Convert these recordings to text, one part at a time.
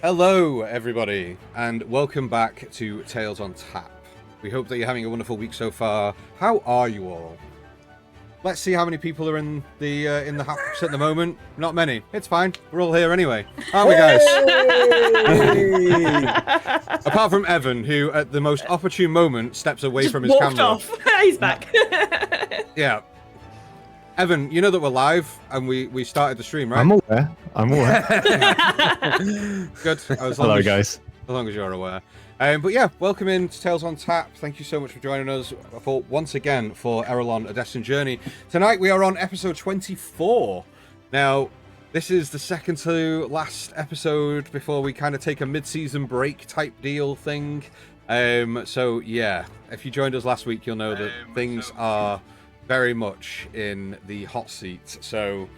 Hello, everybody, and welcome back to Tales on Tap. We hope that you're having a wonderful week so far. How are you all? Let's see how many people are in the house at the moment. Not many. It's fine. We're all here anyway, aren't we, guys? Apart from Evan, who at the most opportune moment steps away from his camera. Off. He's back. Yeah. Evan, you know that we're live and we started the stream, right? I'm aware. Good. Hello, guys. As long as you're aware. But yeah, welcome in to Tales on Tap. Thank you so much for joining us once again for Aerilon, A Destined Journey. Tonight we are on episode 24. Now, this is the second to last episode before we kind of take a mid-season break type deal thing. So yeah, if you joined us last week, you'll know that things are very much in the hot seat. So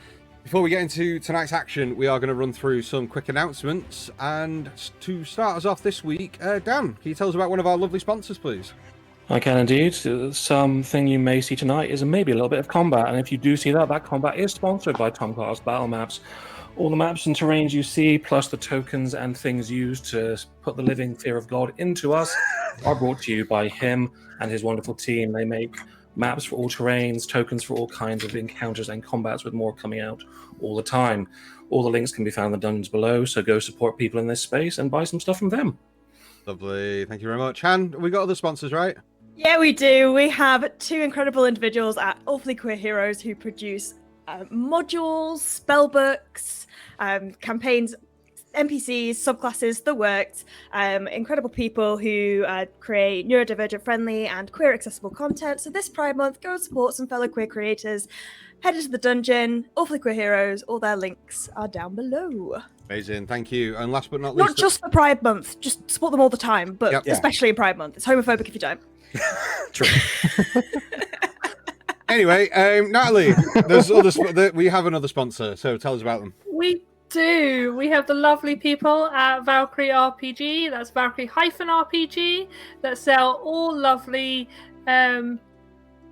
before we get into tonight's action, we are going to run through some quick announcements. And to start us off this week, Dan, can you tell us about one of our lovely sponsors, please? I can indeed. Something you may see tonight is maybe a little bit of combat, and if you do see that combat is sponsored by Tomcast Battlemaps. All the maps and terrains you see, plus the tokens and things used to put the living fear of God into us, are brought to you by him and his wonderful team. They make maps for all terrains, tokens for all kinds of encounters and combats, with more coming out all the time. All the links can be found in the dungeons below, so go support people in this space and buy some stuff from them. Lovely. Thank you very much. Han, we got other sponsors, right? Yeah, we do. We have two incredible individuals at Awfully Queer Heroes who produce modules, spellbooks, campaigns, NPCs, subclasses, the works. Incredible people who create neurodivergent friendly and queer accessible content. So this Pride Month, go and support some fellow queer creators. Head into the dungeon, Awfully Queer Heroes. All their links are down below. Amazing, thank you. And last but not least, not just for Pride Month, just support them all the time, but especially in Pride Month. It's homophobic if you don't. True. Anyway, Natalie, we have another sponsor, so tell us about them. We do. We have the lovely people at Valkyrie RPG. That's Valkyrie-RPG that sell all lovely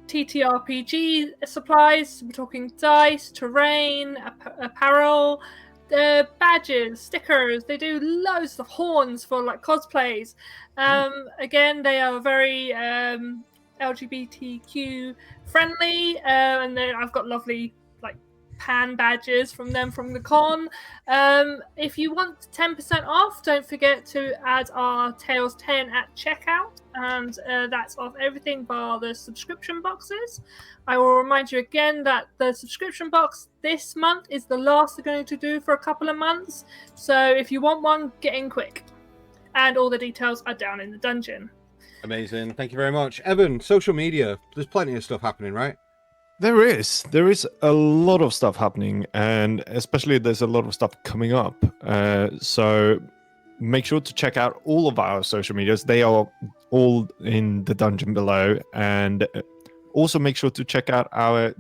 TTRPG supplies. We're talking dice, terrain, apparel, badges, stickers. They do loads of horns for like cosplays. Again, they are very LGBTQ friendly, and then I've got lovely like pan badges from them from the con. If you want 10% off, don't forget to add our Tales 10 at checkout, and that's off everything bar the subscription boxes. I will remind you again that the subscription box this month is the last they're going to do for a couple of months, so if you want one, get in quick. And all the details are down in the dungeon. Amazing, thank you very much. Evan, social media, there's plenty of stuff happening, right? There is a lot of stuff happening, and especially there's a lot of stuff coming up. So make sure to check out all of our social medias. They are all in the dungeon below, and also make sure to check out our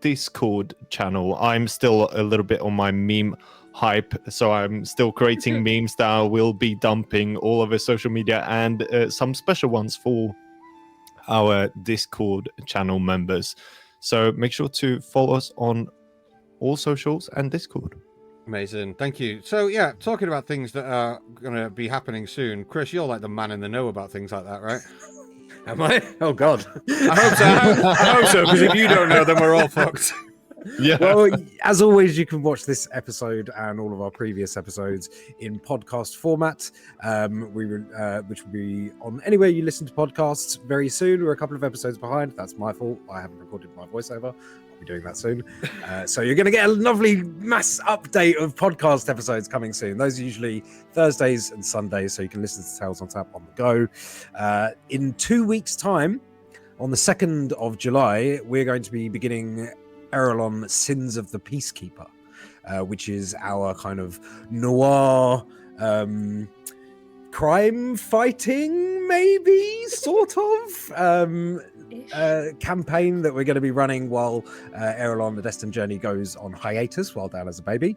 Discord channel. I'm still a little bit on my meme hype, so I'm still creating memes that I will be dumping all over social media, and some special ones for our Discord channel members. So make sure to follow us on all socials and Discord. Amazing, thank you. So yeah, talking about things that are going to be happening soon, Chris, you're like the man in the know about things like that, right? Am I? Oh God. I hope so. I hope so, because if you don't know, then we're all fucked. Yeah. Well, as always, you can watch this episode and all of our previous episodes in podcast format, which will be on anywhere you listen to podcasts very soon. We're a couple of episodes behind. That's my fault. I haven't recorded my voiceover. I'll be doing that soon. So you're going to get a lovely mass update of podcast episodes coming soon. Those are usually Thursdays and Sundays, so you can listen to Tales on Tap on the go. In 2 weeks' time, on the 2nd of July, we're going to be beginning Aerilon Sins of the Peacekeeper, which is our kind of noir crime fighting, maybe, sort of, campaign that we're going to be running while Aerilon, The Destined Journey goes on hiatus while Dan has a baby.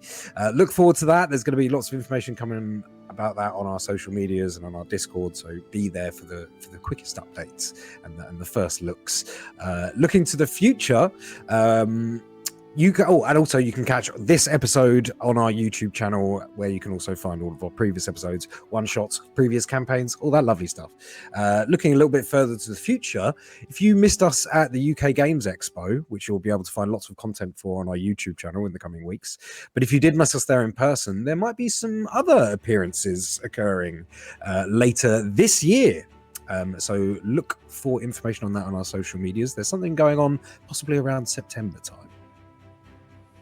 Look forward to that. There's going to be lots of information coming about that on our social medias and on our Discord, so be there for the quickest updates and the first looks. Looking to the future, You can, and also you can catch this episode on our YouTube channel, where you can also find all of our previous episodes, one-shots, previous campaigns, all that lovely stuff. Looking a little bit further to the future, if you missed us at the UK Games Expo, which you'll be able to find lots of content for on our YouTube channel in the coming weeks, but if you did miss us there in person, there might be some other appearances occurring later this year. So look for information on that on our social medias. There's something going on possibly around September time.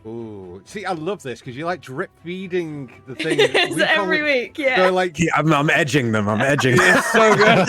Ooh, see, I love this because you like drip feeding the thing It's every week, yeah. So, like, Yeah, I'm edging them. I'm edging. it's so good.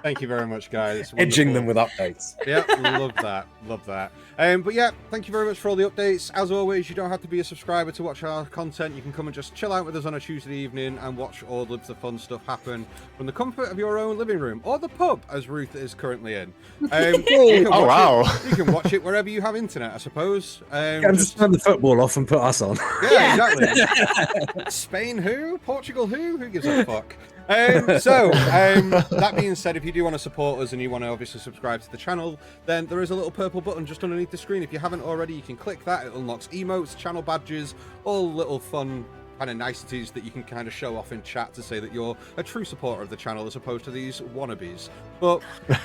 Thank you very much, guys. Edging Wonderful. them with updates. Yeah, love that. Love that. But yeah, thank you very much for all the updates. As always, you don't have to be a subscriber to watch our content. You can come and just chill out with us on a Tuesday evening and watch all of the fun stuff happen from the comfort of your own living room or the pub, as Ruth is currently in. You can Oh, watch wow. You can watch it wherever you have internet, I suppose. Just turn the football off and put us on. Yeah, exactly. Spain who? Portugal who? Who gives a fuck? That being said, if you do want to support us and you want to obviously subscribe to the channel, then there is a little purple button just underneath the screen. If you haven't already, you can click that. It unlocks emotes, channel badges, all little fun kind of niceties that you can kind of show off in chat to say that you're a true supporter of the channel as opposed to these wannabes. But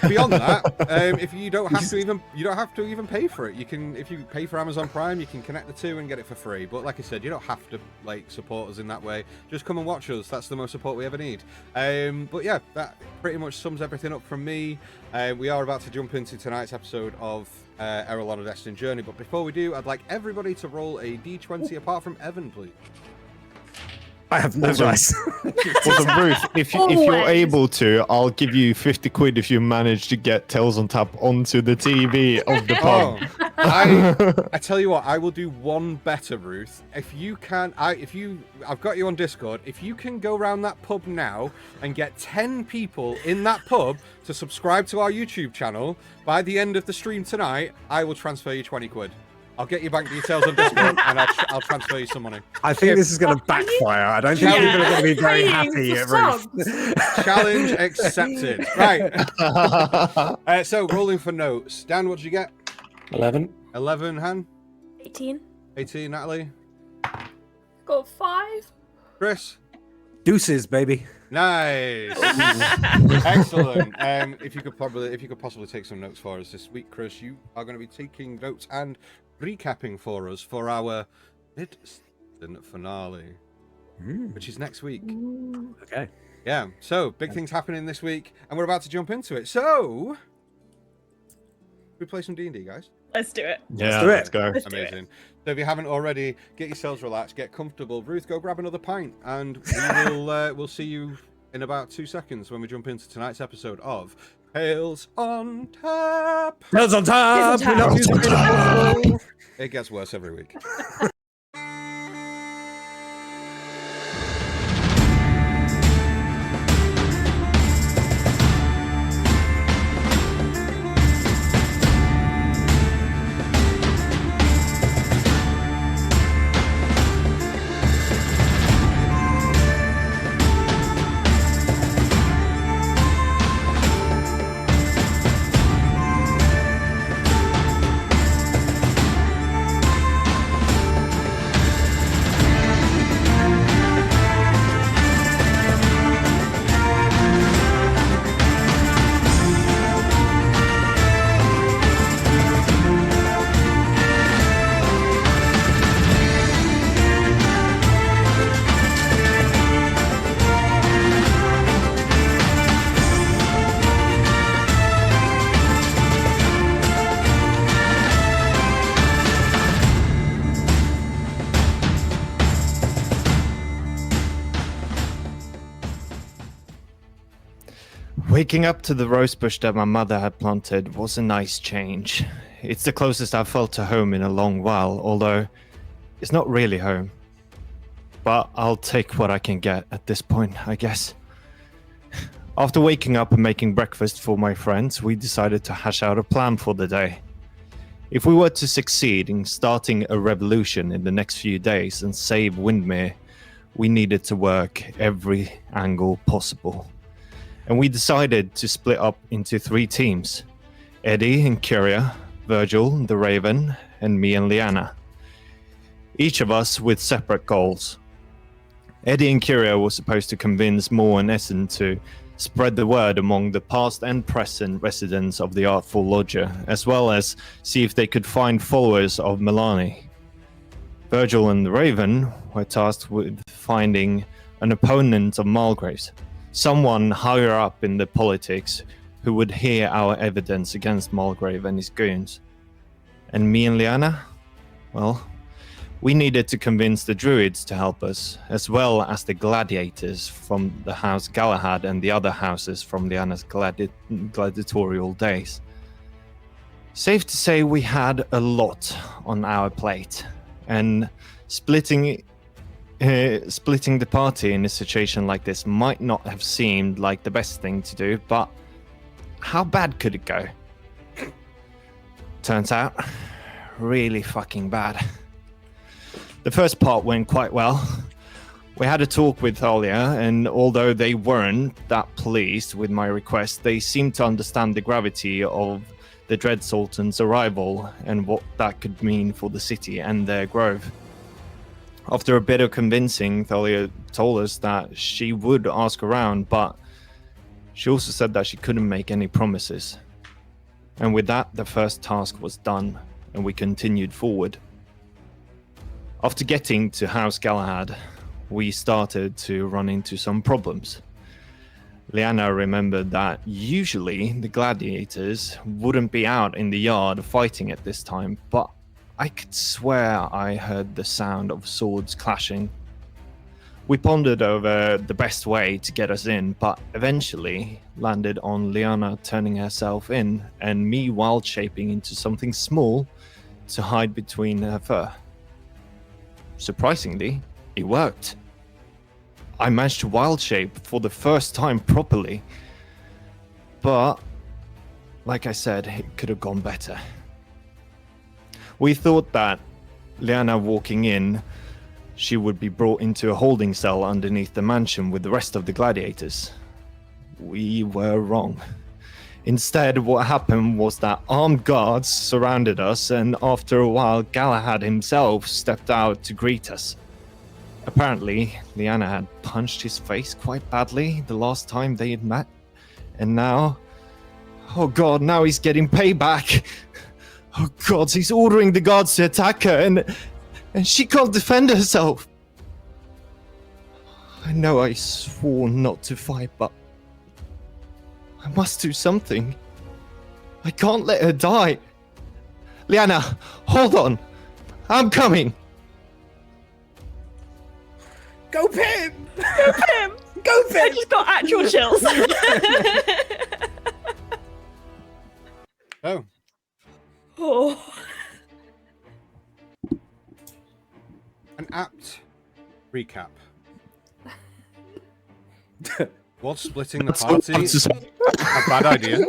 beyond that, if you don't have to even pay for it. You can, if you pay for Amazon Prime, you can connect the two and get it for free. But like I said, you don't have to like support us in that way. Just come and watch us. That's the most support we ever need. But yeah, that pretty much sums everything up from me. We are about to jump into tonight's episode of Aerilon: A Destined Journey. But before we do, I'd like everybody to roll a d20 apart from Evan, please. I have no dice. Awesome, Ruth. If you're Always. able to, I'll give you 50 quid if you manage to get Tales on Tap onto the TV of the pub. I tell you what, I will do one better, Ruth. If you can, I've got you on Discord. If you can go around that pub now and get 10 people in that pub to subscribe to our YouTube channel by the end of the stream tonight, I will transfer you 20 quid. I'll get your bank details on Discord and I'll transfer you some money. I think this is going to backfire. I don't think people are going to be very happy at Ruth. Challenge accepted. Right. So rolling for notes. Dan, what did you get? 11. 11, Han. 18. 18, Natalie. Got 5. Chris. Deuces, baby. Nice. Excellent. If you could possibly take some notes for us this week, Chris, you are going to be taking notes and recapping for us for our mid-season finale, which is next week. Okay. Yeah. So big things happening this week, and we're about to jump into it. So we play some D&D, guys. Let's do it. Yeah, Let's go. Let's do it. Amazing. So if you haven't already, get yourselves relaxed, get comfortable. Ruth, go grab another pint, and we'll see you in about 2 seconds when we jump into tonight's episode of Tales on Tap. Tales on Tap. Tales on Tap. It gets worse every week. Waking up to the rosebush that my mother had planted was a nice change. It's the closest I've felt to home in a long while, although it's not really home. But I'll take what I can get at this point, I guess. After waking up and making breakfast for my friends, we decided to hash out a plan for the day. If we were to succeed in starting a revolution in the next few days and save Windmere, we needed to work every angle possible. And we decided to split up into 3 teams. Eddie and Kyria, Virgil, the Raven, and me and Liana. Each of us with separate goals. Eddie and Kyria were supposed to convince Moore and Essen to spread the word among the past and present residents of the Artful Lodger, as well as see if they could find followers of Milani. Virgil and the Raven were tasked with finding an opponent of Malgrave's, someone higher up in the politics who would hear our evidence against Malgrave and his goons. And me and Liana? Well, we needed to convince the Druids to help us, as well as the gladiators from the House Galahad and the other houses from Liana's gladiatorial days. Safe to say we had a lot on our plate, and splitting the party in a situation like this might not have seemed like the best thing to do, but how bad could it go? Turns out, really fucking bad. The first part went quite well. We had a talk with Thalia, and although they weren't that pleased with my request, they seemed to understand the gravity of the Dread Sultan's arrival and what that could mean for the city and their grove. After a bit of convincing, Thalia told us that she would ask around, but she also said that she couldn't make any promises. And with that, the first task was done, and we continued forward. After getting to House Galahad, we started to run into some problems. Liana remembered that usually the gladiators wouldn't be out in the yard fighting at this time, but I could swear I heard the sound of swords clashing. We pondered over the best way to get us in, but eventually landed on Liana turning herself in and me wild shaping into something small to hide between her fur. Surprisingly, it worked. I managed to wild shape for the first time properly, but like I said, it could have gone better. We thought that Liana walking in, she would be brought into a holding cell underneath the mansion with the rest of the gladiators. We were wrong. Instead, what happened was that armed guards surrounded us, and after a while, Galahad himself stepped out to greet us. Apparently, Liana had punched his face quite badly the last time they had met, and now... oh god, now he's getting payback! Oh god, he's ordering the guards to attack her, and she can't defend herself! I know I swore not to fight, but... I must do something. I can't let her die. Liana, hold on. I'm coming. Go Pim! Go Pim! Go Pim! I just got actual chills. Oh, Oh. an apt recap. Was splitting the party a bad idea?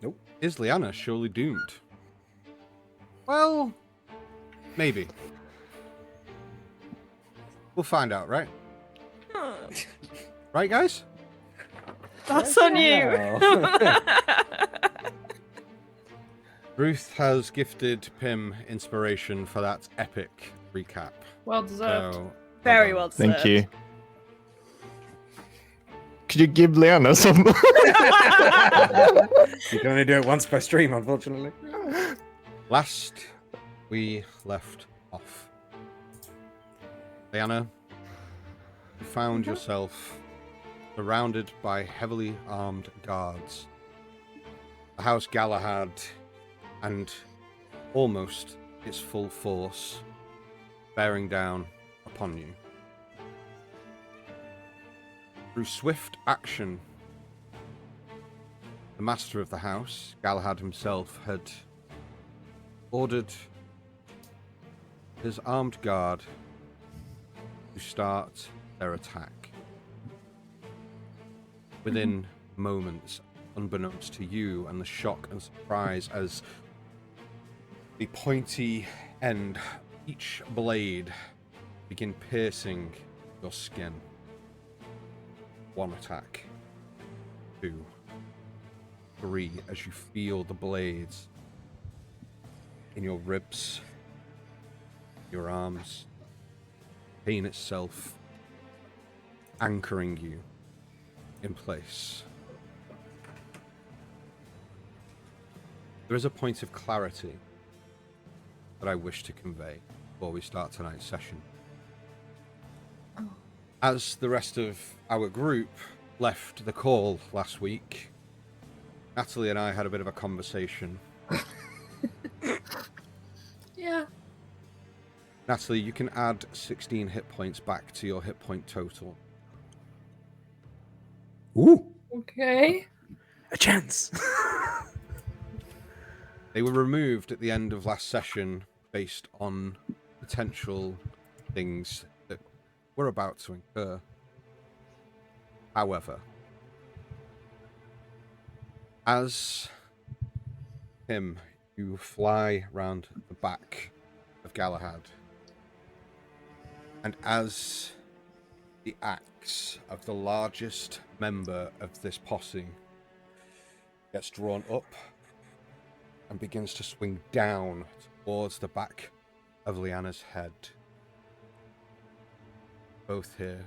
Nope. Is Liana surely doomed? Well, maybe. We'll find out, right? Right, guys? That's on you. Ruth has gifted Pim inspiration for that epic recap. Well deserved. So, Very done. well said. Thank you. Could you give Liana some? You can only do it once per stream, unfortunately. Last we left off, Liana, you found yourself surrounded by heavily armed guards. The House Galahad and almost its full force bearing down upon you. Through swift action, the master of the house, Galahad himself, had ordered his armed guard to start their attack. Within moments, unbeknownst to you, and the shock and surprise as the pointy end, each blade, begin piercing your skin. One attack, 2, 3, as you feel the blades in your ribs, your arms, pain itself anchoring you in place. There is a point of clarity that I wish to convey before we start tonight's session. As the rest of our group left the call last week, Natalie and I had a bit of a conversation. Yeah. Natalie, you can add 16 hit points back to your hit point total. Ooh, Okay. a chance. They were removed at the end of last session based on potential things that were about to incur. However, as him, you fly round the back of Galahad, and as the axe of the largest member of this posse gets drawn up and begins to swing down towards the back of Liana's head. Both here.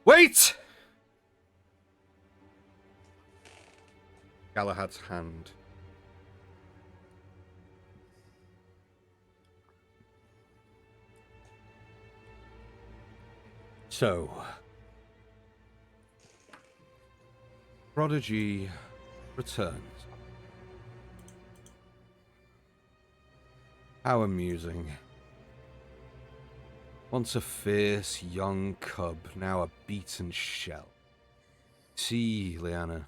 Wait! Galahad's hand. So, Prodigy returns. How amusing. Once a fierce young cub, now a beaten shell. See, Liana,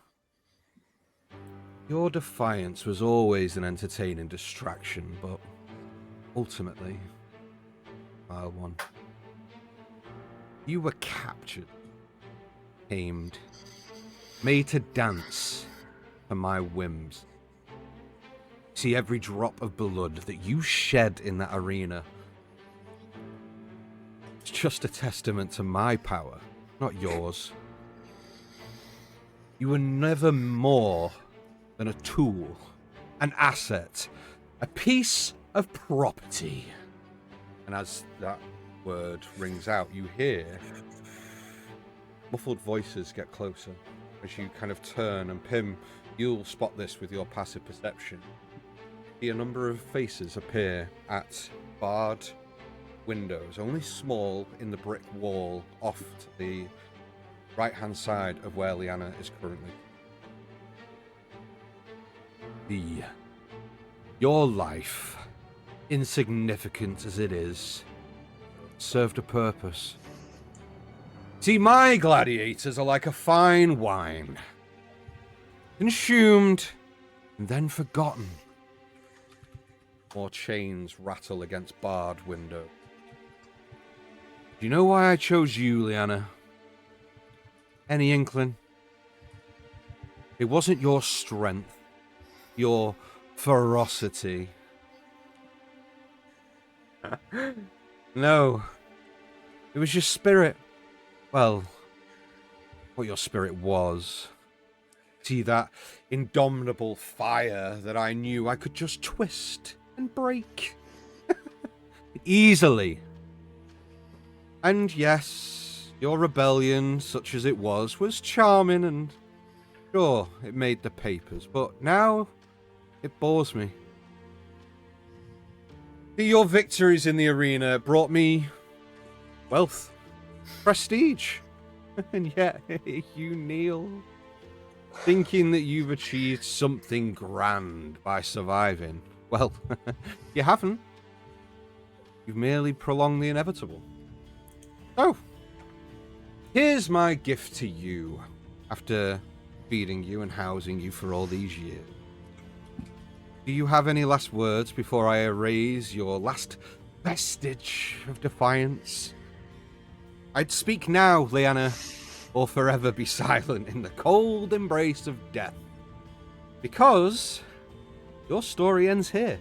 your defiance was always an entertaining distraction, but ultimately, vile one. You were captured, tamed, made to dance for my whims. See, every drop of blood that you shed in that arena, it's just a testament to my power, not yours. You were never more than a tool, an asset, a piece of property. And as that word rings out, you hear muffled voices get closer as you kind of turn, and Pim, you'll spot this with your passive perception. See a number of faces appear at barred windows, only small in the brick wall off to the right-hand side of where Liana is currently. Your life, insignificant as it is, served a purpose. See, my gladiators are like a fine wine, consumed and then forgotten. More chains rattle against barred window. Do you know why I chose you, Liana? Any inkling? It wasn't your strength, your ferocity. No, it was your spirit. Well, what your spirit was. See, that indomitable fire that I knew I could just twist and break. Easily. And yes, your rebellion, such as it was charming, and sure, it made the papers, but now it bores me. See, your victories in the arena brought me wealth, prestige, and yet you kneel, thinking that you've achieved something grand by surviving. Well, you haven't. You've merely prolonged the inevitable. So, here's my gift to you, after feeding you and housing you for all these years. Do you have any last words before I erase your last vestige of defiance? I'd speak now, Liana, or forever be silent in the cold embrace of death. Because your story ends here.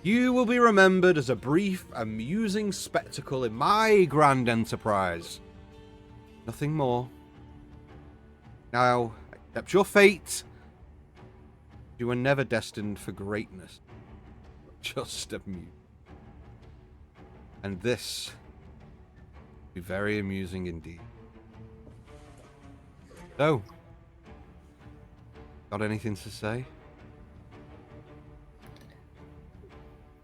You will be remembered as a brief, amusing spectacle in my grand enterprise. Nothing more. Now, accept your fate You were never destined for greatness, just amusing. And this will be very amusing indeed. So, got anything to say?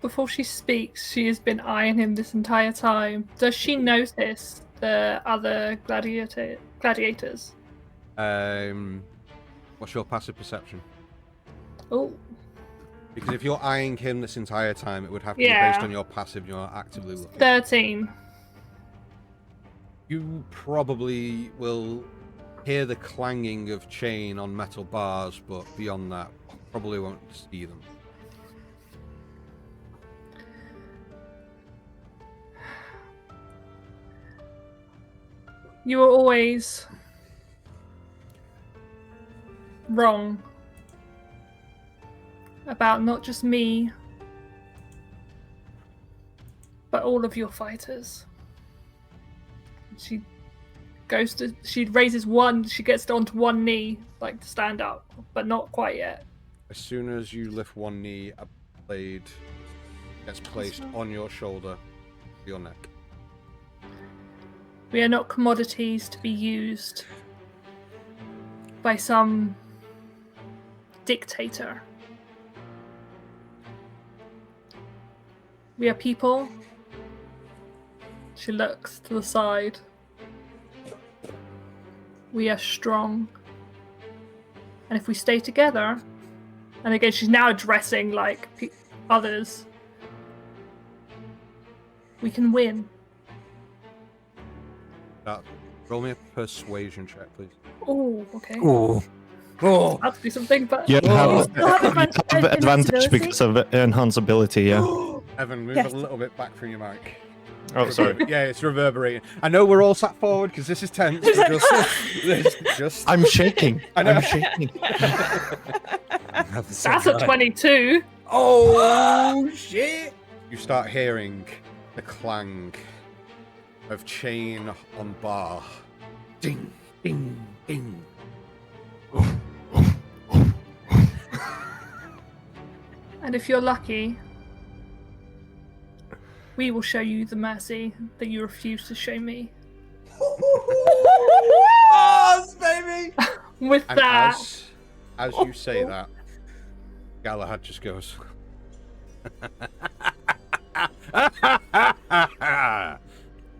Before she speaks, she has been eyeing him this entire time. Does she notice the other gladiators? What's your passive perception? Oh, Because if you're eyeing him this entire time, it would have to Yeah. be based on your passive. You're actively looking. 13. You probably will hear the clanging of chain on metal bars, but beyond that, probably won't see them. You were always wrong about not just me, but all of your fighters. She raises one, she gets onto one knee, like to stand up, but not quite yet. As soon as you lift one knee, a blade gets placed on your shoulder, your neck. We are not commodities to be used by some dictator. We are people. She looks to the side. We are strong. And if we stay together, and again, she's now addressing like others, we can win. Roll me a persuasion check, please. Oh, okay. Oh, oh, I'll have to do something, but You have, still have advantage invincibility? because of enhance ability, yeah. Evan, move Yes. a little bit back from your mic. Oh, sorry. Yeah, it's reverberating. I know we're all sat forward because this is tense. But just I'm shaking. I know. I'm shaking. that's a 22. oh, shit! You start hearing the clang of chain on bar. Ding, ding, ding. And if you're lucky, we will show you the mercy that you refuse to show me. Oh, baby! With And that, as you say that, Galahad just goes.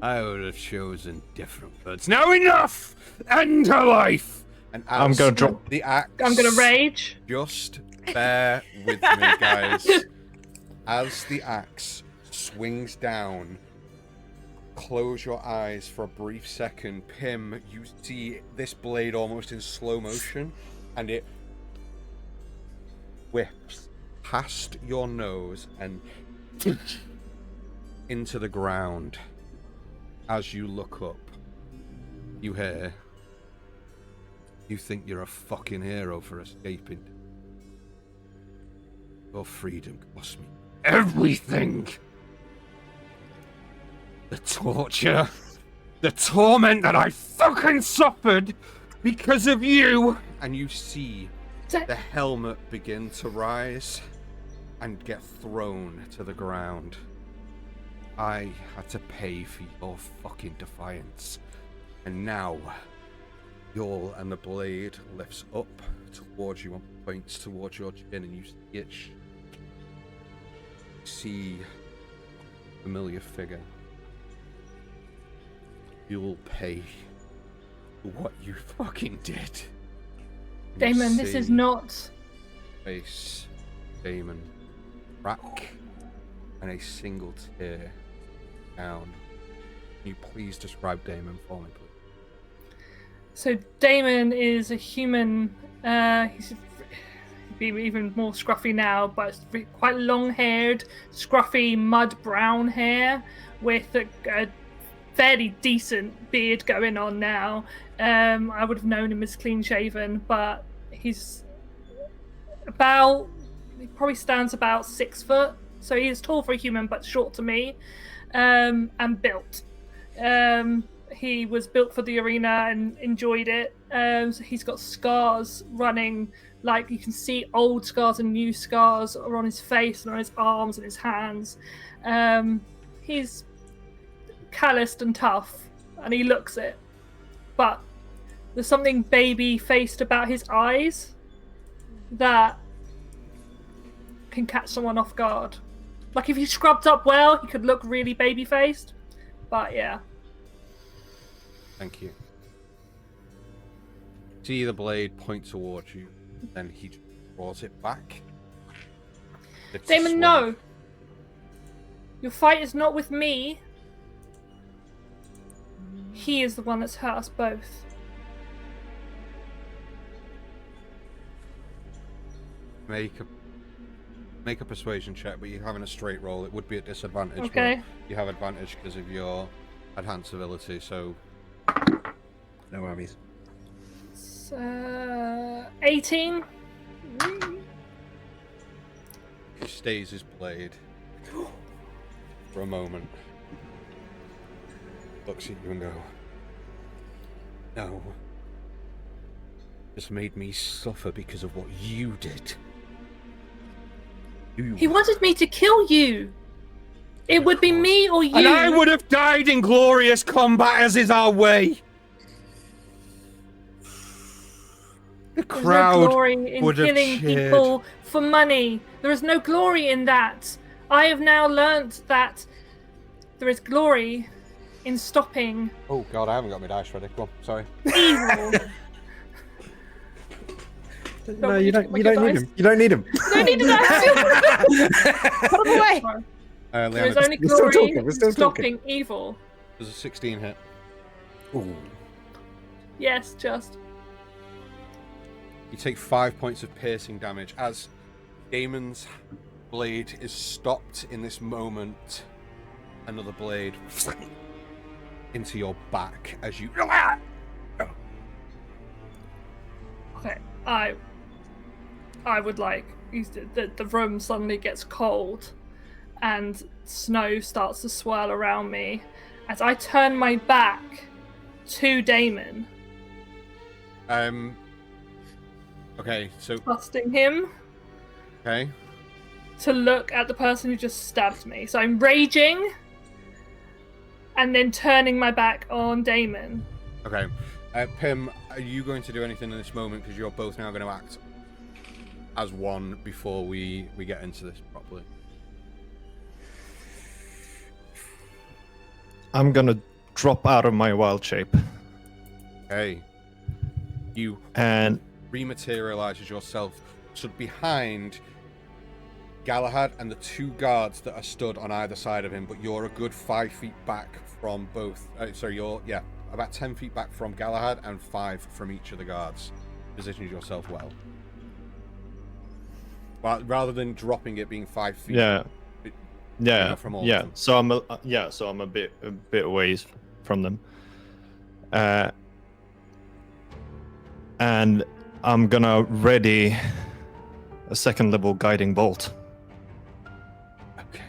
I would have chosen different words. Now enough! End her life! And I'm gonna drop the axe. I'm gonna rage. Just bear with me, guys. As the axe swings down, close your eyes for a brief second. Pim, you see this blade almost in slow motion, and it whips past your nose and into the ground. As you look up, you hear, "You think you're a fucking hero for escaping? Your freedom cost me everything. The torture, the torment that I fucking suffered because of you." And you see the helmet begin to rise and get thrown to the ground. I had to pay for your fucking defiance. And now, Yawl and the blade lifts up towards you and points towards your chin, and you see it. See a familiar figure. You'll pay for what you fucking did. And you Damon, this is see not. face Damon crack and a single tear down. Can you please describe Damon for me, please? So Damon is a human. He's even more scruffy now, but quite long-haired, scruffy mud brown hair with a fairly decent beard going on now. I would have known him as clean-shaven, but he probably stands about 6 foot, so he is tall for a human, but short to me, and built. he was built for the arena and enjoyed it. So he's got scars running, like you can see old scars and new scars are on his face and on his arms and his hands. He's calloused and tough, and he looks it. But there's something baby-faced about his eyes that can catch someone off guard. Like if he scrubbed up well, he could look really baby-faced. But yeah. Thank you. See the blade point towards you, then he draws it back. It's Damon, swung. no. Your fight is not with me. He is the one that's hurt us both. Make a persuasion check, but you're having a straight roll. It would be a disadvantage. Okay. But you have advantage because of your enhanced ability, so... No worries. 18. He stays his blade for a moment. Looks at you and go, no. Just made me suffer because of what you did. He wanted me to kill you. It would be me or you. And I would have died in glorious combat, as is our way. The There's crowd no glory in would have killing cheered. people for money. There is no glory in that. I have now learnt that there is glory in stopping Oh god, I haven't got my dice ready. Go on, sorry. evil. No, you don't need him. You don't need him. No need to die. Put them away. There is Leanna, only We're still glory talking, we're in still stopping evil. there's a 16 hit. Ooh. Yes, just. You take 5 points of piercing damage as Damon's blade is stopped in this moment. Another blade into your back as you... Okay, I would like the room suddenly gets cold, and snow starts to swirl around me as I turn my back to Damon, Okay, so... trusting him Okay. to look at the person who just stabbed me. So I'm raging, and then turning my back on Damon. Okay. Pim, are you going to do anything in this moment? Because you're both now going to act as one before we get into this properly. I'm gonna drop out of my wild shape Okay. You and rematerialize as yourself, stood behind Galahad and the two guards that are stood on either side of him, but you're a good 5 feet back from both. You're about 10 feet back from Galahad and 5 from each of the guards. Positions yourself well. But rather than dropping it being 5 feet. Yeah, from all of yeah. them. So I'm a bit ways from them, and I'm gonna ready a second level guiding bolt, Okay.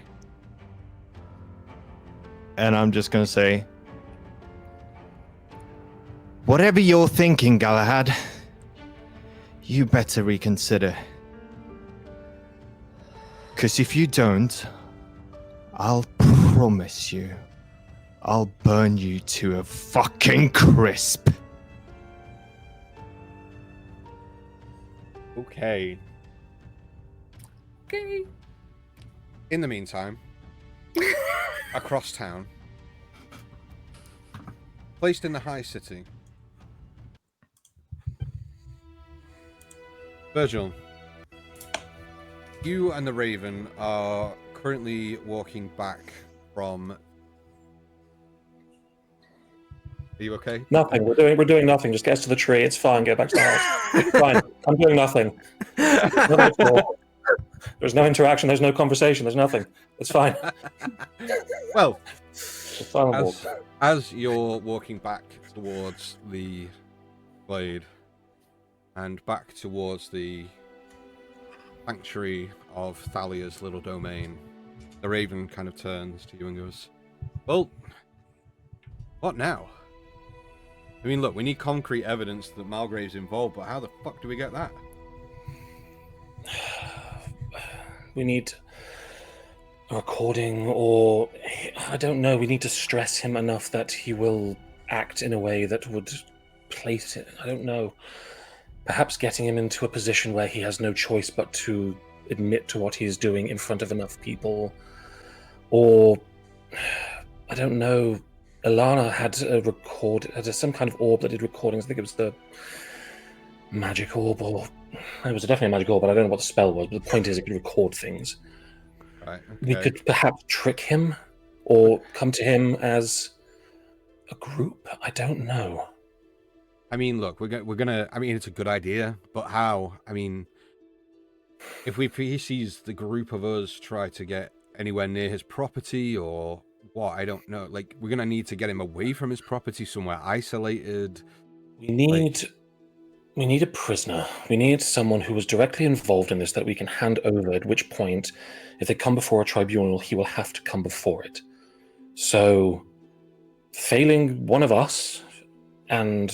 and I'm just gonna say, whatever you're thinking, Galahad, you better reconsider, because if you don't, I'll promise you, I'll burn you to a fucking crisp. Okay. Okay. In the meantime, across town, placed in the high city, Virgil, you and the Raven are currently walking back from... Are you okay? Nothing. We're doing nothing. Just get us to the tree. It's fine. Get back to the house. It's fine. I'm doing nothing. Nothing at all. There's no interaction. There's no conversation. There's nothing. It's fine. Well, It's fine. I'll walk. as you're walking back towards the glade and back towards the sanctuary of Thalia's little domain, the Raven kind of turns to you and goes, well, what now? I mean, look, we need concrete evidence that Malgrave's involved, but how the fuck do we get that? We need a recording, or I don't know. We need to stress him enough that he will act in a way that would place it. I don't know. Perhaps getting him into a position where he has no choice but to admit to what he's doing in front of enough people, or I don't know. Alana had some kind of orb that did recordings. I think it was the magic orb, or it was definitely a magic orb, but I don't know what the spell was. But the point is, it could record things. Right. Okay. We could perhaps trick him, or come to him as a group. I don't know. I mean, look, we're gonna. I mean, it's a good idea, but how? I mean, if he sees the group of us try to get anywhere near his property, or what? I don't know. Like, we're gonna need to get him away from his property, somewhere isolated. We need a prisoner. We need someone who was directly involved in this that we can hand over. At which point, if they come before a tribunal, he will have to come before it. So, failing one of us, and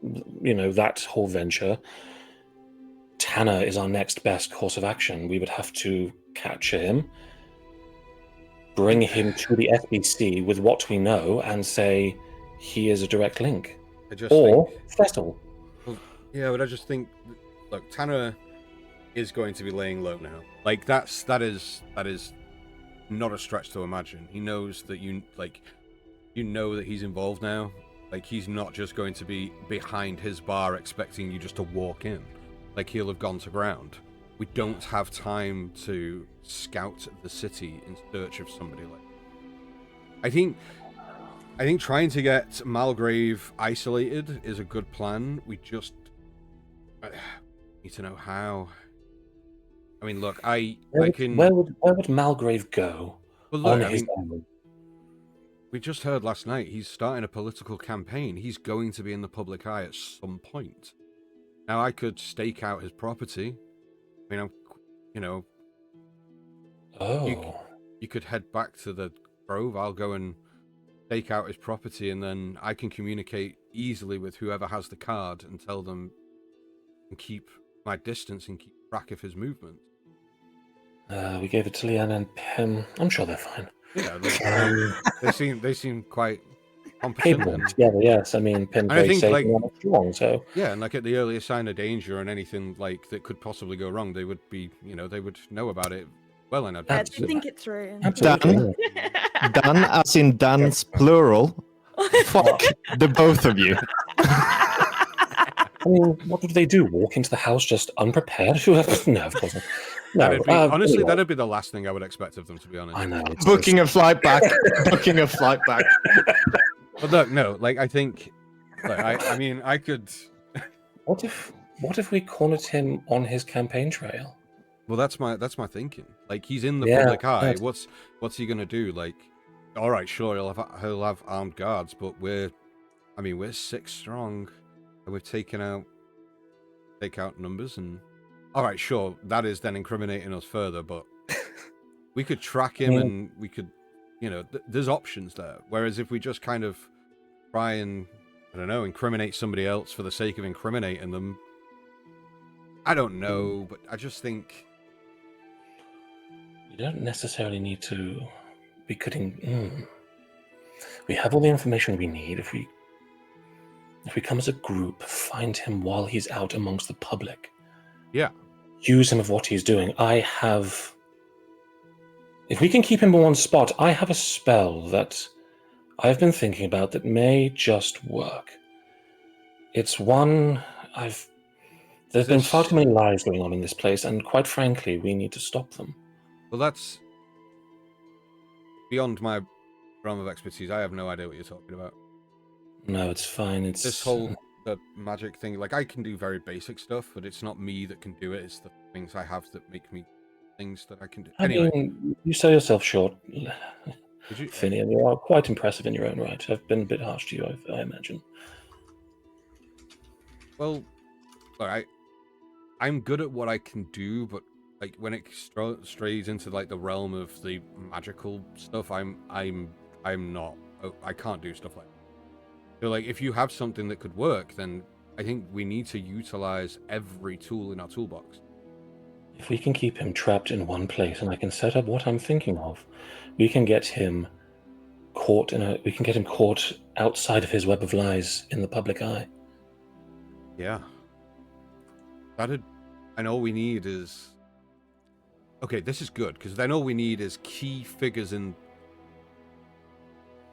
that whole venture, Tanner is our next best course of action. We would have to capture him, bring him to the SBC with what we know, and say he is a direct link. Festal. Well, yeah, but I just think, look, Tanner is going to be laying low now. Like, that is not a stretch to imagine. He knows that you know that he's involved now. Like, he's not just going to be behind his bar expecting you just to walk in. Like, he'll have gone to ground. We don't have time to scout the city in search of somebody like that. I think trying to get Malgrave isolated is a good plan. We just need to know how. I mean, look, I can... Where would Malgrave go? Well, look, on his own? We just heard last night he's starting a political campaign. He's going to be in the public eye at some point. Now, I could stake out his property. I mean, you could head back to the Grove. I'll go and stake out his property, and then I can communicate easily with whoever has the card and tell them and keep my distance and keep track of his movements. We gave it to Leanne and Pim. I'm sure they're fine. Yeah, they seem quite competent. Capable together, yes. I mean, Pim's very safe and strong, so... Yeah, and like at the earliest sign of danger and anything like that could possibly go wrong, they would be, they would know about it well in advance. Yeah, think it through. Dan, as in Dan's plural. Fuck the both of you. I mean, what would they do? Walk into the house just unprepared? No, of course not. No, honestly, that'd be the last thing I would expect of them, to be honest. I know. Booking a flight back. Booking a flight back. But look, no, like, I think... Look, I mean, I could... What if we cornered him on his campaign trail? Well, that's my thinking. Like, he's in the public eye. What's he gonna do? Like, all right, sure, he'll have armed guards, but we're 6 strong, and we've take out numbers, and all right, sure, that is then incriminating us further, but we could track him, and we could, there's options there. Whereas if we just kind of try and, I don't know, incriminate somebody else for the sake of incriminating them, I don't know, but I just think you don't necessarily need to be cutting. We have all the information we need. If we come as a group, find him while he's out amongst the public. Yeah. Use him of what he's doing. If we can keep him in one spot, I have a spell that I've been thinking about that may just work. It's one there's been far too many lies going on in this place, and quite frankly, we need to stop them. Well, that's beyond my realm of expertise. I have no idea what you're talking about. No, it's fine. It's this whole the magic thing. Like, I can do very basic stuff, but it's not me that can do it. It's the things I have that make me things that I can do. Anyway, I mean, you sell yourself short, Finian. You are quite impressive in your own right. I've been a bit harsh to you, I imagine. Well, look, I'm good at what I can do, but like when it strays into like the realm of the magical stuff, I'm not. I can't do stuff like that. So, like, if you have something that could work, then I think we need to utilize every tool in our toolbox. If we can keep him trapped in one place, and I can set up what I'm thinking of, we can get him caught we can get him caught outside of his web of lies in the public eye. Yeah. And all we need is... Okay, this is good, because then all we need is key figures in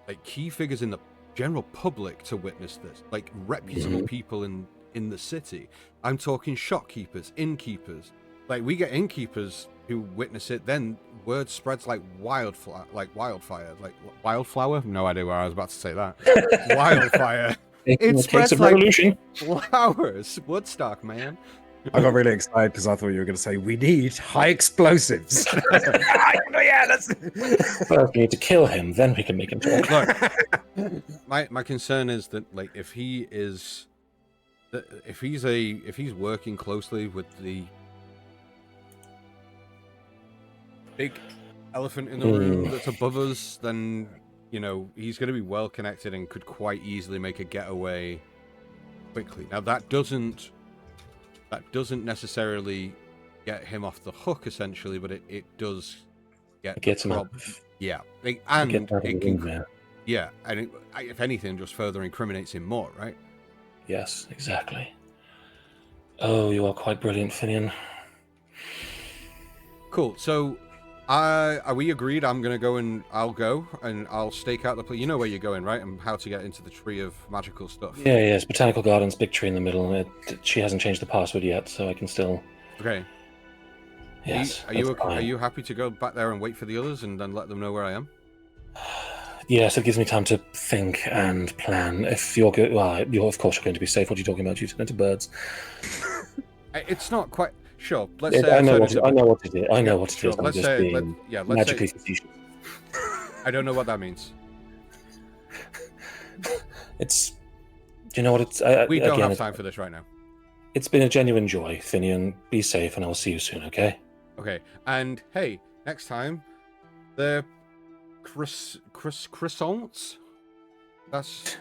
the general public to witness this. Like, reputable people in the city. I'm talking shopkeepers, innkeepers. Like, we get innkeepers who witness it, then word spreads like wildfire. Like, wildflower? No idea where I was about to say that. Wildfire. It spreads like revolution. flowers. Woodstock, man. I got really excited because I thought you were going to say, we need high explosives. Yeah, that's... First, we need to kill him, then we can make him talk. Look, my concern is that, like, if he's working closely with the big elephant in the room that's above us, then, you know, he's going to be well connected and could quite easily make a getaway quickly. Now, that doesn't necessarily get him off the hook, essentially, but it does gets him out. Yeah, if anything, just further incriminates him more, right? Yes, exactly. Oh, you are quite brilliant, Finian. Cool. So, are we agreed? I'll go and I'll stake out the place. You know where you're going, right? And how to get into the tree of magical stuff. Yeah, yes. Botanical Gardens, big tree in the middle. She hasn't changed the password yet, so I can still. Okay. Yes. Are you happy to go back there and wait for the others and then let them know where I am? Yes, it gives me time to think and plan. If you're good, well, of course you're going to be safe. What are you talking about? You turn into birds. It's not quite. Sure. Let's say I know what it is. I know what it is. Let's just say, being let's magically say, facetious. I don't know what that means. It's. Do you know what it's? We don't have time for this right now. It's been a genuine joy, Finian. Be safe, and I'll see you soon. Okay. Okay. And hey, next time, the croissants. That's.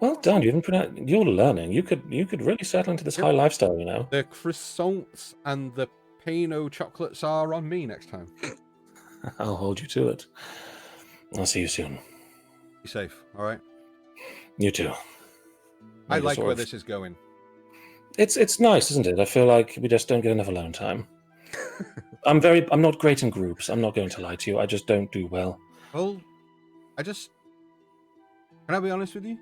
Well done. You haven't You're learning. You could really settle into this high lifestyle, you know. The croissants and the Pinot chocolates are on me next time. I'll hold you to it. I'll see you soon. Be safe, all right? You too. I like where this is going. It's nice, isn't it? I feel like we just don't get enough alone time. I'm not great in groups. I'm not going to lie to you. I just don't do well. Well, can I be honest with you?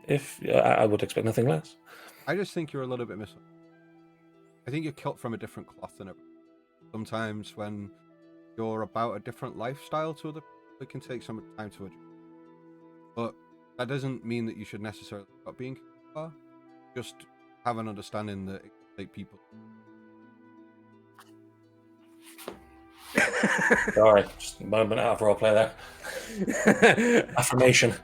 If I would expect nothing less. I just think you're a little bit missing. I think you're cut from a different cloth than everyone. Sometimes when you're about a different lifestyle to other people, it can take some time to adjust. But that doesn't mean that you should necessarily stop being far. Just have an understanding that it can take people. Sorry, just a moment out of roleplay there. Affirmation.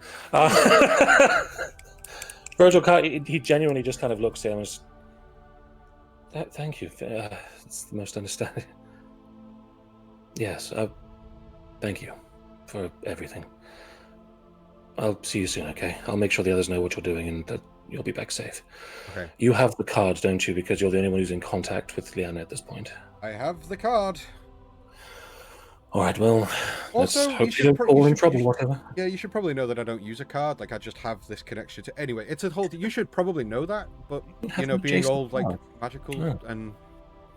Virgil, he genuinely just kind of looks at him and just, thank you. It's the most understanding. Yes, thank you for everything. I'll see you soon, okay? I'll make sure the others know what you're doing and that you'll be back safe. Okay. You have the card, don't you? Because you're the only one who's in contact with Leanna at this point. I have the card. All right, well, also, let's hope you don't fall in trouble, whatever. Yeah, you should probably know that I don't use a card. Like, I just have this connection to... Anyway, it's a whole... You should probably know that, but, you know, being all, like, magical and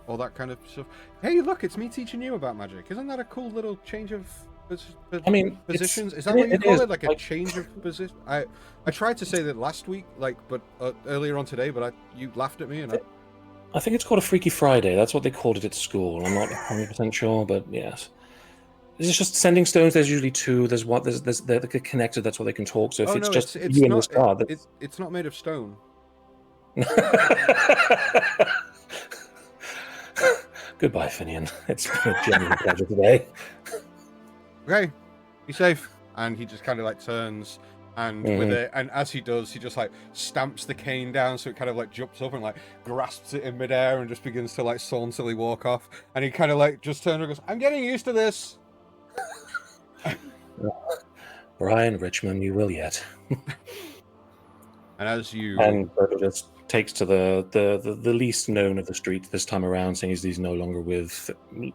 all that kind of stuff. Hey, look, it's me teaching you about magic. Isn't that a cool little change of positions? Is that what you call it? Like a change of position? I tried to say that last week, like, but earlier on today, but you laughed at me, and I think it's called a Freaky Friday. That's what they called it at school. I'm not 100% sure, but yes. It's just sending stones. There's usually two. There's one. They're connected. That's what they can talk. So if it's just you and this card, it's not made of stone. Goodbye, Finian. It's been a genuine pleasure today. Okay, be safe. And he just kind of like turns and with it, and as he does, he just like stamps the cane down, so it kind of like jumps up and like grasps it in midair and just begins to like sauntily walk off. And he kind of like just turns and goes, "I'm getting used to this." Brian Richmond, you will yet. And as you... And Berto just takes to the least known of the street this time around, saying he's no longer with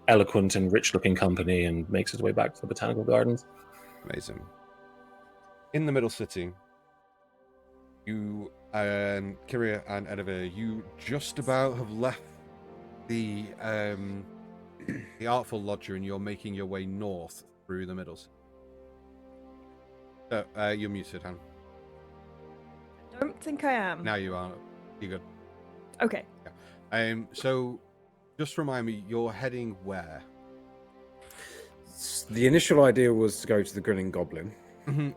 eloquent and rich-looking company, and makes his way back to the botanical gardens. Amazing. In the middle city, you, Kyria and Edivir, you just about have left the Artful Lodger, and you're making your way north through the middles. You're muted, Han. I don't think I am. Now you are. You're good. Okay. Yeah. So, just remind me, you're heading where? The initial idea was to go to the Grinning Goblin.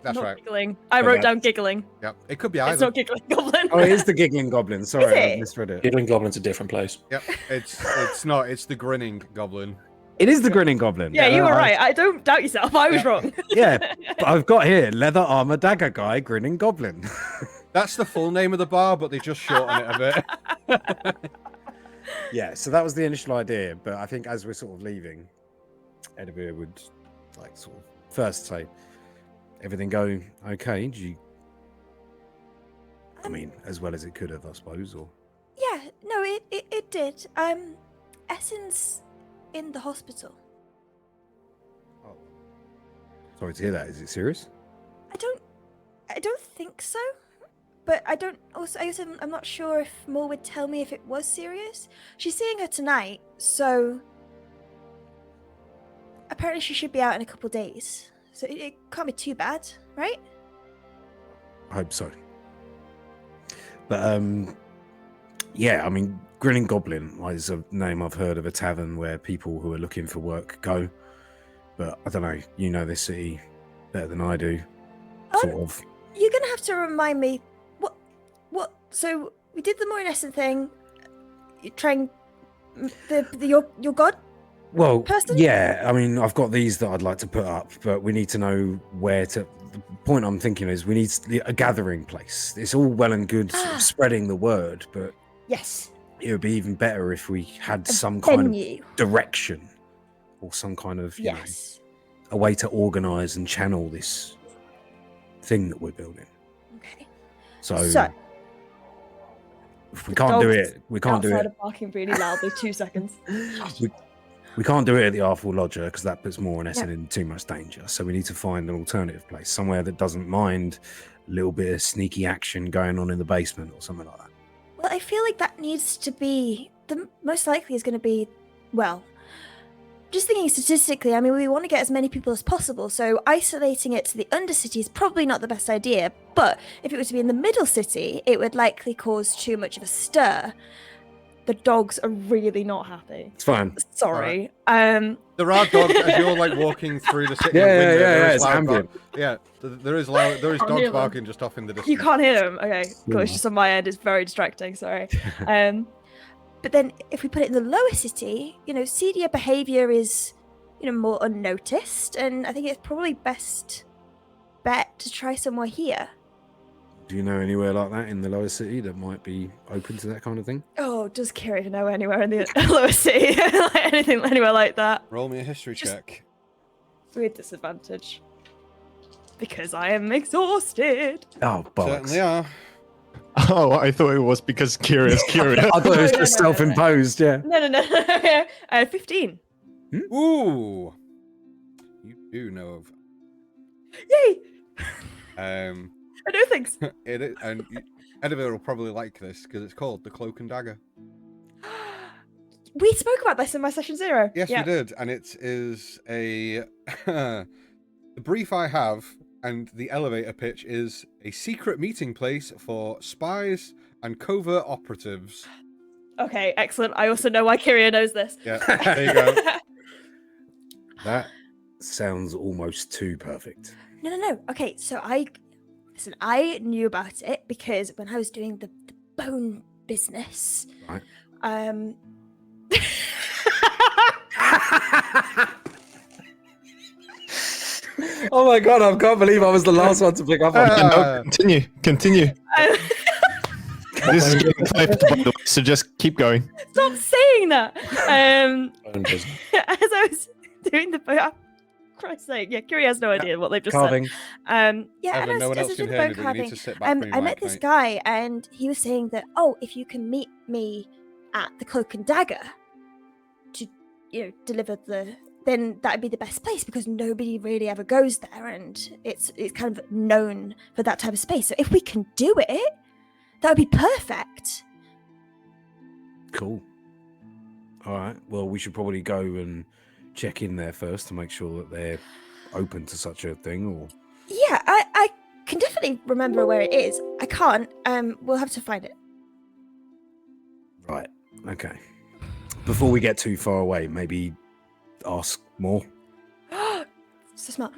That's Not right. Giggling. I wrote down giggling. Yep. It could be either. It's not giggling goblin. Oh, it is the Giggling Goblin. Sorry, I it? misread it. Giggling Goblin's a different place. Yep. It's not. It's the Grinning Goblin. It is the Grinning Goblin. Yeah, you were right. I don't doubt yourself. I was wrong. Yeah, but I've got here leather armor dagger guy, Grinning Goblin. That's the full name of the bar, but they just shorten it a bit. Yeah, so that was the initial idea, but I think as we're sort of leaving, Edivir would like sort of first say, everything go okay? Did you... I mean, as well as it could have, I suppose, or... Yeah, no, it did. Essen's in the hospital. Oh. Sorry to hear that. Is it serious? I don't think so. But I'm not sure if Moore would tell me if it was serious. She's seeing her tonight, so apparently she should be out in a couple days. So it can't be too bad, right? I hope so. But yeah, I mean, Grinning Goblin is a name I've heard of a tavern where people who are looking for work go. But I don't know, you know this city better than I do, sort of. You're gonna have to remind me what. So we did the Moore and Essen thing. You're trying your god. Well, person? yeah, I mean, I've got these that I'd like to put up, but we need to know where to. The point I'm thinking is we need a gathering place. It's all well and good sort of spreading the word, but Yes. it would be even better if we had A some kind venue. of direction or some kind of, you know, Yes. a way to organize and channel this thing that we're building. Okay. So, if we The can't do dogs it, we can't do Outside it. of barking really loudly. 2 seconds. We can't do it at the Artful Lodger because that puts Moore and Essen in too much danger. So we need to find an alternative place, somewhere that doesn't mind a little bit of sneaky action going on in the basement or something like that. Well, I feel like that needs to be the most likely is going to be, well, just thinking statistically, I mean, we want to get as many people as possible, so isolating it to the Undercity is probably not the best idea, but if it were to be in the Middle City, it would likely cause too much of a stir. The dogs are really not happy. It's fine. Sorry. There are dogs as you're like walking through the city. Yeah, window, there is it's loud ambient. there is dogs them. barking just off in the distance. You can't hear them. Okay, cool. It's just on my end. It's very distracting. Sorry. But then if we put it in the Lower City, you know, seedier behavior is, you know, more unnoticed, and I think it's probably best bet to try somewhere here. Do you know anywhere like that in the Lower City that might be open to that kind of thing? Oh, does Kira know anywhere in the Lower City? Like anything anywhere like that? Roll me a history Just- check. With disadvantage. Because I am exhausted. Oh, bollocks. Certainly are. Oh, I thought it was because curious. I thought it was No, just no, no. self-imposed, yeah. No. 15. Ooh. You do know of. Yay! Um, I know things. it is, and Edivir will probably like this because it's called the Cloak and Dagger. We spoke about this in my session 0. Yes, yeah. we did, and it is a the brief I have, and the elevator pitch is a secret meeting place for spies and covert operatives. Okay, excellent. I also know why Kyria knows this. Yeah, there you go. That sounds almost too perfect. No. Okay, so I knew about it because when I was doing the bone business, Right. Oh my god, I can't believe I was the last one to pick up on that. No, continue. This is getting clipped, by the way, so just keep going. Stop saying that. Own business. As I was doing the Christ's sake. Yeah, Kiri has no idea what they've just Carving. said. Yeah, Evan, and no one as else I can was hear doing me, the but you bone need carving, to sit back from your I met mic, this mate. guy, and he was saying that, if you can meet me at the Cloak and Dagger to, deliver then that'd be the best place because nobody really ever goes there, and it's kind of known for that type of space. So if we can do it, that would be perfect. Cool. All right. Well, we should probably go and check in there first to make sure that they're open to such a thing. Or Yeah, I can definitely remember where it is. I can't. We'll have to find it. right. Okay. Before we get too far away, maybe ask more. So smart.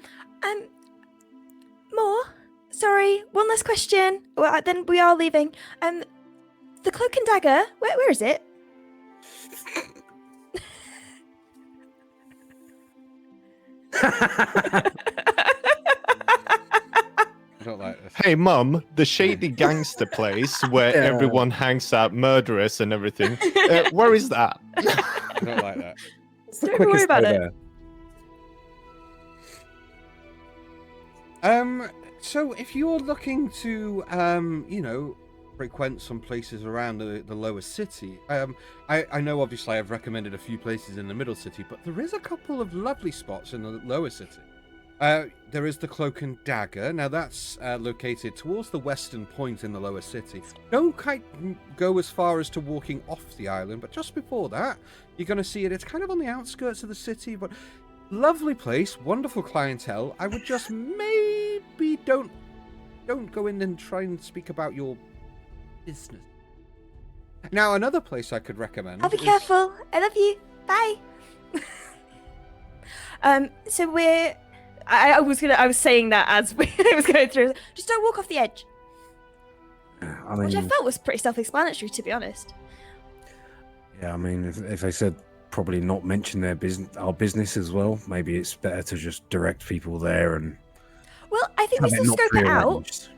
More. Sorry, one last question. Well, then we are leaving. The Cloak and Dagger. Where is it? I don't like this. Hey, Mum, the shady gangster place where Yeah. everyone hangs out, murderous and everything. Where is that? I don't like that. What's the Don't worry quickest about way it. there? So if you're looking to, frequent some places around the lower city, I know obviously I've recommended a few places in the middle city, but there is a couple of lovely spots in the lower city. There is the Cloak and Dagger. Now that's located towards the western point in the lower city. Don't quite go as far as to walking off the island, but just before that, you're going to see it. It's kind of on the outskirts of the city, but lovely place, wonderful clientele. I would just maybe don't go in and try and speak about your business. Now, another place I could recommend. I'll be is- careful. I love you. Bye. So I was saying that as I was going through. Just don't walk off the edge, I which I mean, felt was pretty self-explanatory, to be honest. yeah. I mean, if they said probably not mention our business as well, maybe it's better to just direct people there and Well, I think we have it still not scope it out. prearranged.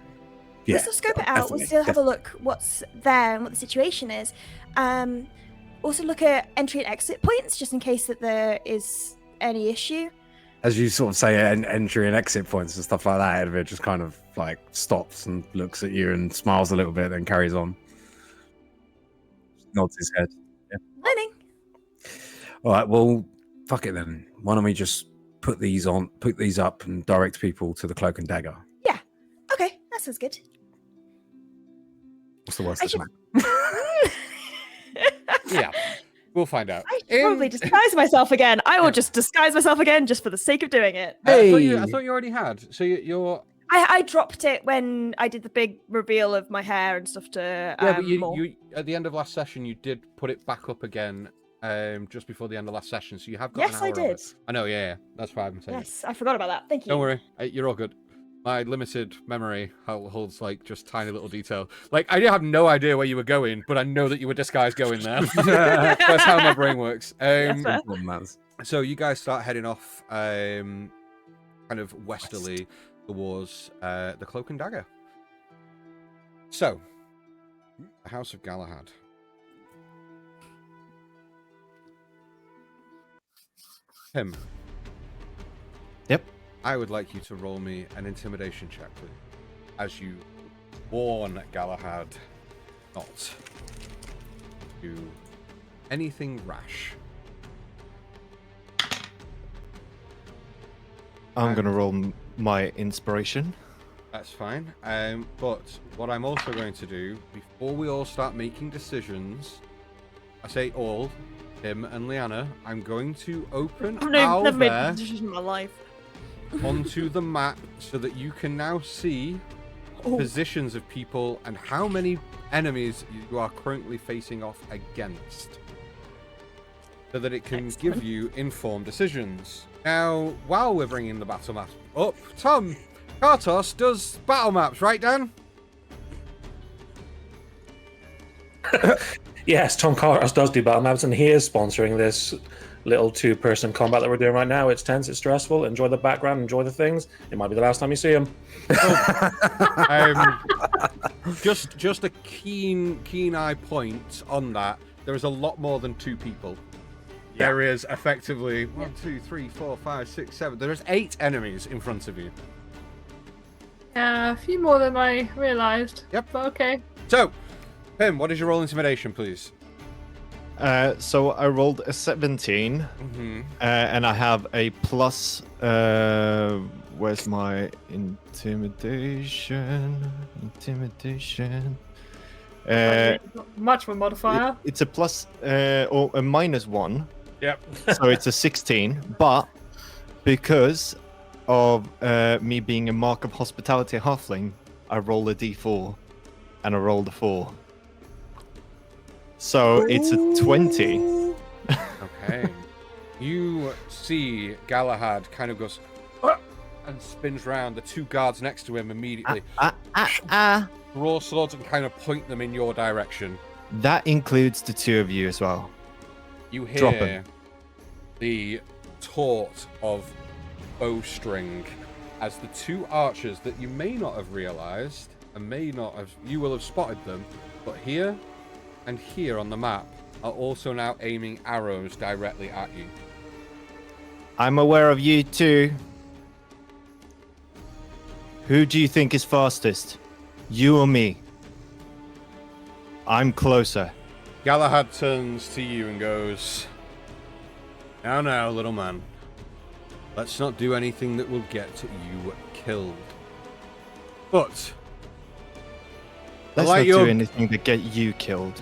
We'll still scope it out. We'll definitely, still have a look what's there and what the situation is. Also look at entry and exit points just in case that there is any issue. As you sort of say, entry and exit points and stuff like that, Edward just kind of like stops and looks at you and smiles a little bit, then carries on. Nods his head. Learning. All right, well, fuck it then. Why don't we just put these up and direct people to the Cloak and Dagger? Okay, that sounds good. What's the worst I that's should- happened? Yeah, we'll find out. I should probably disguise myself again. I will just disguise myself again just for the sake of doing it. I Hey! thought you already had. So you're. I dropped it when I did the big reveal of my hair and stuff to Yeah, but Maul. you at the end of last session you did put it back up again, just before the end of last session. So you have got. Yes, an I hour of did. it. I know. Yeah, that's why I'm saying. Yes, I forgot about that. Thank you. Don't worry, you're all good. My limited memory holds like just tiny little detail. Like I have no idea where you were going, but I know that you were disguised going there. That's how my brain works. That's fair. So you guys start heading off, kind of westerly towards the Cloak and Dagger. So, the House of Galahad. Tim. Yep. I would like you to roll me an intimidation check, please, as you warn Galahad not to do anything rash. I'm going to roll my inspiration. That's fine. But what I'm also going to do, before we all start making decisions, I say all, Tim and Liana, I'm going to open I've never made a Alver decision in my life. onto the map so that you can now see Oh. positions of people and how many enemies you are currently facing off against, so that it can Excellent. give you informed decisions. Now, while we're bringing the battle map up, Tom, Kartos does battle maps, right, Dan? Yes, Tom Carlos does do battle maps, and he is sponsoring this little two-person combat that we're doing right now. It's tense, it's stressful. Enjoy the background, enjoy the things. It might be the last time you see him. Just a keen eye point on that. There is a lot more than two people. There is effectively 1, 2, 3, 4, 5, 6, 7. There is 8 enemies in front of you. Yeah, a few more than I realised. Yep. But okay. So, Pim, what is your roll intimidation, please? So I rolled a 17, and I have a plus. Where's my intimidation? Intimidation. Not much of a modifier. It's a plus or a -1. Yep. So it's a 16. But because of me being a mark of hospitality halfling, I roll a d4, and I rolled a 4. So it's a 20. Okay. You see Galahad kind of goes and spins round. The 2 guards next to him immediately draw swords and kind of point them in your direction. That includes the 2 of you as well. You Drop hear 'em. the taut of bowstring as the 2 archers that you may not have realized and may not have, you will have spotted them, but here and here on the map are also now aiming arrows directly at you. I'm aware of you too. Who do you think is fastest? You or me? I'm closer. Galahad turns to you and goes, Now, little man. Let's not do anything that will get you killed. But Let's like not your- do anything to get you killed.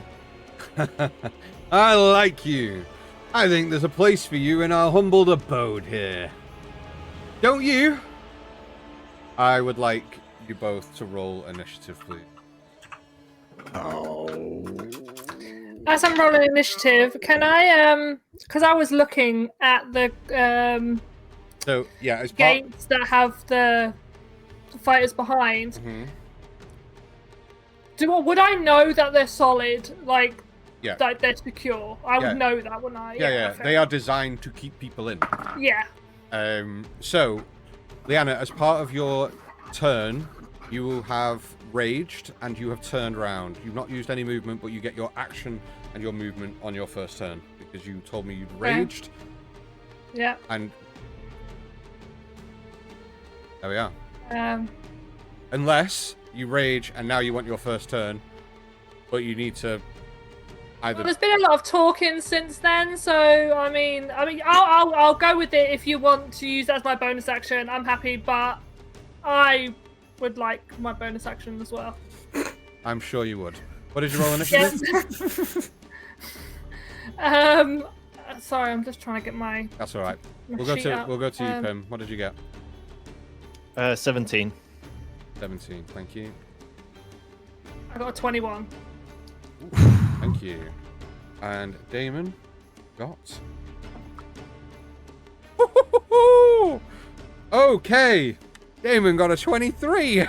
I like you. I think there's a place for you in our humbled abode here. Don't you? I would like you both to roll initiative, please. As I'm rolling initiative, can I because I was looking at the So yeah, as part. gates that have the fighters behind. Mhm. Would I know that they're solid? Like Yeah. like they're secure. I Yeah. would know that, wouldn't I? Yeah. fair They are designed to keep people in. enough. Yeah. So, Liana, as part of your turn, you will have raged and you have turned round. You've not used any movement, but you get your action and your movement on your first turn because you told me you'd raged. Yeah. And there we are. Unless you rage and now you want your first turn, but you need to either. Well, there's been a lot of talking since then, so I mean, I'll go with it if you want to use that as my bonus action. I'm happy, but I would like my bonus action as well. I'm sure you would. What did you roll initiative? Yes. Sorry, I'm just trying to get my. That's all right. my We'll go sheet to up. you, Pim. What did you get? 17. 17. Thank you. I got a 21. Thank you. And Damon got. Okay. Damon got a 23.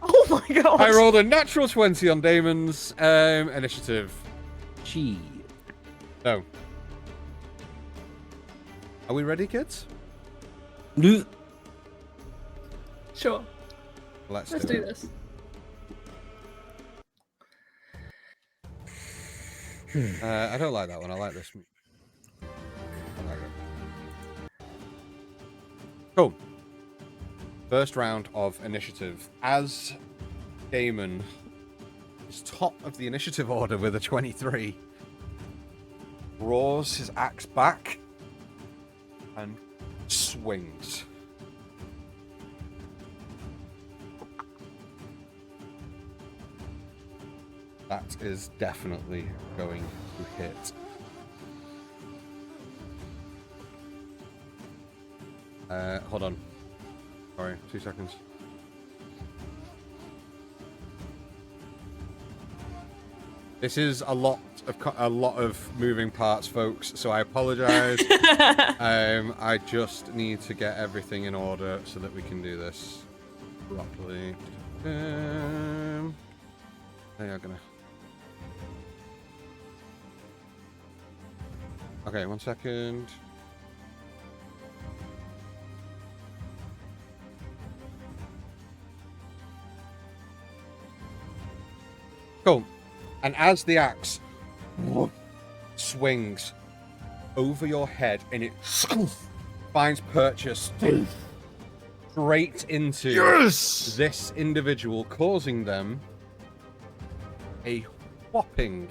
Oh my god! I rolled a natural 20 on Damon's initiative. Gee. So. Are we ready, kids? Sure. Let's Let's do do it. this. I don't like that one. I like this one. I like it. Cool. First round of initiative. As Damon is top of the initiative order with a 23, draws his axe back and swings. That is definitely going to hit. Hold on. Sorry, 2 seconds. This is a lot of moving parts, folks. So I apologize. I just need to get everything in order so that we can do this properly. They are gonna. Okay, 1 second. Cool. And as the axe swings, over your head, and it finds purchase straight into this individual, causing them a whopping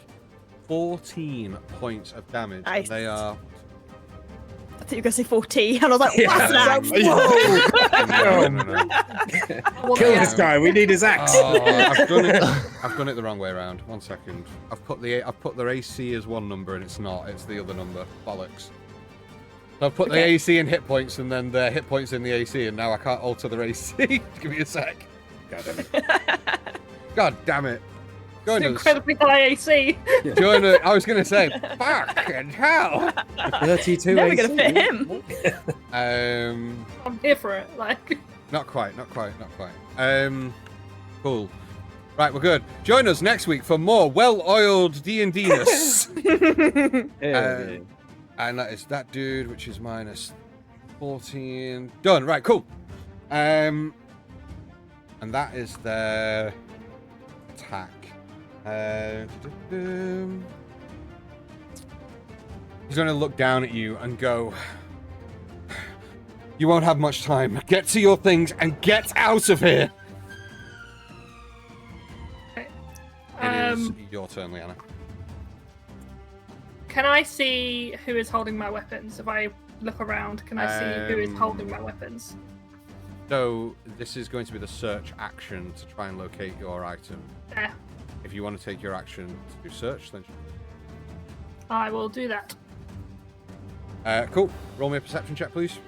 14 points of damage. Nice. They are... I think you were going to say 40, and I was like, what's that? No. Kill this guy. We need his axe. Oh, I've done it the wrong way around. 1 second. I've put their AC as one number, and it's not. It's the other number. Bollocks. So I've put the AC in hit points, and then the hit points in the AC, and now I can't alter their AC. Give me a sec. God damn it. God damn it. Join us. Incredibly high AC. Join us. I was going to say, fucking hell. 32 Never AC. going to fit him. I'm here for it. Like, Not quite. Cool. Right, we're good. Join us next week for more well-oiled D&D-ness. And that is that dude, which is minus 14. Done. Right, cool. And that is their attack. He's going to look down at you and go, you won't have much time. Get to your things and get out of here. It is your turn, Leanna. can I see who is holding my weapons? If I look around, can I see who is holding my weapons? So this is going to be the search action to try and locate your item. There. If you want to take your action to do search, then I will do that. cool. Roll me a perception check, please.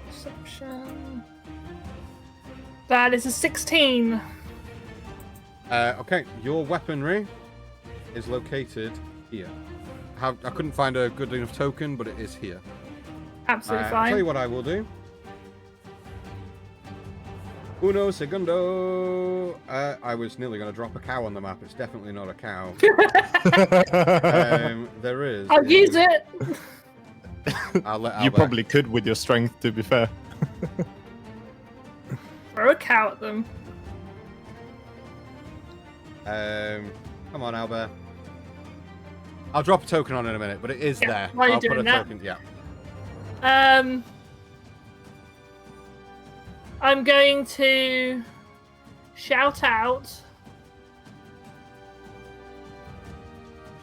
Perception. That is a 16. Okay, your weaponry is located here. I couldn't find a good enough token, but it is here. Absolutely I'll fine. tell you what I will do. Uno segundo. I was nearly going to drop a cow on the map. It's definitely not a cow. There is. I'll use it. I'll let You Albert. probably could with your strength, to be fair. Throw a cow at them. Come on, Albert. I'll drop a token on in a minute, but it is Yeah, there. while you're I'll put doing a that. token. Yeah. I'm going to shout out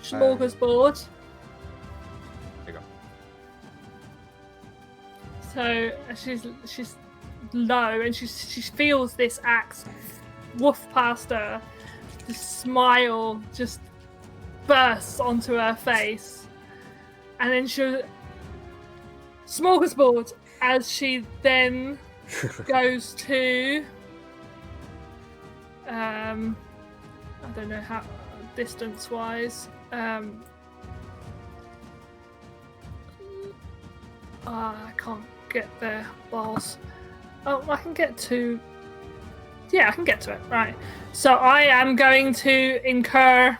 smorgasbord. There you go. So she's low and she feels this axe woof past her. The smile just bursts onto her face, and then she'll smorgasbord as she then goes to I don't know how distance wise. I can't get there, balls. Oh, I can get to. Yeah, I can get to it. Right. So I am going to incur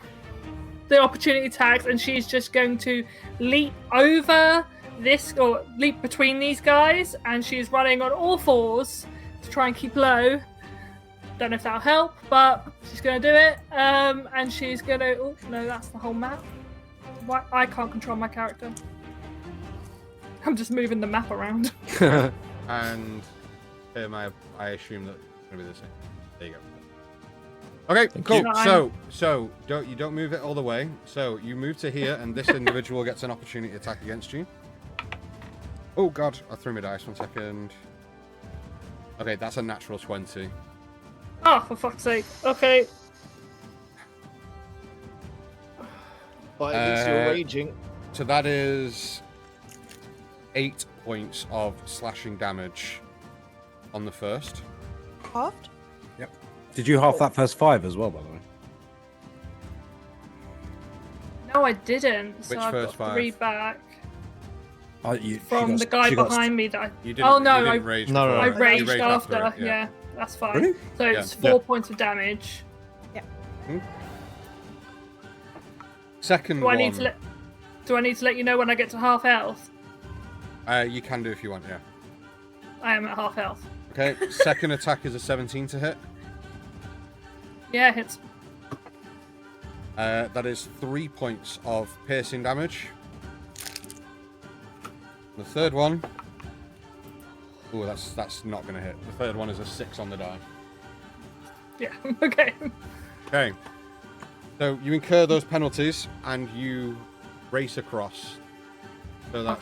the opportunity tax, and she's just going to leap over this, or leap between these guys, and she's running on all fours to try and keep low. Don't know if that'll help, but she's going to do it. And she's going to. Oh no, that's the whole map. Why I can't control my character. I'm just moving the map around. And I assume that it's going to be the same. There you go. Okay, cool. you. So don't move it all the way. So you move to here, and this individual gets an opportunity to attack against you. Oh god, I threw my dice. 1 second. Okay, that's a natural 20. Oh, for fuck's sake. Okay. But at least you're raging. So that is 8 points of slashing damage on the first. Halved? Did you half that first 5 as well, by the way? No, I didn't. So Which I've first got 5? 3 back She from the guy behind me that I. You didn't. Oh no, you I didn't rage. No, no, before. no. I You raged after. it, Yeah, that's fine. Really? So it's Yeah. 4 points of damage. Second Do one. I need to let you know when I get to half health? You can do if you want. Yeah. I am at half health. Okay. Second attack is a 17 to hit. Yeah, it hits. That is 3 points of piercing damage. The third one. Oh, that's not going to hit. The third one is a 6 on the die. Yeah. Okay. Okay. So you incur those penalties and you race across. So that's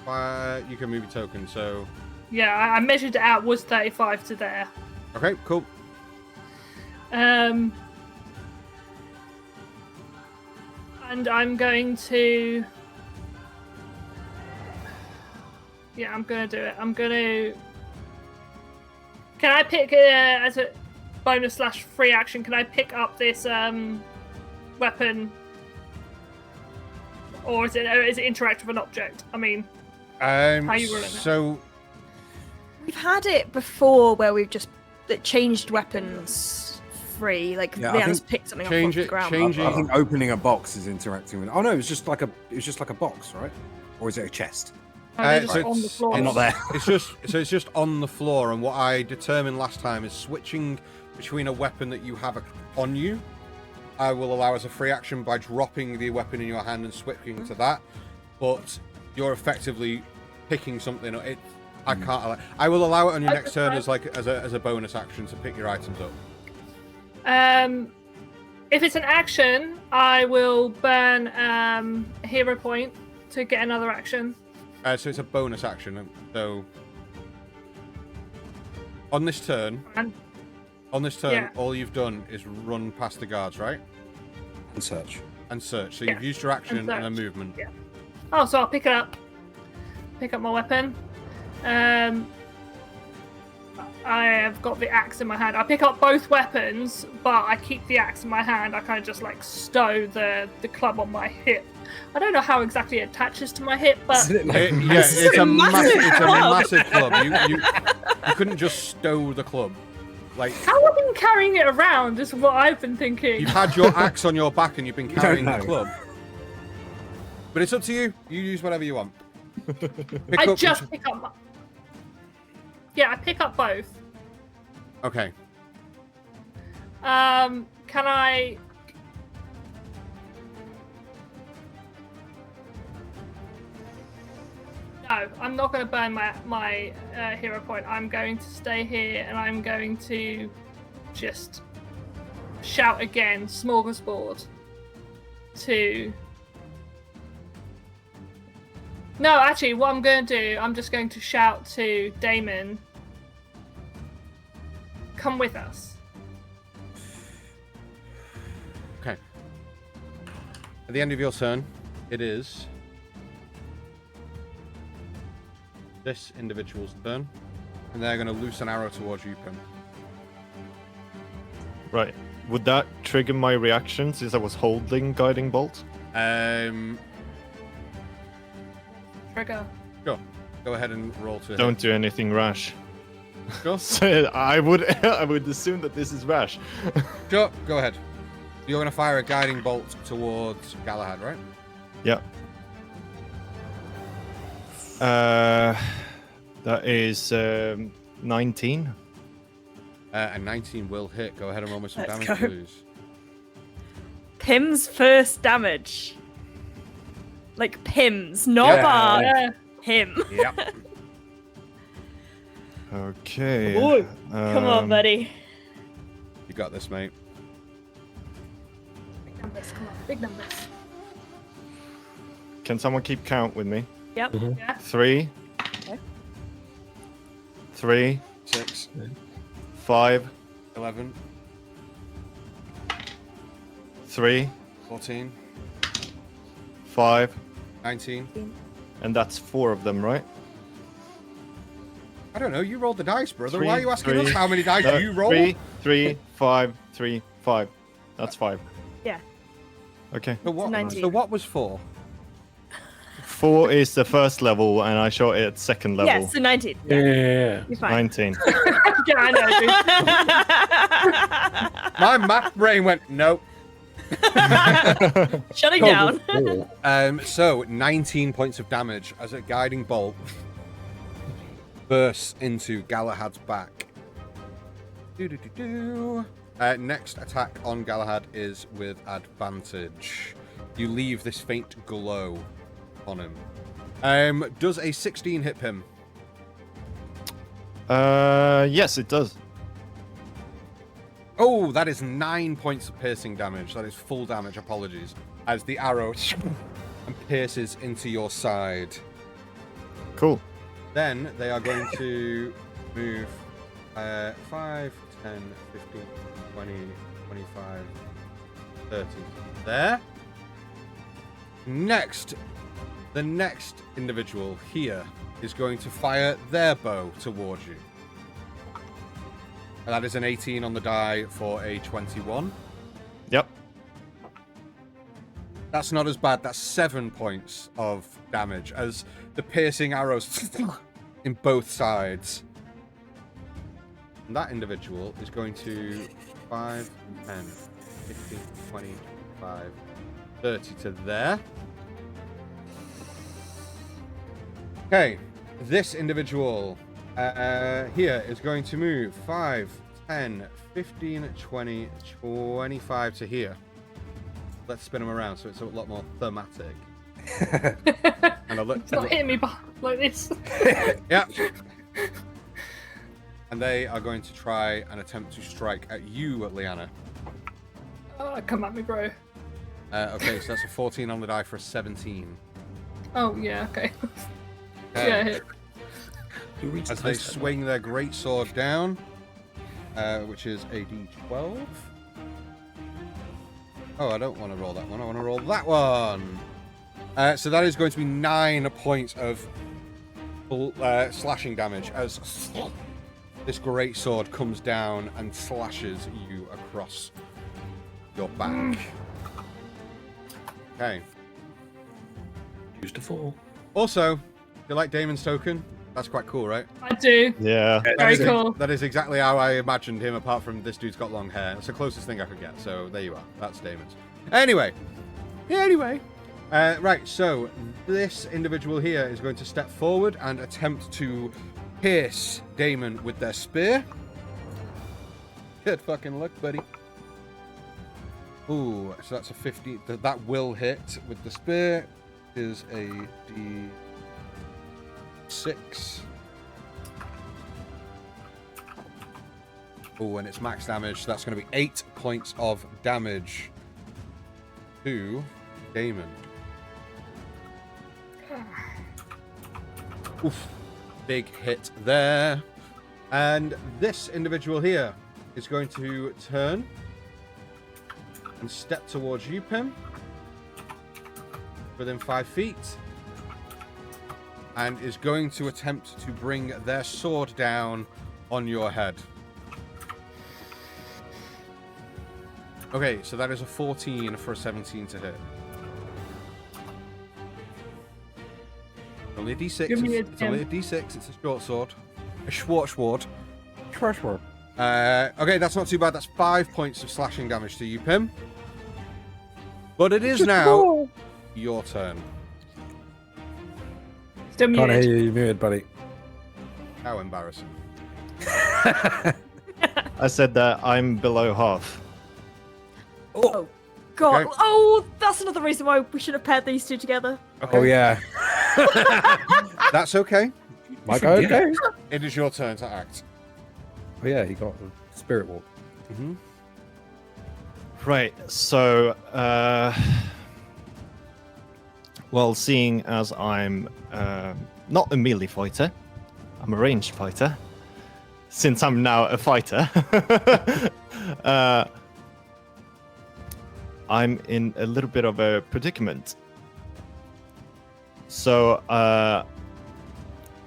Okay. you can move your token. So Yeah, I measured it out. Was 35 to there. okay, cool. And I'm going to. Yeah, I'm gonna do it. I'm gonna. Can I pick as a bonus / free action? Can I pick up this weapon, or is it interact with an object? I mean, how you ruling it? So We've had it before where we've just changed weapons free. Like Yeah, I Leanne's think- picked something up change off it- the ground. change I think opening a box is interacting with. Oh no, it's just like a box, right? Or is it a chest? Oh, they're just so on the it's- floor. I'm not there. it's just on the floor, and what I determined last time is switching between a weapon that you have on you. I will allow as a free action by dropping the weapon in your hand and switching to that, but you're effectively picking something. I can't allow. I will allow it on your next turn as a bonus action to pick your items up. If it's an action, I will burn a hero point to get another action. So it's a bonus action. So on this turn, And yeah. all you've done is run past the guards, right? And search. And search. So Yeah, you've used your action and a search. movement. Yeah. Oh, so I'll pick it up. Pick up my weapon. I have got the axe in my hand. I pick up both weapons, but I keep the axe in my hand. I kind of just like stow the club on my hip. I don't know how exactly it attaches to my hip, but Isn't it like It's a massive massive club. club. You couldn't just stow the club. Like how have I been carrying it around is what I've been thinking. you've had your axe on your back and you've been don't carrying the know. club. But it's up to you. You use whatever you want. I just pick up. Yeah, I pick up both. Okay. Can I? No, I'm not going to burn my hero point. I'm going to stay here and I'm going to just shout again, smorgasbord. To. No, actually, what I'm going to do, I'm just going to shout to Damon. Come with us. Okay. At the end of your turn, it is this individual's turn, and they're going to loose an arrow towards you, Pim. Right. Would that trigger my reaction since I was holding Guiding Bolt? Trigger. Sure. Go ahead and roll to hit. Don't do anything rash. Sure. So I would assume that this is rash. Sure. Go ahead. You're going to fire a guiding bolt towards Galahad, right? Yeah. That is 19. And 19 will hit. Go ahead and roll me some Let's damage, go. please. Pim's first damage. Like Pim's, not Yeah. Bard. Yeah. Him. Yep. Okay. Boy, Come on, buddy. You got this, mate. Big numbers, come on. Big numbers. Can someone keep count with me? Yep. Yeah. 3. Okay. 3, 6, 5, 11, 3, 14, 5, 19. and that's 4 of them, right? I don't know. You rolled the dice, brother. Three, Why are you asking us three, how many dice you roll? 3, 5, 3, 5. That's 5. Yeah. Okay. So what, 19. so what was 4? 4 is the first level, and I shot it at second level. Yeah, so 19. Yeah. You're fine. 19. Yeah, I know. Dude. My math brain went, nope. Shutting down. So 19 points of damage as a guiding bolt bursts into Galahad's back. Do-do-do-do. Next attack on Galahad is with advantage. You leave this faint glow on him. Does a 16 hit him? Yes, it does. Oh, that is 9 points of piercing damage. That is full damage. Apologies. As the arrow and pierces into your side. Cool. Then they are going to move 5, 10, 15, 20, 25, 30. There. Next, the next individual here is going to fire their bow towards you. And that is an 18 on the die for a 21. Yep. That's not as bad. That's 7 points of damage as the piercing arrows in both sides. And that individual is going to 5, 10, 15, 20, 25, 30 to there. Okay, this individual here is going to move 5, 10, 15, 20, 25 to here. Let's spin them around so it's a lot more thematic. And It's not hitting me like this. Yeah. And they are going to try and attempt to strike at you, Liana. Oh, come at me, bro. Okay, so that's a 14 on the die for a 17. Oh, yeah, okay. Okay. Yeah, hit. Who reads As the they post-it note? swing their great sword down, which is a d12. Oh, I don't want to roll that one. I want to roll that one. So that is going to be 9 points of slashing damage as this great sword comes down and slashes you across your back. Okay. Used to fall. Also, you like Damon's token? That's quite cool, right? I do. Yeah. Very cool. That is exactly how I imagined him, apart from this dude's got long hair. It's the closest thing I could get, so there you are. That's Damon's. Anyway. Right, so this individual here is going to step forward and attempt to pierce Damon with their spear. Good fucking luck, buddy. Ooh, so that's a 50. That will hit with the spear. Is a D6. Oh, and it's max damage. So that's going to be 8 points of damage to Damon. Oof. Big hit there. And this individual here is going to turn and step towards you, Pim. Within 5 feet. And is going to attempt to bring their sword down on your head. Okay, so that is a 14 for a 17 to hit. Only a D6. Give me a It's only a 10. D6. It's a short sword. A Schwartz sword. Trash work. Okay, that's not too bad. That's 5 points of slashing damage to you, Pim. But it is now your turn. Still Can't muted. hear you. You're muted, buddy. How embarrassing. I said that I'm below half. Oh, God. Okay. Oh, that's another reason why we should have paired these two together. Okay. Oh yeah. That's okay. Mike, okay. It is your turn to act. Oh yeah, he got a spirit walk. Mm-hmm. Right, so, well, seeing as I'm not a melee fighter, I'm a ranged fighter, since I'm now a fighter, I'm in a little bit of a predicament. So,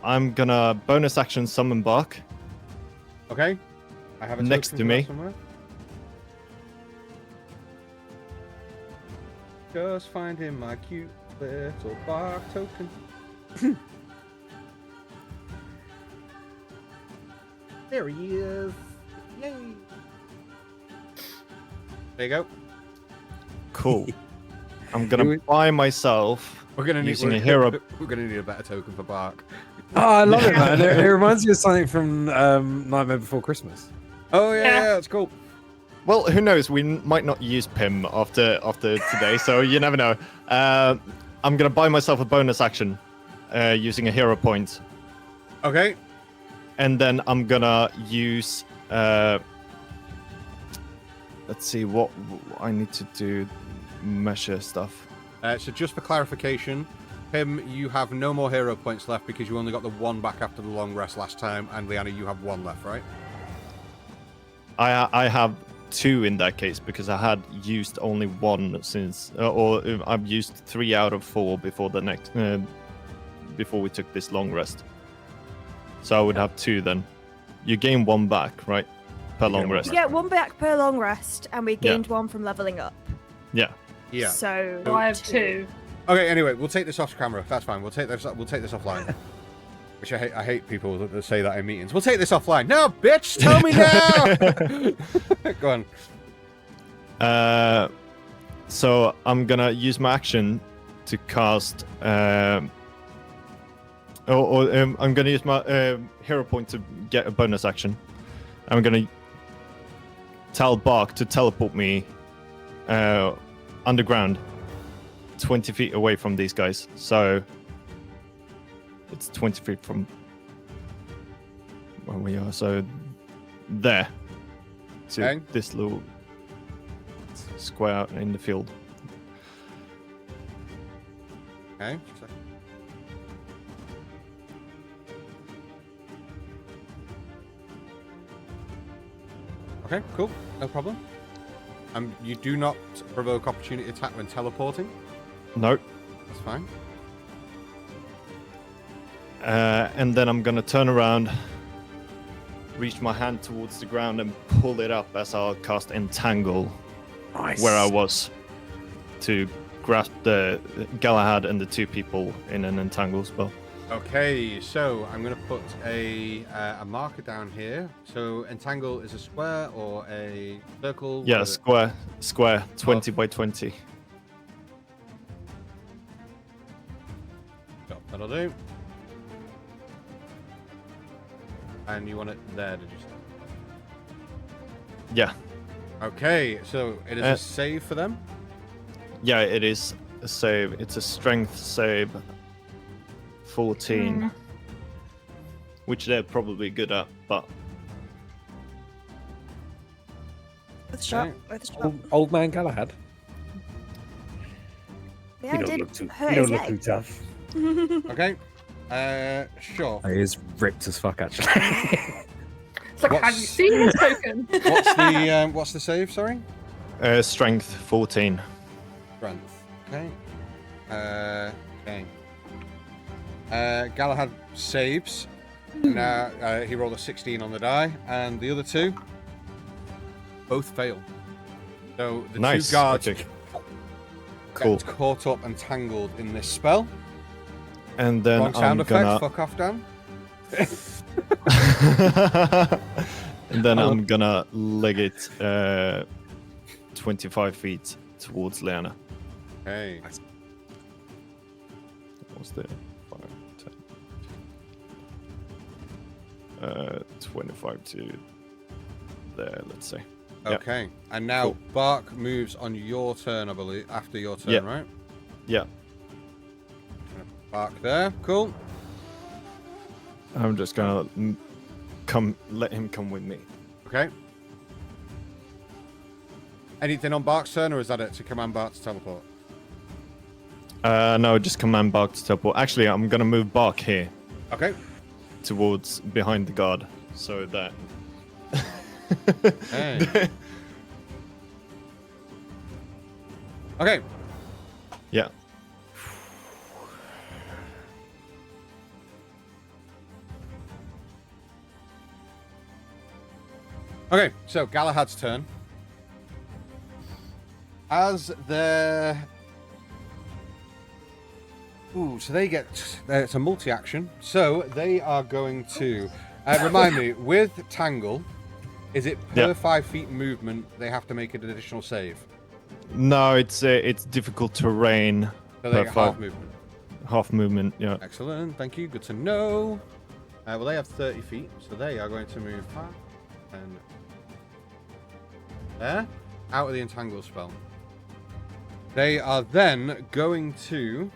I'm gonna bonus action summon Bark. Okay. I have a Next token to for me. that somewhere. Just finding my cute little bark token. There he is. Yay. There you go. Cool. I'm gonna buy myself We're gonna need using a hero. We're gonna need a better token for bark. Oh, I love it, man. It reminds me of something from Nightmare Before Christmas. Oh yeah, Yeah. yeah, that's cool. Well, who knows? We might not use Pim after today, so you never know. I'm gonna buy myself a bonus action using a hero point, Okay. and then I'm gonna use. Let's see what I need to do. Measure stuff. So just for clarification, Pim, you have no more hero points left because you only got the one back after the long rest last time, and Liana, you have one left, right? I have 2 in that case because I had used only 1 since, or I've used 3 out of 4 before the next, before we took this long rest. So I would have 2 then. You gain 1 back, right, per long rest. You get 1 back per long rest, and we gained 1 from leveling up. Yeah. Yeah. So I have 2. Okay. Anyway, we'll take this off camera. That's fine. We'll take this offline. Which I hate people that say that in meetings. We'll take this offline. No, bitch, tell me now. Go on. So I'm gonna use my action to cast. I'm gonna use my hero point to get a bonus action. I'm gonna tell Bark to teleport me underground, 20 feet away from these guys. So it's 20 feet from where we are. So there to this little square out in the field. Okay. Okay, cool. No problem. You do not provoke opportunity attack when teleporting. Nope. That's fine. And then I'm gonna turn around, reach my hand towards the ground, and pull it up as I'll cast Entangle, where I was, to grasp the Galahad and the 2 people in an Entangle spell. Okay, so I'm going to put a marker down here. So Entangle is a square or a circle? Yeah, square, 20 by 20. That'll do. And you want it there, did you say? Yeah. Okay, so it is a save for them? Yeah, it is a save. It's a strength save. 14. Which they're probably good at, but... With a shot. Okay. With a shot. Old man Galahad. Yeah, You I don't did look too, hurt you don't his look too leg. tough. Okay. Sure. He is ripped as fuck, actually. It's like, have you seen this token? What's the save, sorry? Strength 14. Strength. Okay. Okay. Galahad saves. Now he rolled a 16 on the die, and the other 2 both fail. So the 2 guards Okay. Cool. get caught up and tangled in this spell. And then Wrong sound I'm effect. gonna... Fuck off, Dan. And then I'm gonna leg it 25 feet towards Liana. Okay. What's the 5, 10? 25 to there, let's say. Okay. And now Cool. Bark moves on your turn, I believe, after your turn, Yeah. right? Yeah. Bark there. Cool. I'm just gonna let him come with me. Okay. Anything on Bark's turn, or is that it to command Bark to teleport? No, just command Bark to teleport. Actually, I'm gonna move Bark here Okay. towards behind the guard, so that. Hey. Okay. Yeah. Okay, so Galahad's turn. As their... Ooh, so they get... It's a multi-action. So they are going to... remind me, with Tangle, is it per 5 feet movement they have to make an additional save? No, it's difficult terrain. So they per get five- half movement. Half movement, yeah. Excellent, thank you. Good to know. Well, they have 30 feet, so they are going to move 5, 10, There. Out of the entangle spell. They are then going to,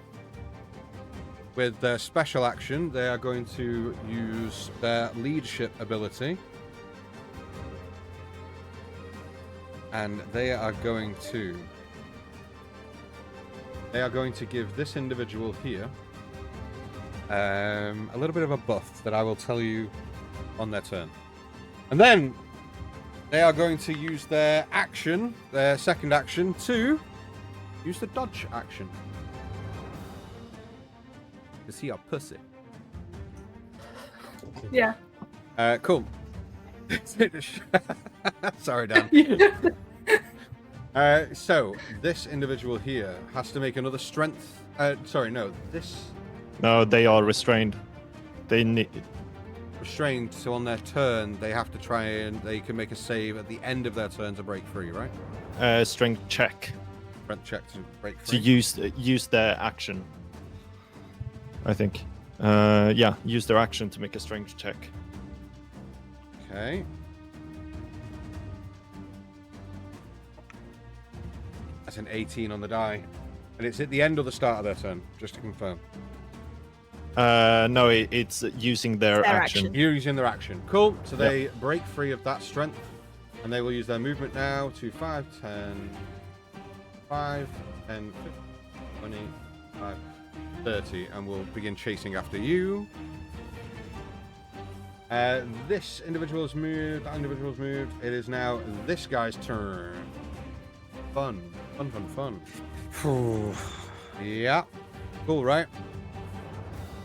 with their special action, they are going to use their leadership ability. And they are going to give this individual here a little bit of a buff that I will tell you on their turn. And then they are going to use their action, their second action, to use the dodge action. Is he a pussy? Yeah. Cool. Sorry, Dan. So this individual here has to make another strength. Sorry, no. No, they are restrained. They need. Restrained, so on their turn they have to try and they can make a save at the end of their turn to break free, right? Strength check Strength check to break to free. use their action. I think. Yeah, use their action to make a strength check. Okay. That's an 18 on the die. And it's at the end or the start of their turn, just to confirm. No, it's using their Their action. action. You're using their action. Cool. So they break free of that strength. And they will use their movement now to 5, 10, 5, 10, 15, 20, 5, 30. And we'll begin chasing after you. This individual's moved. That individual's moved. It is now this guy's turn. Fun. Fun, fun, fun. Yeah. Cool, right?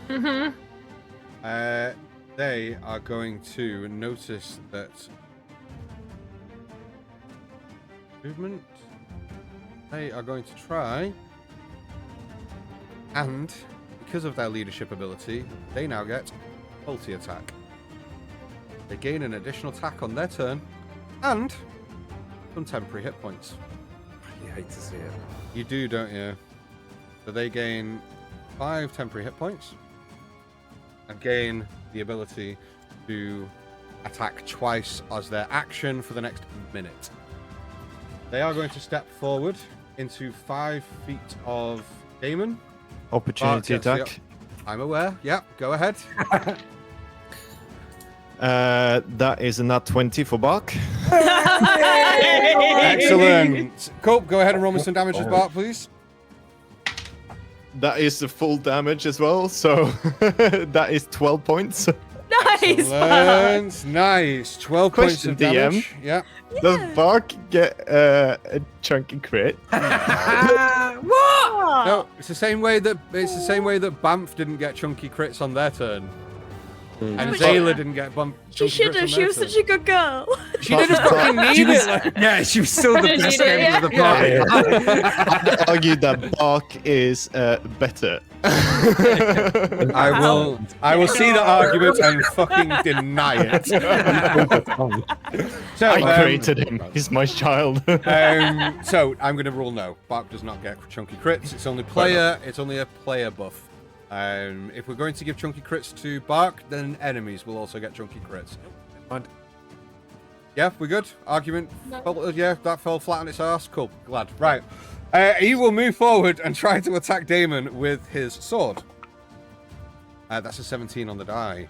Mm-hmm. They are going to notice that movement. They are going to try, and because of their leadership ability, they now get multi attack. They gain an additional attack on their turn, and some temporary hit points. You hate to see it. You do, don't you? So they gain 5 temporary hit points. And gain the ability to attack twice as their action for the next minute. They are going to step forward into 5 feet of Damon. Opportunity Bart gets attack. I'm aware. Yeah, go ahead. That is a nat 20 for Bark. Excellent. Cool. Go ahead and roll me some damage with Bart, please. That is the full damage as well, so that is 12 points. Nice. Bark. Excellent. Nice. 12 points Question, of damage. DM. Yeah. Does Bark get a chunky crit? What? No, it's the same way that Banff didn't get chunky crits on their turn. And But Zayla didn't get She chunky should crits on have. She their was turn. such a good girl. She didn't fucking need it. Yeah, she was still the She best did, game of the yeah. party. I argue that Bark is better. I will see the argument and fucking deny it. So I created him. He's my child. So I'm going to rule no. Bark does not get chunky crits. It's only player. It's only a player buff. If we're going to give chunky crits to Bark, then enemies will also get chunky crits. Mind. Yeah, we good? Argument? No. Yeah, that fell flat on its arse. Cool, glad. Right. He will move forward and try to attack Damon with his sword. That's a 17 on the die.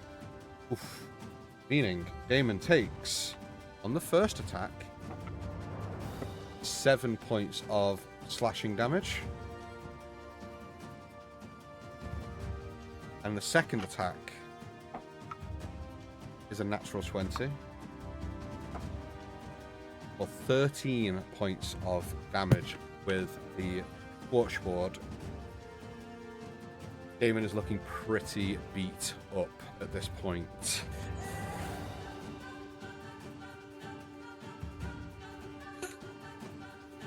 Oof. Meaning Damon takes, on the first attack, 7 points of slashing damage. And the second attack is a natural 20. For 13 points of damage with the Torchboard. Damon is looking pretty beat up at this point.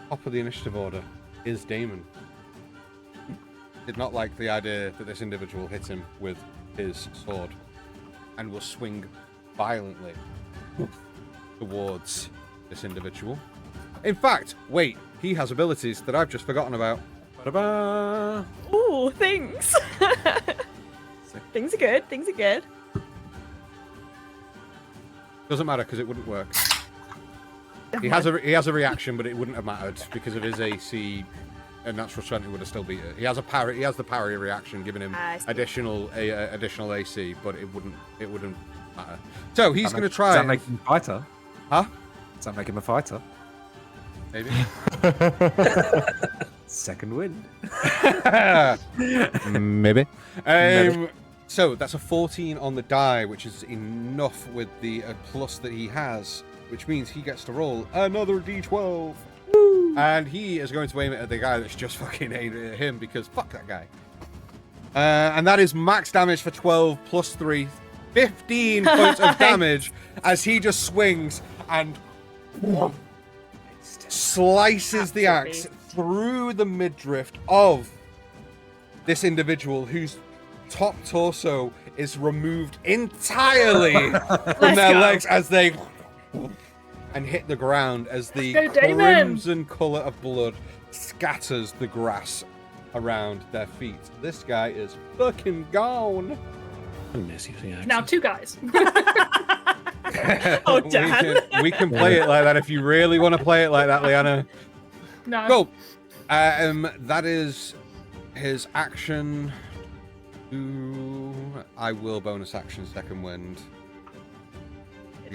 Top of the initiative order is Damon. Did not like the idea that this individual hit him with his sword and will swing violently towards this individual. In fact, wait, he has abilities that I've just forgotten about. Ba-da-ba. Ooh, things. Things are good. Things are good. Doesn't matter because it wouldn't work. He has a reaction, but it wouldn't have mattered because of his AC. A natural strength would have still beat it. He has a parry. He has the parry reaction, giving him additional AC, but it wouldn't matter. So he's going to try. Does that make him a fighter? Huh? Does that make him a fighter? Maybe. Second win. Maybe. So that's a 14 on the die, which is enough with the plus that he has, which means he gets to roll another d12. Woo! And he is going to aim it at the guy that's just fucking aimed at him because fuck that guy. And that is max damage for 12 plus 3, 15 points of damage as he just swings and slices the axe through the midriff of this individual whose top torso is removed entirely from their legs as they and hit the ground as the crimson colour of blood scatters the grass around their feet. This guy is fucking gone. I miss using axes. Now 2 guys. Oh, Dan. We can play it like that if you really want to play it like that, Liana. No. Cool. That is his action. I will bonus action second wind.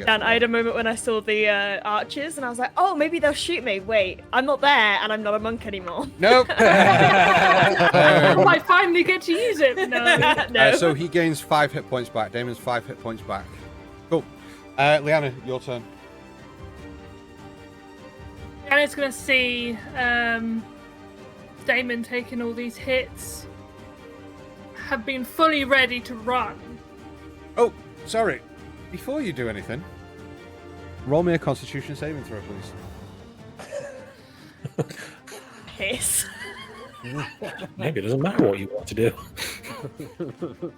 And I had a moment when I saw the archers, and I was like, "Oh, maybe they'll shoot me." Wait, I'm not there, and I'm not a monk anymore. Nope. I might finally get to use it. No. So he gains 5 hit points back. Damon's 5 hit points back. Cool. Liana, your turn. Liana's gonna see Damon taking all these hits, have been fully ready to run. Oh, sorry. Before you do anything, roll me a Constitution saving throw, please. Piss. Maybe it doesn't matter what you want to do. Oh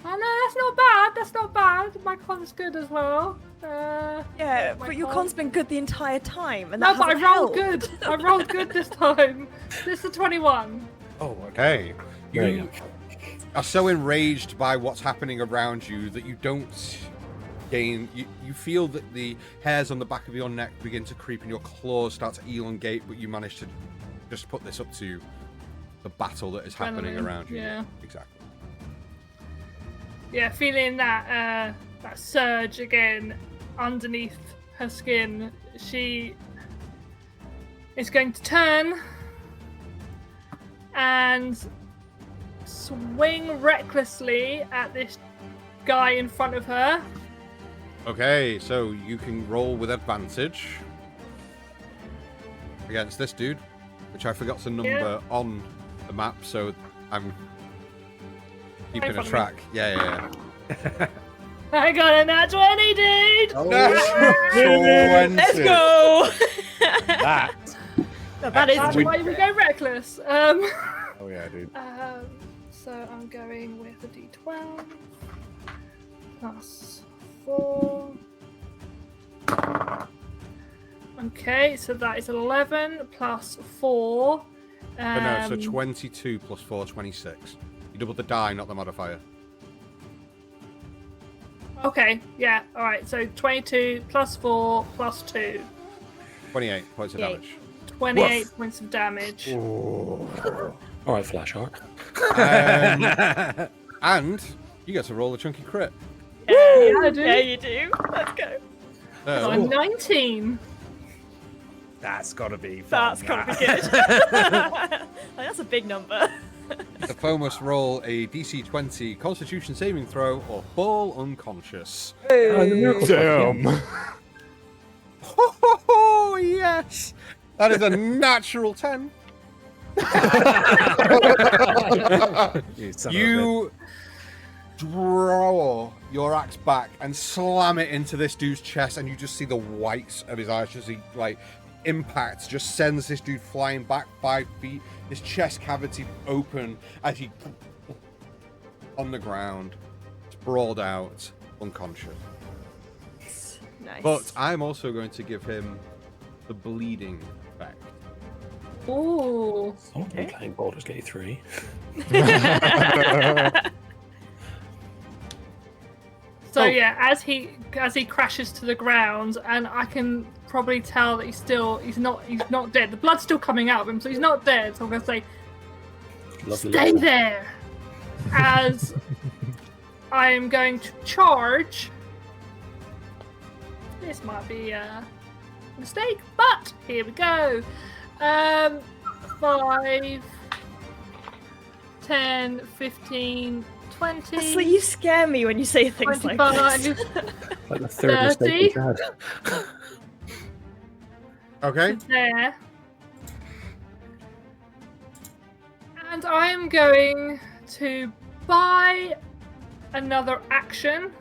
no, that's not bad. That's not bad. My con's good as well. Yeah, but your con's been good the entire time, and No, that but I hasn't rolled helped. good. I rolled good this time. This is a 21. Oh, okay. There you You are so enraged by what's happening around you that you don't gain. You feel that the hairs on the back of your neck begin to creep and your claws start to elongate, but you manage to just put this up to the battle that is happening around you. Yeah. Exactly. Yeah, feeling that that surge again underneath her skin, she is going to turn and swing recklessly at this guy in front of her. Okay, so you can roll with advantage against this dude, which I forgot to number on the map, so I'm keeping a track. Yeah. I got a nat 20, dude! Oh, Let's go. that. That is That's why we go reckless. Oh yeah, dude. So I'm going with a d12 plus 4. Okay, so that is 11 plus 4. No, so 22 plus 4, 26. You double the die, not the modifier. Okay, yeah, alright, so 22 plus 4 plus 2. 28 points of damage. 28 points of damage. All right, Flash Art. And you get to roll a chunky crit. Yeah, I do. Yeah, you do. Let's go. So, I'm 19. That's gotta be fun. That's gotta be good. That's a big number. the foe must roll a DC 20 Constitution saving throw or fall unconscious. Damn. Oh, yes! That is a natural 10. You draw your axe back and slam it into this dude's chest, and you just see the whites of his eyes as he impact just sends this dude flying back 5 feet. His chest cavity open as he on the ground, sprawled out, unconscious. Nice. But I'm also going to give him the bleeding effect. Ooh. I'm playing Baldur's Gate 3. So Oh. yeah, as he crashes to the ground, and I can probably tell that he's not dead. The blood's still coming out of him, so he's not dead. So I'm gonna say, stay there. As I am going to charge. This might be a mistake, but here we go. 5, 10, 15, 20. That's like, you scare me when you say things like 25. this. Like the third mistake 30. we've had. Okay. There. And I'm going to buy another action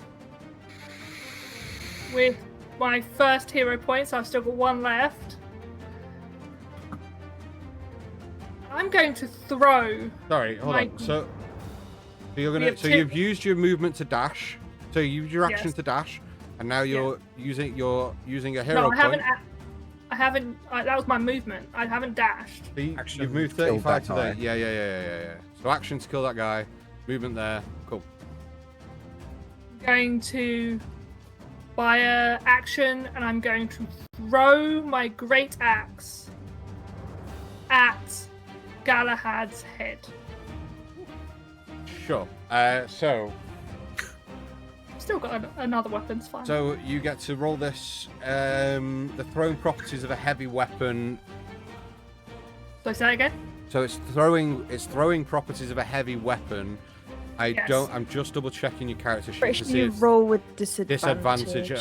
with my first hero point, so I've still got 1 left. I'm going to throw. Sorry, hold My- on. So you're We gonna. have So two- you've used your movement to dash. So you use your action Yes. to dash, and now you're using a hero No, I point. haven't. I haven't. That was my movement. I haven't dashed. So you, Action you've moved killed 35 that to guy. there. Yeah. So action to kill that guy. Movement there. Cool. I'm going to buy a action, and I'm going to throw my great axe at Galahad's head. Sure. So Still got another weapon. It's fine. So you get to roll this. The throwing properties of a heavy weapon. So say that again. So it's throwing properties of a heavy weapon. Yes. I'm just double checking your character sheet Pretty to sure see you if roll with disadvantage. disadvantage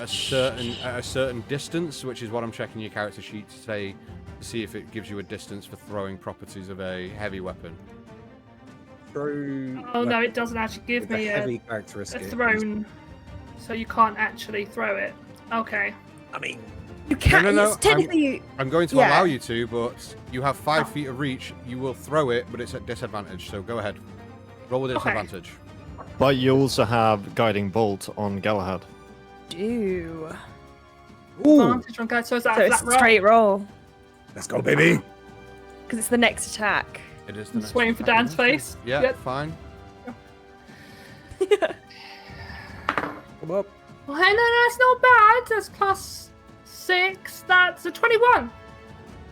at a certain distance, which is what I'm checking your character sheet to see if it gives you a distance for throwing properties of a heavy weapon. Throw. Oh no, it doesn't actually give with me a a heavy characteristic. thrown, so you can't actually throw it. Okay. I mean, You can't. No, it's technically, I'm going to Yeah. allow you to, but you have 5 feet of reach. You will throw it, but it's at disadvantage. So go ahead. Roll with Okay. disadvantage. But you also have Guiding Bolt on Galahad. do. Advantage on guys. So is that So a it's flat a roll? straight roll let's go, baby. because it's the next attack. It is the I'm next just waiting for attack. Dan's face. Yeah, Yep. fine. Come up. Well, hey, no, that's not bad. That's plus 6. That's a 21.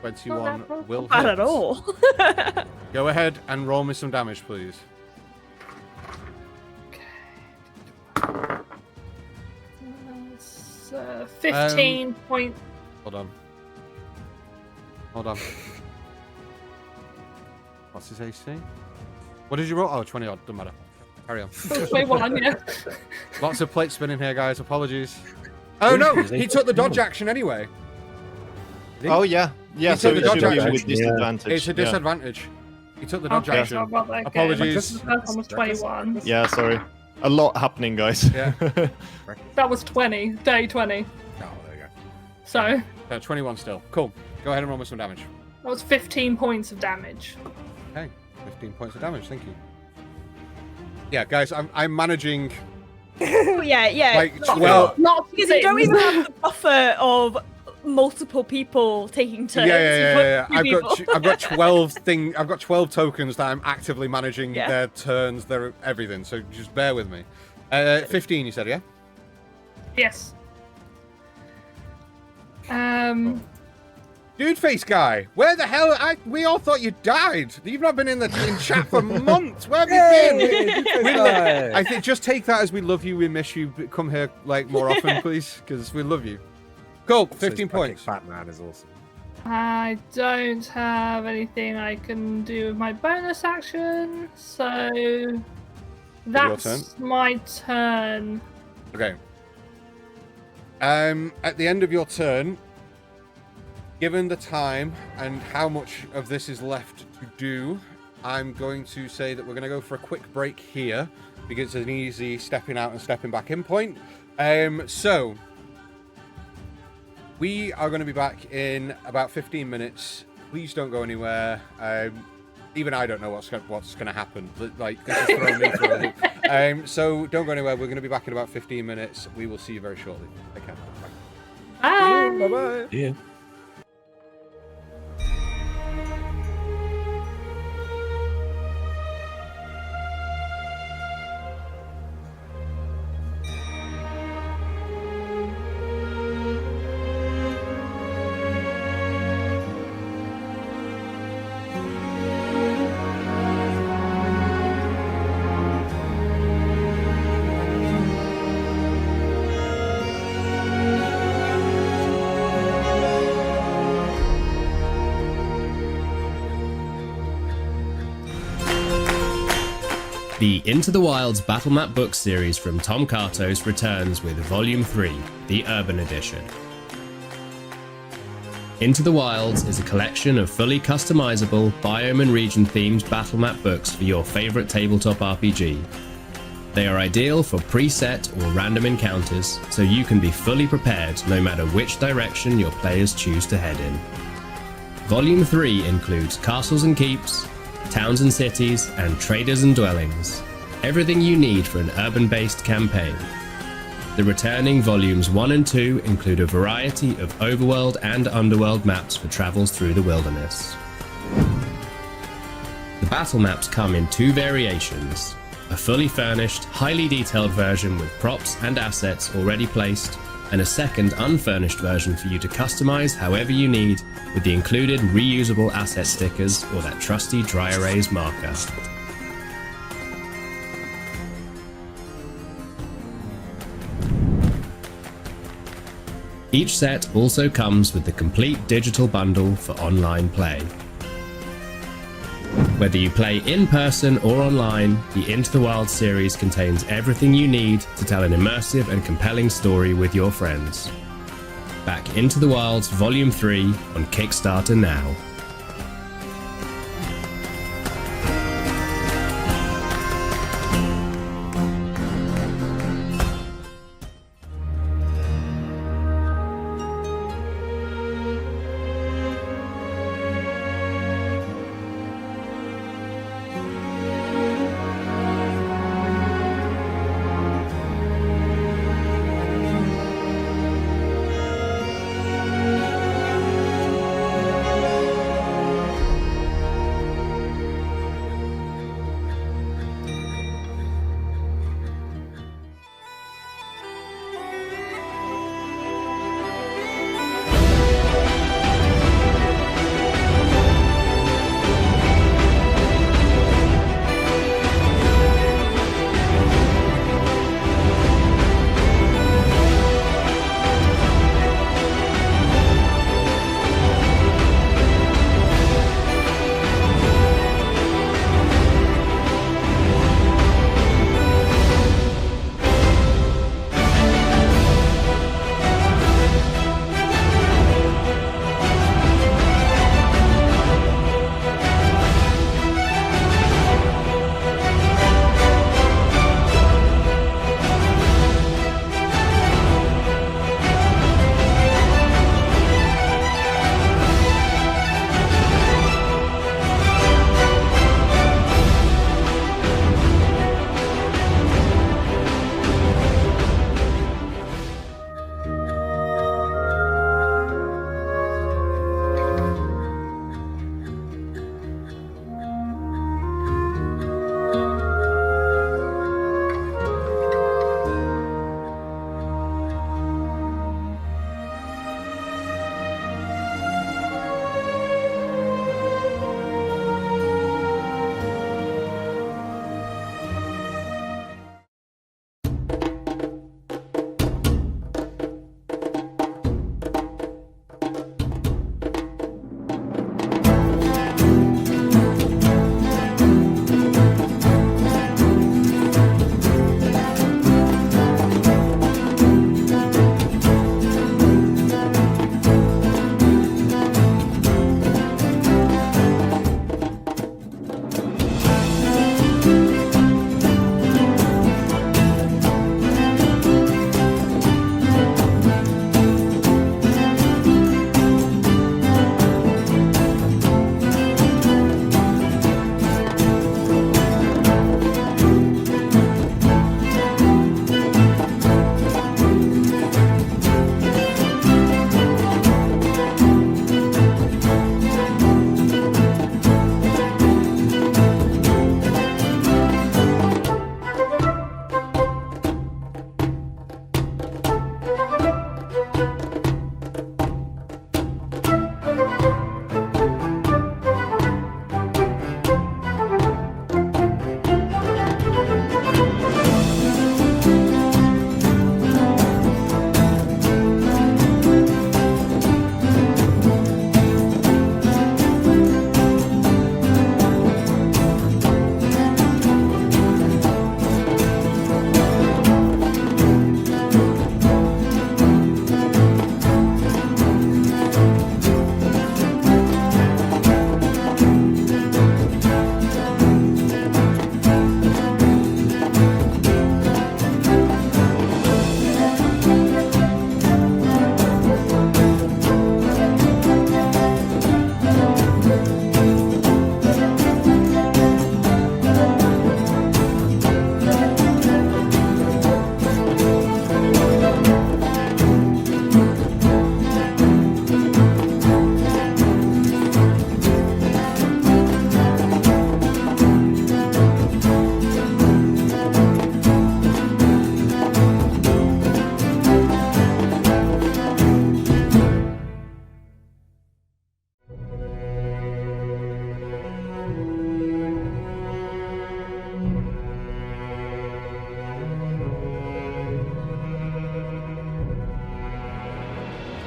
21 Not will Bad hit. at all. Go ahead and roll me some damage, please. That's 15 point. Hold on. Hold on. What's his AC? What did you roll? Oh, 20 odd. Doesn't matter. Carry on. 21, yeah. Lots of plate spinning here, guys. Apologies. Oh no! He took the dodge action anyway. Oh yeah, yeah. He So took it the should dodge be action. with disadvantage. It's a yeah. disadvantage. He took the dodge Okay, action. so I've got that. Apologies. The first one was 21. Yeah, sorry. A lot happening, guys. Yeah. That was 20. Day 20. Oh, there you go. So 21 still. Cool. Go ahead and roll me some damage. that was 15 points of damage. Okay. 15 points of damage. Thank you. Yeah, guys, I'm managing yeah. like Not- 12. Not Because you don't even have the buffer of multiple people taking turns. Yeah. You've got two I've got 12 tokens that I'm actively managing Yeah. their turns, their everything. So just bear with me. 15, you said, yeah? Yes. Dude face guy, where the hell? We all thought you died. You've not been in chat for months. Where have you been? I think just take that as we love you, we miss you. But come here like more often, please, because we love you. Cool, 15 points. Fat man is awesome. I don't have anything I can do with my bonus action, so that's my turn. Okay. At the end of your turn, given the time and how much of this is left to do, I'm going to say that we're going to go for a quick break here because it's an easy stepping out and stepping back in point. So we are going to be back in about 15 minutes. Please don't go anywhere. Even I don't know what's going to happen. Like, this is throwing me for a loop. So don't go anywhere. We're going to be back in about 15 minutes. We will see you very shortly. Take care. Bye. Bye. Bye-bye. Yeah. The Into the Wilds Battlemap book series from Tom Kartos returns with Volume 3, the Urban Edition. Into the Wilds is a collection of fully customizable, biome and region themed battlemap books for your favourite tabletop RPG. They are ideal for preset or random encounters, so you can be fully prepared no matter which direction your players choose to head in. Volume 3 includes castles and keeps, towns and cities, and traders and dwellings. Everything you need for an urban-based campaign. The returning Volumes 1 and 2 include a variety of overworld and underworld maps for travels through the wilderness. The battle maps come in 2 variations, a fully furnished, highly detailed version with props and assets already placed, and a second unfurnished version for you to customize however you need with the included reusable asset stickers or that trusty dry erase marker. Each set also comes with the complete digital bundle for online play. Whether you play in person or online, the Into the Wild series contains everything you need to tell an immersive and compelling story with your friends. Back Into the Wilds Volume 3 on Kickstarter now.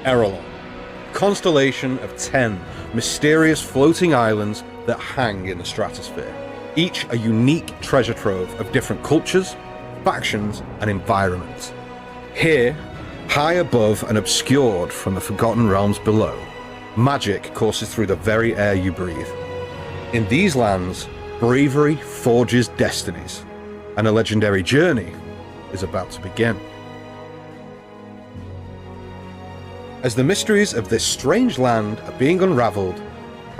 Aerilon, a constellation of 10 mysterious floating islands that hang in the stratosphere, each a unique treasure trove of different cultures, factions, and environments. Here, high above and obscured from the forgotten realms below, magic courses through the very air you breathe. In these lands, bravery forges destinies, and a legendary journey is about to begin. As the mysteries of this strange land are being unraveled,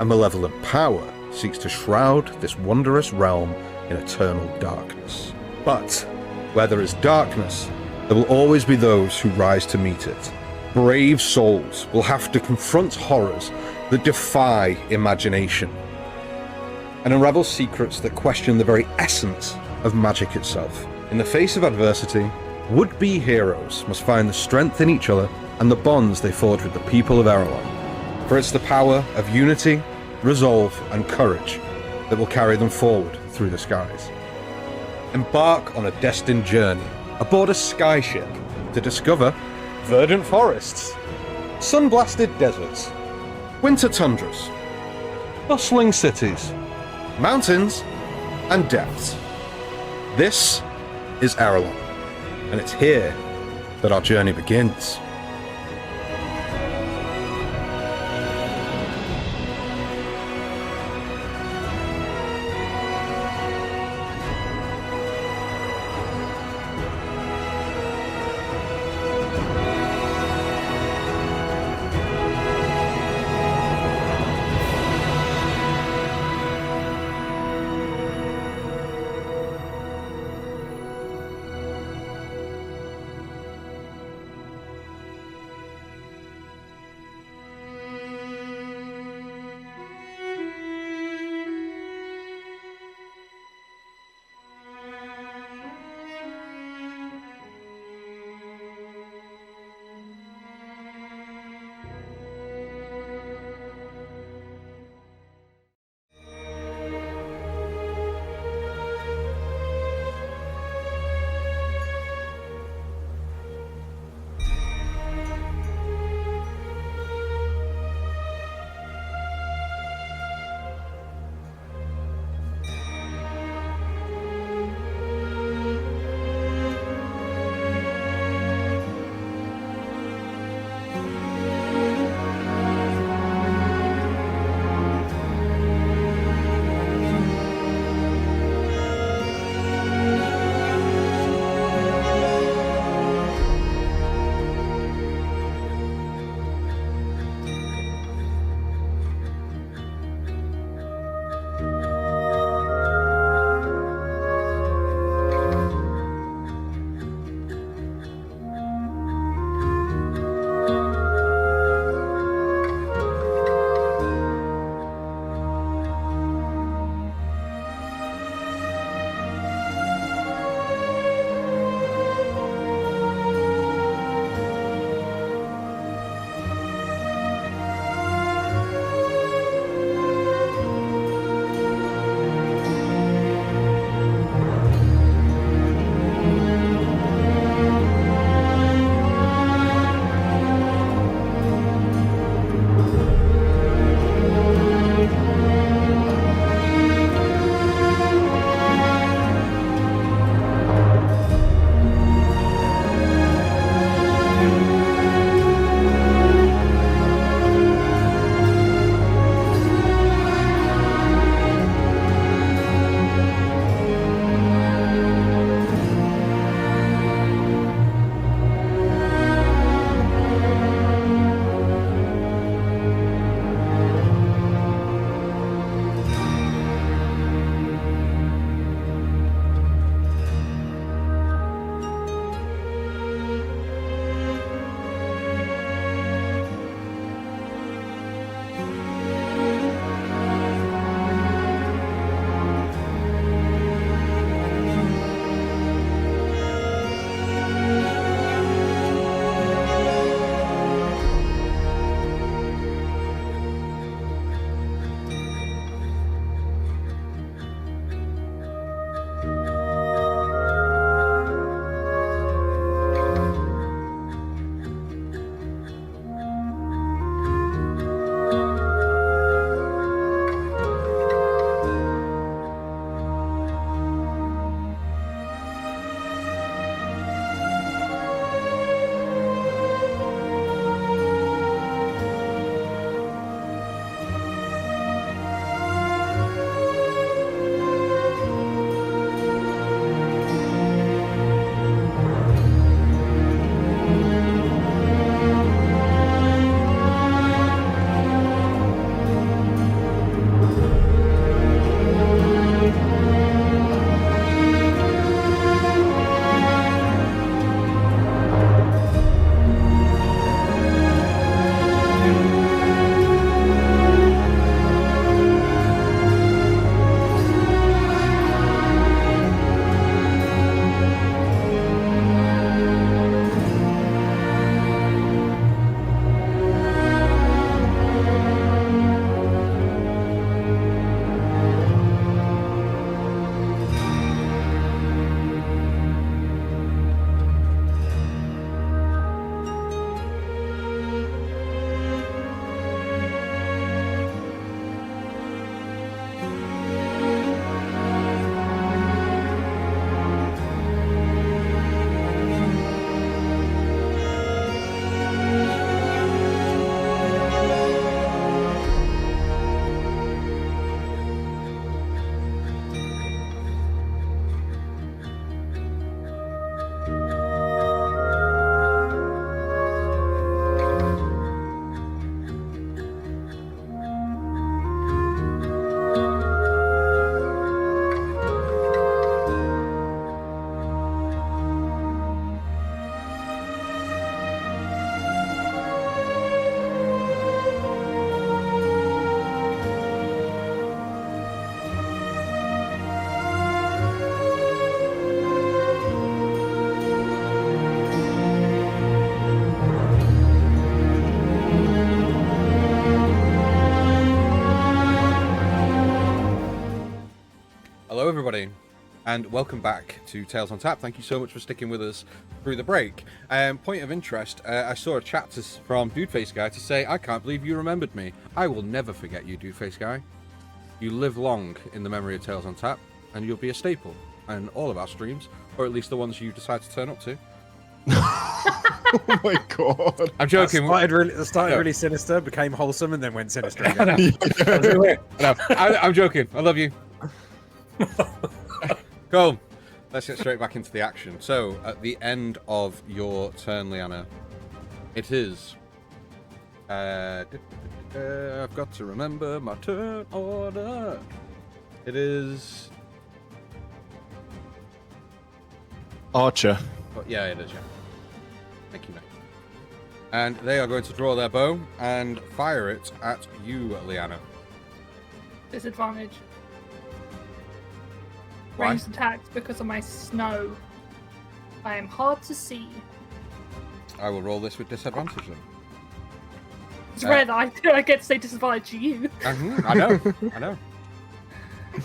a malevolent power seeks to shroud this wondrous realm in eternal darkness. But where there is darkness, there will always be those who rise to meet it. Brave souls will have to confront horrors that defy imagination and unravel secrets that question the very essence of magic itself. In the face of adversity, would-be heroes must find the strength in each other and the bonds they forge with the people of Aerilon. For it's the power of unity, resolve, and courage that will carry them forward through the skies. Embark on a destined journey aboard a skyship to discover verdant forests, sun-blasted deserts, winter tundras, bustling cities, mountains, and depths. This is Aerilon, and it's here that our journey begins. and welcome back to Tales on Tap. Thank you so much for sticking with us through the break. Point of interest, I saw a chat from Dudeface Guy to say, I can't believe you remembered me. I will never forget you, Dudeface Guy. You live long in the memory of Tales on Tap, and you'll be a staple in all of our streams, or at least the ones you decide to turn up to. Oh my god. I'm joking. It started really sinister, became wholesome, and then went sinister again. I'm joking. I love you. Cool. Let's get straight back into the action. So, at the end of your turn, Liana, it is... I've got to remember my turn order. It is... Archer. Oh, yeah, it is, yeah. Thank you, mate. And they are going to draw their bow and fire it at you, Liana. Disadvantage. Why? Ranged attacks because of my snow. I am hard to see. I will roll this with disadvantage then. It's rare that I get to say disadvantage to you. I know.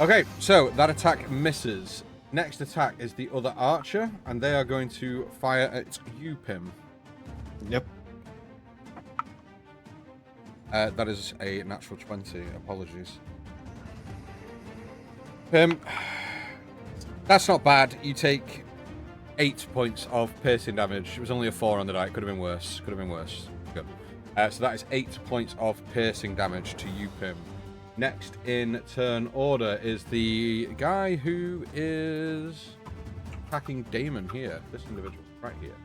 Okay, so that attack misses. Next attack is the other archer, and they are going to fire at you, Pim. Yep. That is a natural 20. Apologies. Pim, that's not bad. You take 8 points of piercing damage. It was only a 4 on the die. Could have been worse. Good. So that is 8 points of piercing damage to you, Pim. Next in turn order is the guy who is attacking Damon here. This individual right here.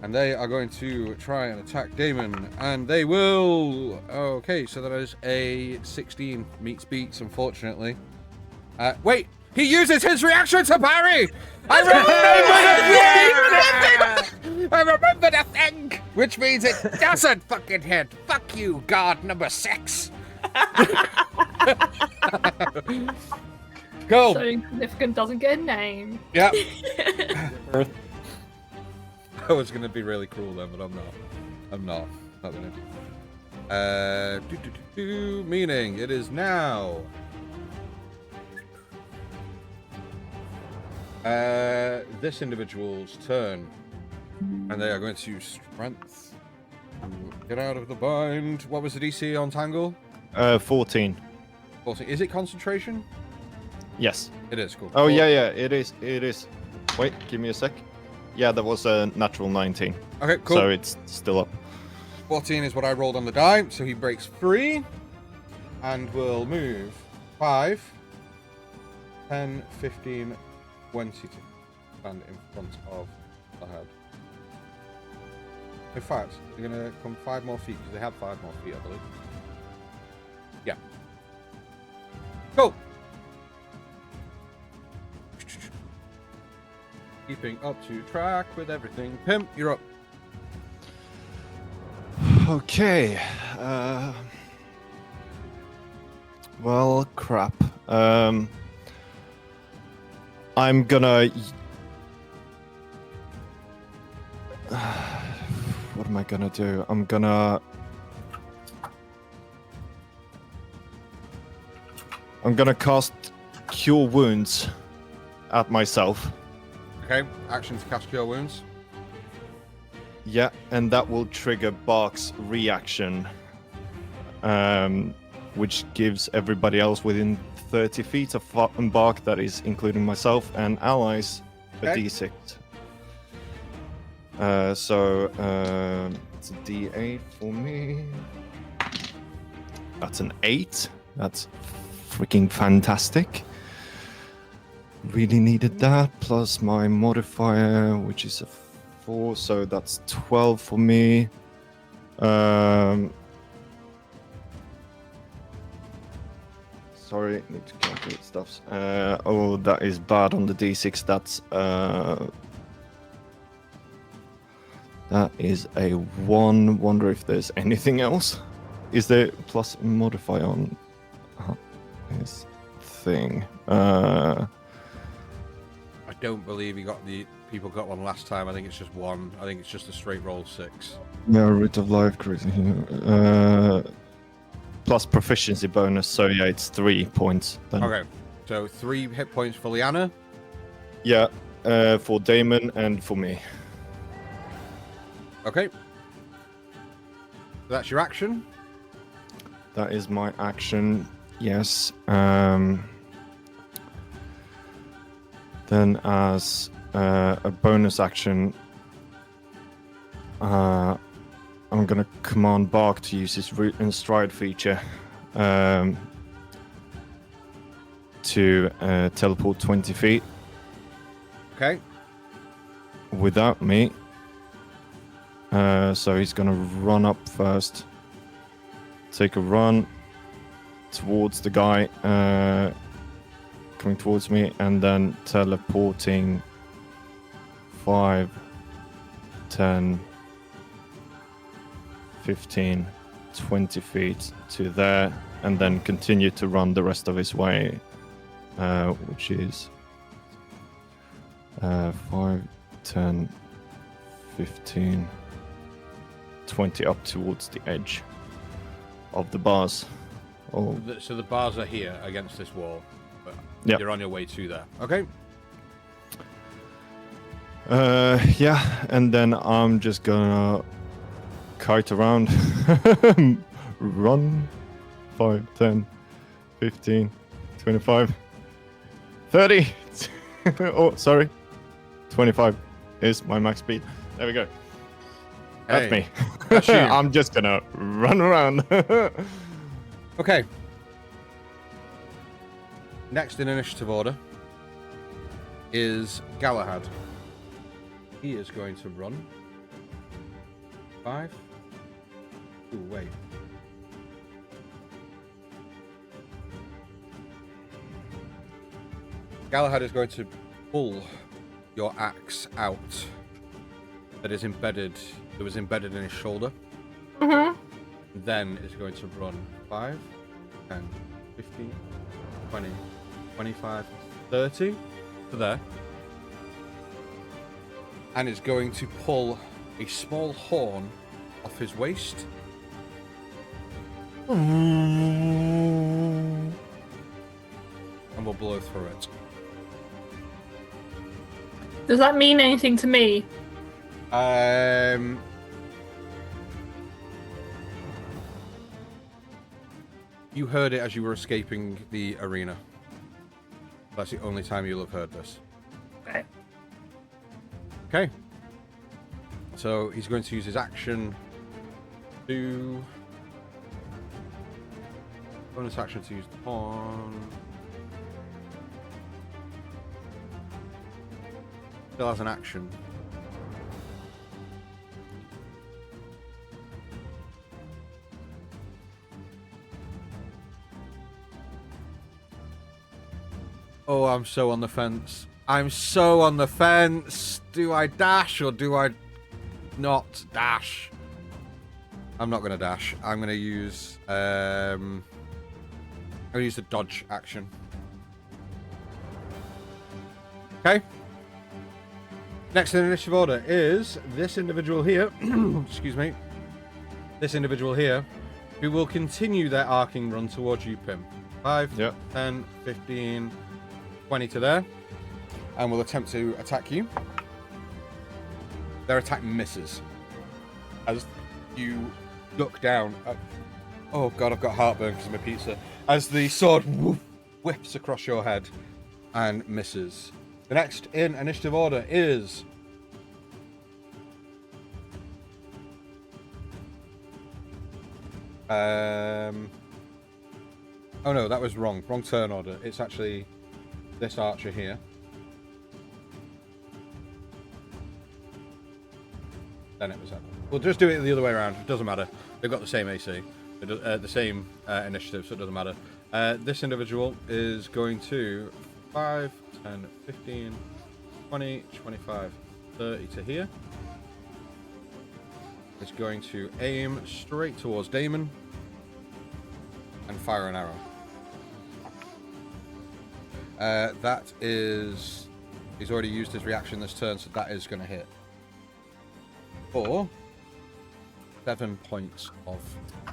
And they are going to try and attack Damon. And they will... Okay, so that is a 16 meets beats, unfortunately. Wait! He uses his reaction to parry! I remember the thing! Which means it doesn't fucking hit. Fuck you, guard number 6. Cool. So insignificant doesn't get a name. Yep. I was gonna be really cruel then, but I'm not. Not gonna. Meaning it is now. This individual's turn, and they are going to strength to get out of the bind. What was the DC on Tangle? 14. 14. Is it concentration? Yes. It is, cool. Oh, yeah, it is. Wait, give me a sec. Yeah, that was a natural 19. Okay, cool. So it's still up. 14 is what I rolled on the die, so he breaks free. And will move 5, 10, 15, 20 to stand in front of the head. In fact, they're going to come 5 more feet, because they have 5 more feet, I believe. Yeah. Cool. Keeping up to track with everything. Pim, you're up. Okay. Well, crap. I'm gonna... What am I gonna do? I'm gonna cast Cure Wounds at myself. Okay, action to cast Cure Wounds. Yeah, and that will trigger Bark's reaction, which gives everybody else within 30 feet of Bark, that is including myself and allies, a Okay. D6. So it's a D8 for me. That's an 8. That's freaking fantastic. Really needed that, plus my modifier, which is a 4, so that's 12 for me. Sorry, need to calculate stuffs. Oh, that is bad on the D6. That is a 1. Wonder if there's anything else. Is there plus modifier on this thing? I don't believe people got one last time. I think it's just 1. I think it's just a straight roll 6. Yeah, Root of Life, crazy. Plus proficiency bonus, so yeah, it's 3 points. Then. Okay, so So 3 hit points for Liana. Yeah, for Damon and for me. Okay. So that's your action. That is my action. Yes. Then as a bonus action, I'm gonna command Bark to use his root and stride feature to teleport 20 feet Okay. without me. So he's gonna run up first, take a run towards the guy coming towards me, and then teleporting 5, 10, 15, 20 feet to there, and then continue to run the rest of his way, which is 5, 10, 15, 20 up towards the edge of the bars. Oh, So the bars are here against this wall. But Yep. You're on your way to there. Okay. yeah, and then I'm just gonna kite around, run 5, 10, 15, 25, 30. Oh, sorry, 25 is my max speed. There we go. That's Hey, me. that's you. I'm just gonna run around. Okay. Next in initiative order is Galahad. He is going to run 5. Ooh, wait. Galahad is going to pull your axe out that was embedded in his shoulder. Mm-hmm. Then is going to run 5, 10, 15, 20, 25, 30 to there. And is going to pull a small horn off his waist. And will blow through it. Does that mean anything to me? You heard it as you were escaping the arena. That's the only time you'll have heard this. Okay. Okay. So he's going to use his action to... Bonus action to use the horn. Still has an action. Oh, I'm so on the fence. I'm so on the fence. Do I dash or do I not dash? I'm not gonna dash. I'm gonna use the dodge action. Okay. Next in initiative order is this individual here. Excuse me. This individual here, who will continue their arcing run towards you, Pim. 5, Yep. 10, 15, 20 to there, and will attempt to attack you. Their attack misses as you duck down. Oh god, I've got heartburn because of my pizza. As the sword whips across your head and misses. The next in initiative order is oh no, that was wrong turn order. It's actually this archer here. Then it was that. We'll just do it the other way around. It doesn't matter. They've got the same AC, the same initiative, so it doesn't matter. This individual is going to 5, 10, 15, 20, 25, 30 to here. It's going to aim straight towards Damon and fire an arrow. That is... He's already used his reaction this turn, so that is going to hit. For 7 points of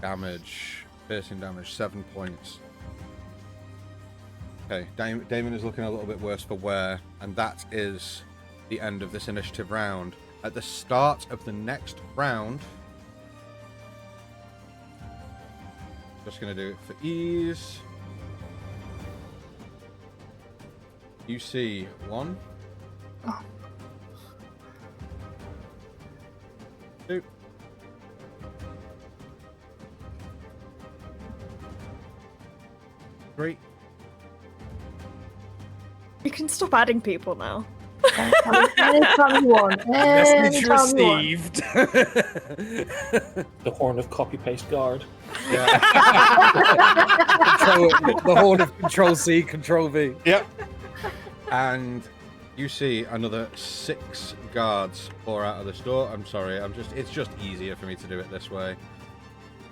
damage. Piercing damage, 7 points. Okay, Damon is looking a little bit worse for wear, and that is the end of this initiative round. At the start of the next round, just going to do it for ease. You see 1, 2, 3. You can stop adding people now. Anytime you want. Message Anytime you want. received. The horn of copy paste guard. Yeah. The horn of Control C, Control V. Yep. And you see another 6 guards pour out of this door. I'm sorry, it's just easier for me to do it this way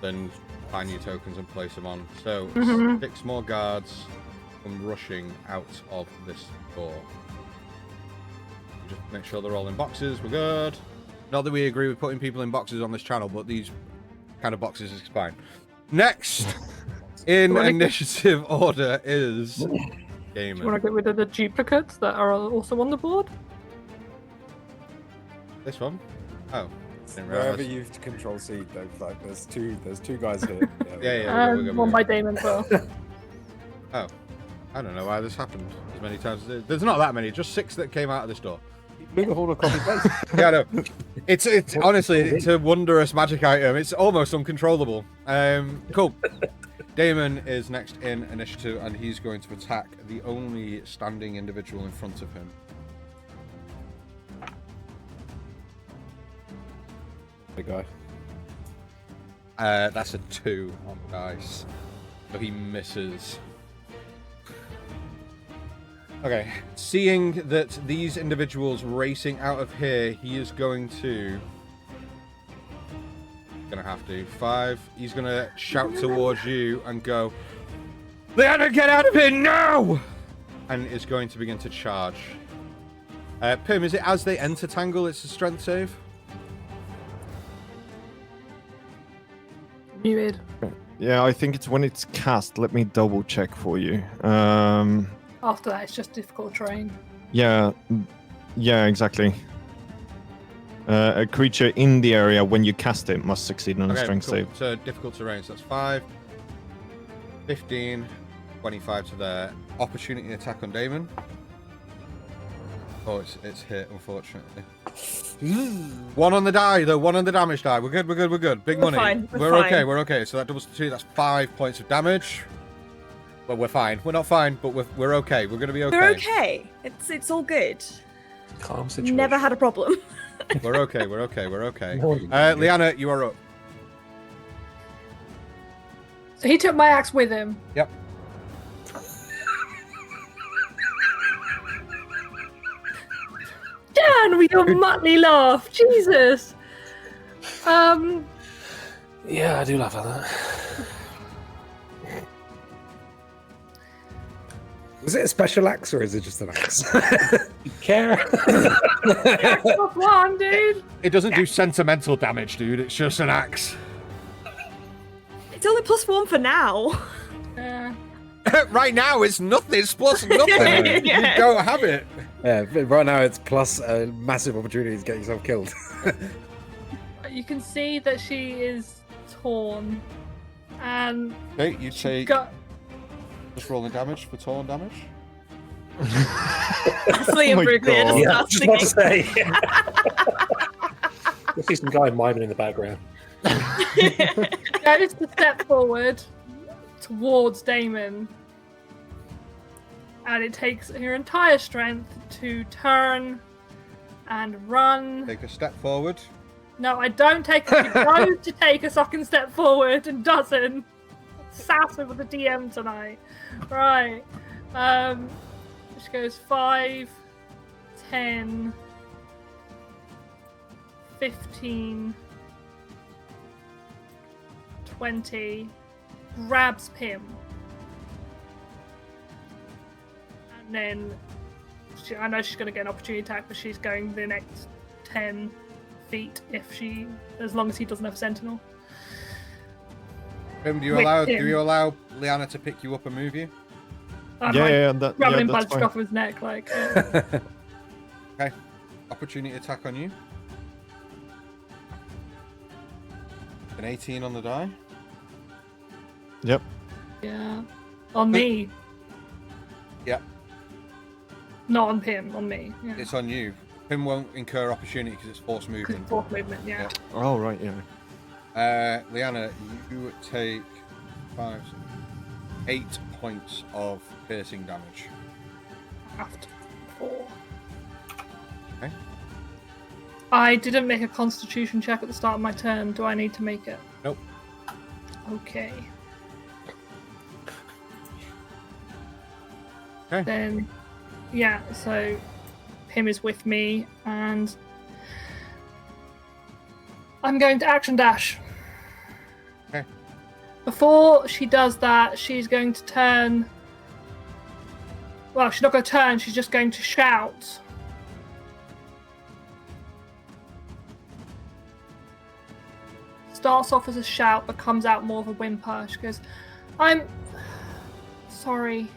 than find new tokens and place them on. So 6 more guards come rushing out of this door. Just make sure they're all in boxes. We're good. Not that we agree with putting people in boxes on this channel, but these kind of boxes is fine. Next in initiative order is Do Damon. you want to get rid of the duplicates that are also on the board? This one? Oh. Didn't Wherever realize. you've Control C, Dave, like there's two guys here. Yeah, we're good. One by Damon as well. Oh. I don't know why this happened as many times as it. There's not that many, just 6 that came out of this door. Blew the horn of copy paste. Yeah, I know. It's honestly, it's a wondrous magic item. It's almost uncontrollable. Cool. Damon is next in initiative, and he's going to attack the only standing individual in front of him. The guy. That's a 2 on the dice. So he misses. Okay, seeing that these individuals racing out of here, he is going to... have to. 5. He's going to shout towards you and go, Leanna, get out of here now! And is going to begin to charge. Pim, is it as they enter Tangle, it's a strength save? Muted. Yeah, I think it's when it's cast. Let me double check for you. After that, it's just difficult terrain. Yeah, exactly. A creature in the area when you cast it must succeed on a strength cool. save. So difficult terrain, so that's 5, 15, 25 to their opportunity attack on Damon. Oh, it's hit, unfortunately. 1 on the die, though. 1 on the damage die. We're good. Big money. Fine. We're okay. So that doubles to 2. That's 5 points of damage. Well, we're fine. We're not fine, but we're okay. We're gonna be okay. They're okay. It's all good. Calm situation. Never had a problem. We're okay. Liana, you are up. So he took my axe with him. Yep. Dan, with your motley laugh. Jesus. Yeah, I do laugh at that. Was it a special axe or is it just an axe? Care. Axe plus 1, dude. It doesn't do sentimental damage, dude. It's just an axe. It's only +1 for now. Yeah. Right now, it's nothing. It's plus nothing. Yeah. You don't have it. Yeah, but right now it's plus a massive opportunity to get yourself killed. You can see that she is torn. And Okay, you take... got... Just rolling damage for torn damage. Ashley and my Brooklyn God. just Yeah, start just about to singing. say. I see some guy miming in the background. goes to step forward towards Damon. And it takes her entire strength to turn and run. Take a step forward. No, I don't take it. She goes to take a second step forward and doesn't. Sassing with the DM tonight. Right. She goes 5, 10, 15, 20, grabs Pim. And then I know she's going to get an opportunity attack, but she's going the next 10 feet as long as he doesn't have Sentinel. Pim, do you With allow him. Liana to pick you up and move you? I'm grabbing him by the scruff of his neck, like. Okay. Opportunity attack on you. An 18 on the die. Yep. Yeah. On me. Yep. Not on him, on me. Yeah. It's on you. Him won't incur opportunity because it's force movement. Force movement, yeah. Oh, right, yeah. Liana, you take 8 points of piercing damage. After 4. Okay. I didn't make a constitution check at the start of my turn. Do I need to make it? Nope. Okay. Okay. Then, yeah, so Pim is with me, and I'm going to action dash. Okay. Before she does that, she's going to turn. Well, she's not going to turn, she's just going to shout. Starts off as a shout, but comes out more of a whimper. She goes, I'm sorry.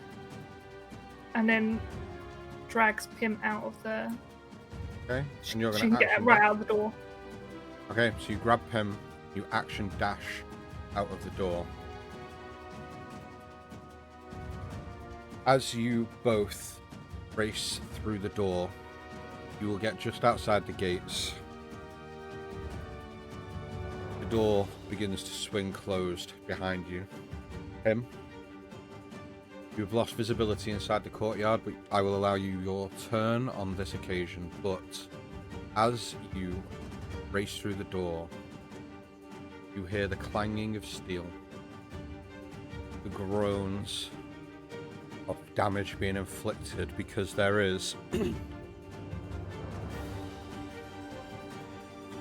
And then drags Pim out of there. Okay. And you're She going can to get right out of the door. Okay, so you grab Pim, you action dash out of the door. As you both race through the door, you will get just outside the gates. The door begins to swing closed behind you. Pim, you've lost visibility inside the courtyard, but I will allow you your turn on this occasion. But as you race through the door, you hear the clanging of steel, the groans of damage being inflicted, because there is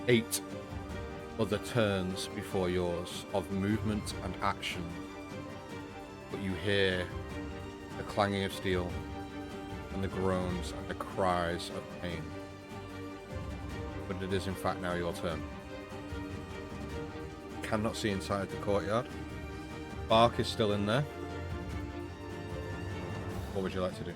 8 other turns before yours of movement and action, but you hear the clanging of steel and the groans and the cries of pain. But it is in fact now your turn. Cannot see inside the courtyard. Bark is still in there. What would you like to do?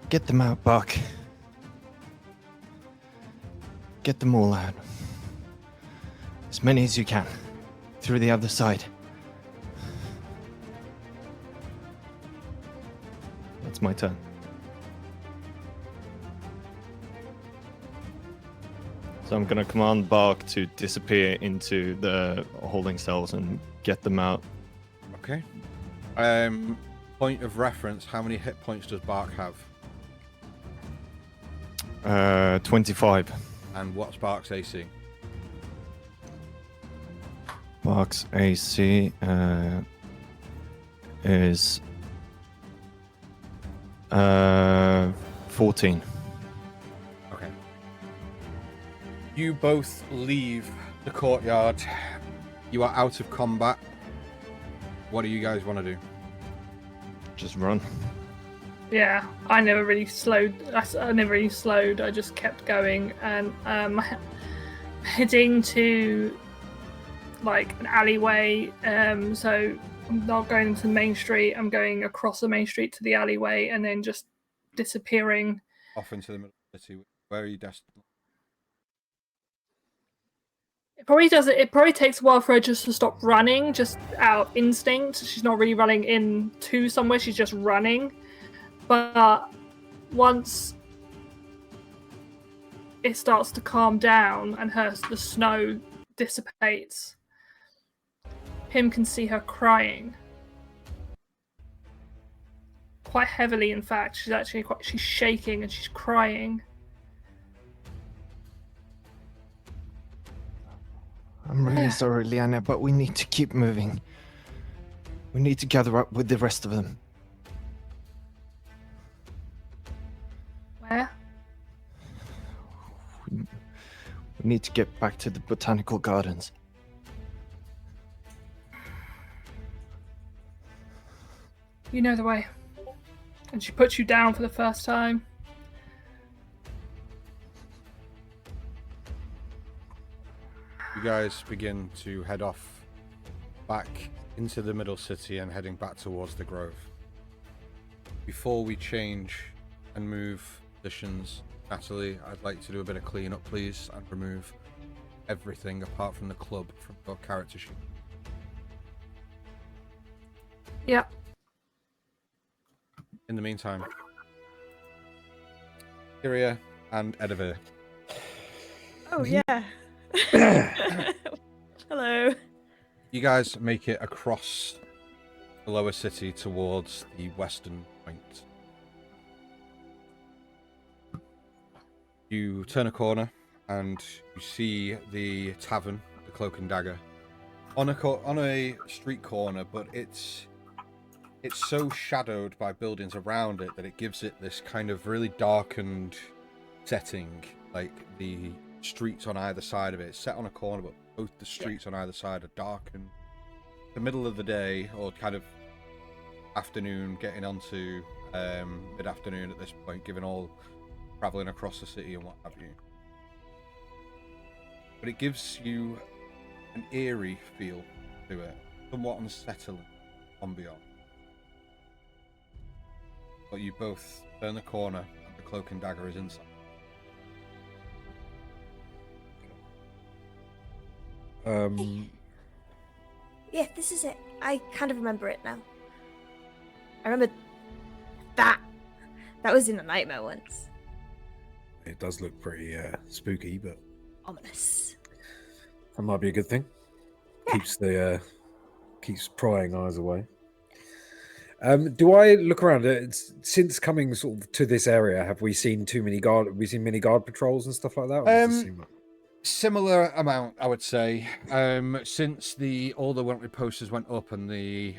Get them out, Bark. Get them all out. As many as you can. Through the other side. That's my turn. So I'm going to command Bark to disappear into the holding cells and get them out. Okay. Point of reference, how many hit points does Bark have? 25. And what's Bark's AC? Bark's AC is 14. Okay. You both leave the courtyard. You are out of combat. What do you guys want to do? Just run. Yeah, I never really slowed. I just kept going, and heading to like an alleyway. So I'm not going into the main street. I'm going across the main street to the alleyway, and then just disappearing off into the middle of the city. Where are you destined? It probably does it. It probably takes a while for her just to stop running, just out of instinct. She's not really running into somewhere. She's just running. But once it starts to calm down and the snow dissipates, Pim can see her crying. Quite heavily, in fact. She's shaking and she's crying. I'm really sorry, Liana, but we need to keep moving. We need to gather up with the rest of them. Where? We need to get back to the botanical gardens. You know the way. And she puts you down for the first time. You guys begin to head off back into the middle city and heading back towards the Grove. Before we change and move positions, Natalie, I'd like to do a bit of cleanup, please, and remove everything apart from the club from your character sheet. Yeah. In the meantime, Kyria and Edivir. Oh yeah. Hello. You guys make it across the lower city towards the western point. You turn a corner and you see the tavern, the Cloak and Dagger, on a street corner, but it's so shadowed by buildings around it that it gives it this kind of really darkened setting. Like the streets on either side of it, it's set on a corner, but both the streets on either side are darkened. The middle of the day, or kind of afternoon, getting onto mid-afternoon at this point, given all traveling across the city and what have you. But it gives you an eerie feel to it, somewhat unsettling on beyond. But you both turn the corner and the Cloak and Dagger is inside. Yeah, this is it. I kind of remember it now. I remember that. That was in a nightmare once. It does look pretty spooky, but Ominous. that might be a good thing. Yeah. Keeps prying eyes away. Do I look around? Since coming sort of to this area, have we seen many guard patrols and stuff like that? Or does it seem like... Similar amount, I would say. Since all the Wentworth posters went up and the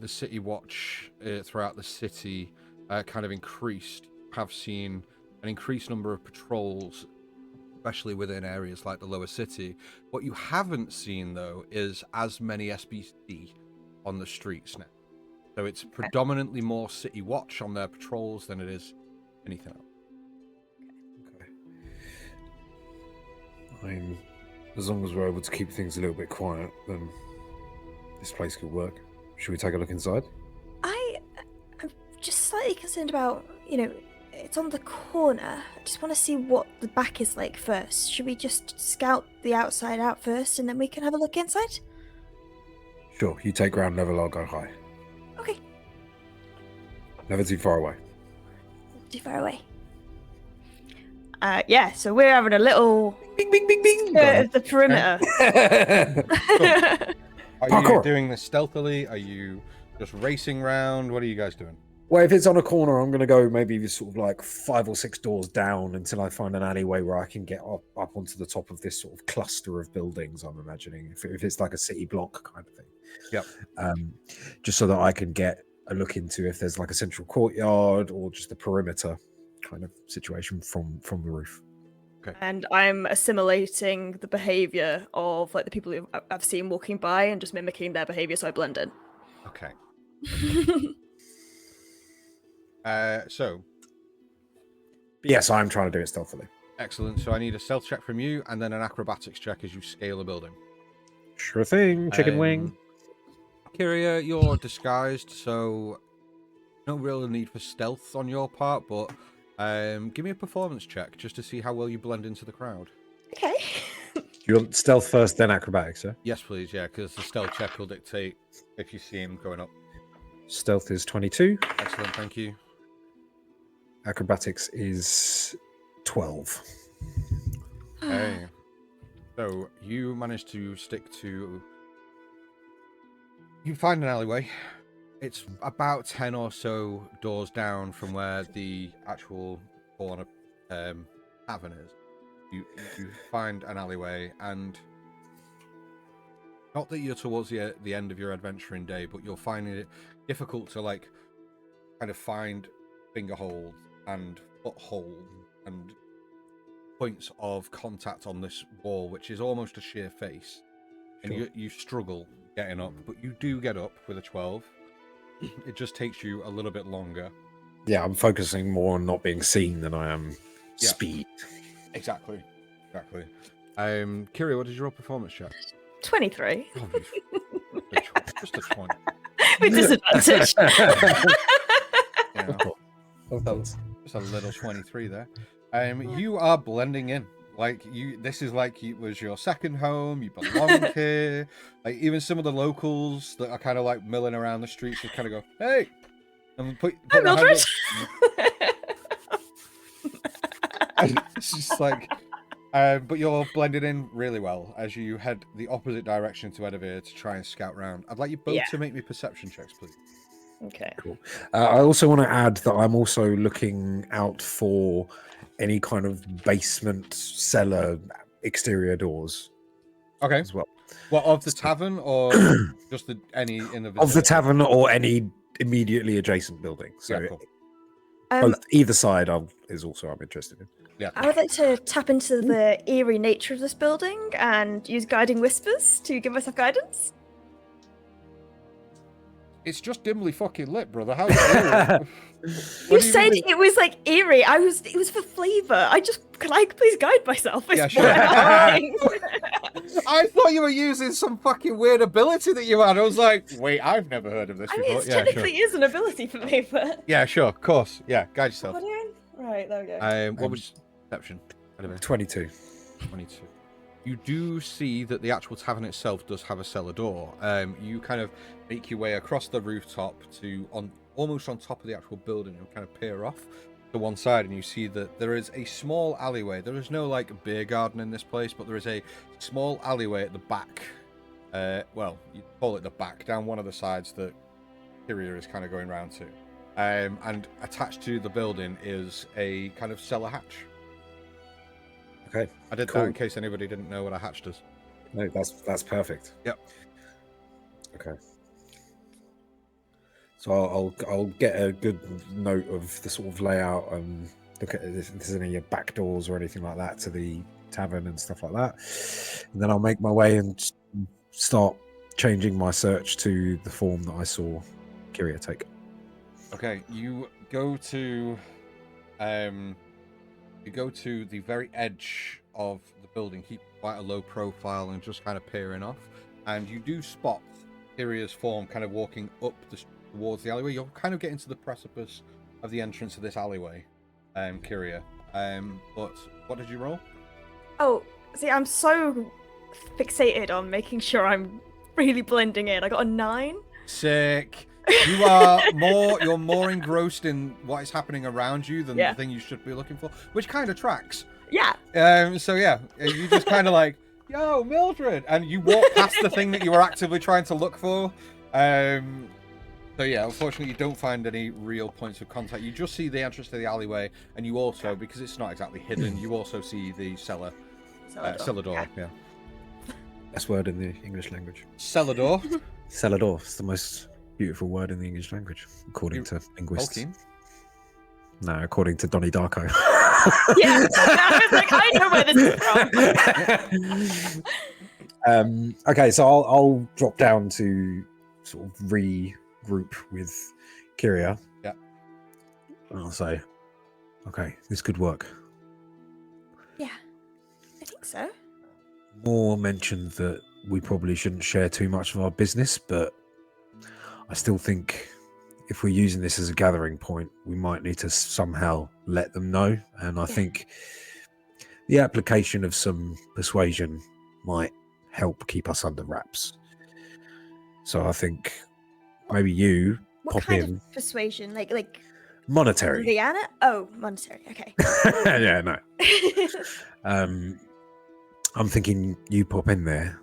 city watch throughout the city kind of increased, have seen an increased number of patrols, especially within areas like the lower city. What you haven't seen, though, is as many SBC on the streets now. So it's predominantly more city watch on their patrols than it is anything else. I mean, as long as we're able to keep things a little bit quiet, then this place could work. Should we take a look inside? I'm just slightly concerned about, it's on the corner. I just want to see what the back is like first. Should we just scout the outside out first and then we can have a look inside? Sure, you take ground level, I'll go high. Okay. Never too far away. Too far away. Yeah, so we're having a little Bing, bing, bing, bing. of the perimeter. Are Parkour. you doing this stealthily? Are you just racing round? What are you guys doing? Well, if it's on a corner, I'm going to go maybe sort of like 5 or 6 doors down until I find an alleyway where I can get up onto the top of this sort of cluster of buildings, I'm imagining, if it's like a city block kind of thing. Yep. Just so that I can get a look into if there's like a central courtyard or just a perimeter kind of situation from the roof. Okay. And I'm assimilating the behavior of like the people who I've seen walking by and just mimicking their behavior so I blend in. Okay. So. Yes, I'm trying to do it stealthily. Excellent. So I need a stealth check from you and then an acrobatics check as you scale a building. Sure thing, chicken wing. Kyria, you're disguised, so no real need for stealth on your part, but give me a performance check just to see how well you blend into the crowd. Okay. You want stealth first, then acrobatics, yeah? Yes, please, yeah, because the stealth check will dictate if you see him going up. Stealth is 22. Excellent, thank you. Acrobatics is 12. Okay. So you managed to stick to... You find an alleyway. It's about 10 or so doors down from where the actual corner tavern is. You find an alleyway, and not that you're towards the end of your adventuring day, but you're finding it difficult to like kind of find finger holds and footholds and points of contact on this wall, which is almost a sheer face. Sure. And you struggle getting up, but you do get up with a 12. It just takes you a little bit longer. Yeah, I'm focusing more on not being seen than I am speed. Exactly. Kyria, what is your performance check? 23. Oh, Just a 20. With disadvantage. Yeah. Of course. Just a little 23 there. You are blending in. Like this is like it was your second home. You belong here. Like even some of the locals that are kind of like milling around the streets just kind of go, "Hey," and put Hi, their Mildred. hand up. It's just like, but you're blended in really well as you head the opposite direction to Edivir to try and scout round. I'd like you both to make me perception checks, please. Okay. Cool. I also want to add that I'm also looking out for any kind of basement, cellar, exterior doors Okay. as well. What, of the tavern or just any in the Of the vicinity? tavern or any immediately adjacent building. So Yeah, cool. both either side is also I'm interested in. Yeah. I would like to tap into the eerie nature of this building and use guiding whispers to give myself guidance. It's just dimly fucking lit, brother. How you You said it was like eerie. It was for flavor. Can I please guide myself? It's Yeah, sure. what I'm doing. I thought you were using some fucking weird ability that you had. I was like, wait, I've never heard of this I mean, before. it Yeah, technically is an ability for me, but Yeah, sure, of course. Yeah, guide yourself. what are you doing? Right, there we go. What was perception? I don't know. 22. 22. You do see that the actual tavern itself does have a cellar door. You kind of make your way across the rooftop to almost on top of the actual building and kind of peer off to one side, and you see that there is a small alleyway. There is no like beer garden in this place, but there is a small alleyway at the back. Well, you call it the back, down one of the sides that Kyria is kind of going round to. And attached to the building is a kind of cellar hatch. Okay. I did Cool. that in case anybody didn't know what a hatch does. No, that's perfect. Yep. Okay. So I'll get a good note of the sort of layout and look at if there's any back doors or anything like that to the tavern and stuff like that. And then I'll make my way and start changing my search to the form that I saw Kyria take. Okay, you go to the very edge of the building, keep quite a low profile and just kind of peering off, and you do spot Kyria's form kind of walking up towards the alleyway. You're kind of getting to the precipice of the entrance of this alleyway, Kyria. But what did you roll? Oh, see, I'm so fixated on making sure I'm really blending in. I got a 9. Sick. You're more engrossed in what is happening around you than the thing you should be looking for, which kind of tracks. Yeah. So yeah, you just kind of like, yo, Mildred, and you walk past the thing that you were actively trying to look for. So yeah, unfortunately, you don't find any real points of contact. You just see the entrance to the alleyway, and you also, because it's not exactly hidden, you also see the cellar door. Yeah. Best word in the English language. Cellar door. Cellar door. It's the most beautiful word in the English language, according to linguists. Tolkien. No, according to Donnie Darko. Yeah. I was like, I know where this is from. Okay, so I'll drop down to sort of regroup with Kyria. Yeah. And I'll say, okay, this could work. Yeah, I think so. Moore mentioned that we probably shouldn't share too much of our business, but I still think if we're using this as a gathering point, we might need to somehow let them know. And I think the application of some persuasion might help keep us under wraps. So I think maybe you What pop kind in. of persuasion? Like Monetary. Indiana? Oh, monetary. Okay. Yeah, no. I'm thinking you pop in there,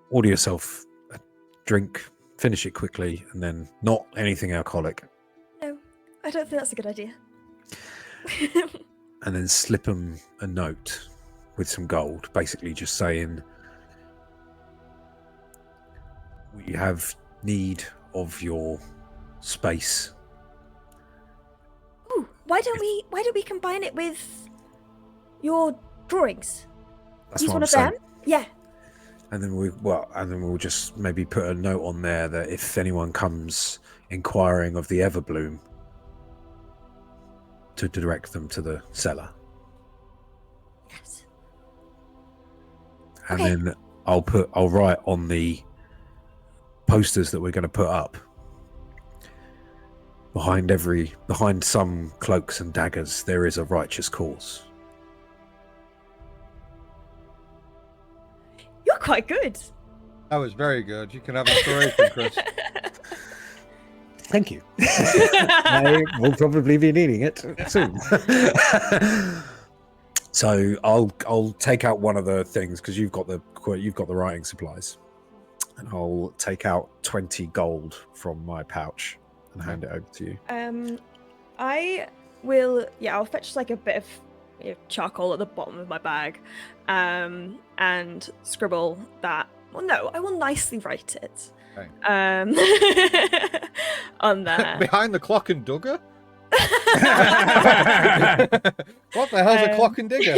order yourself a drink, finish it quickly, and then not anything alcoholic. No, I don't think that's a good idea. And then slip them a note with some gold, basically just saying, we have need of your space. Ooh, why don't we combine it with your drawings? That's Use what one I'm of saying. them? Yeah. And then we'll just maybe put a note on there that if anyone comes inquiring of the Everbloom, to direct them to the cellar. Yes. And Okay. then I'll write on the posters that we're going to put up. Behind some cloaks and daggers, there is a righteous cause. You're quite good. That was very good. You can have inspiration, Chris. Thank you. I will probably be needing it soon. So I'll take out one of the things because you've got the writing supplies, and I'll take out 20 gold from my pouch and hand it over to you. I will. Yeah, I'll fetch like a bit of charcoal at the bottom of my bag, and scribble that. Well, no, I will nicely write it. Okay. On there. Behind the clock and dugger? What the hell's a clock and digger?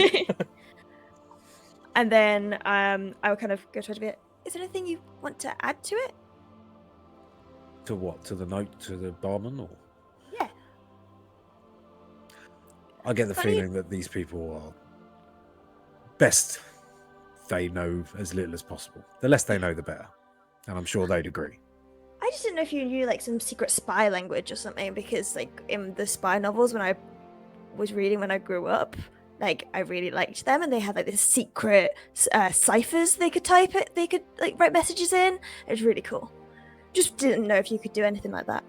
And then I will kind of go to it. Is there anything you want to add to it? To what? To the note to the barman, or? Yeah. I get the Funny- feeling that these people are best. They know as little as possible. The less they know, the better. And I'm sure they'd agree. I just didn't know if you knew like some secret spy language or something, because like in the spy novels when I was reading when I grew up, like I really liked them, and they had like this secret ciphers they could type it. They could like write messages in. It was really cool. Just didn't know if you could do anything like that.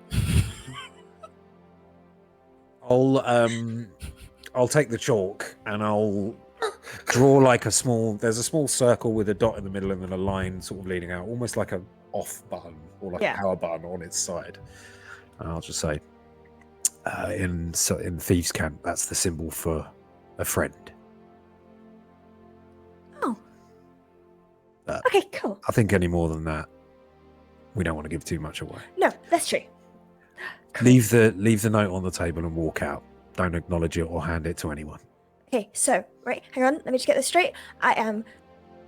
I'll take the chalk and I'll draw like there's a small circle with a dot in the middle and then a line sort of leading out, almost like a off button or like a power button on its side. And I'll just say, in Thieves' Camp, that's the symbol for a friend. Oh. Okay, cool. I think any more than that, we don't want to give too much away. No, that's true. Cool. Leave the note on the table and walk out. Don't acknowledge it or hand it to anyone. Okay, so, right, hang on, let me just get this straight. I am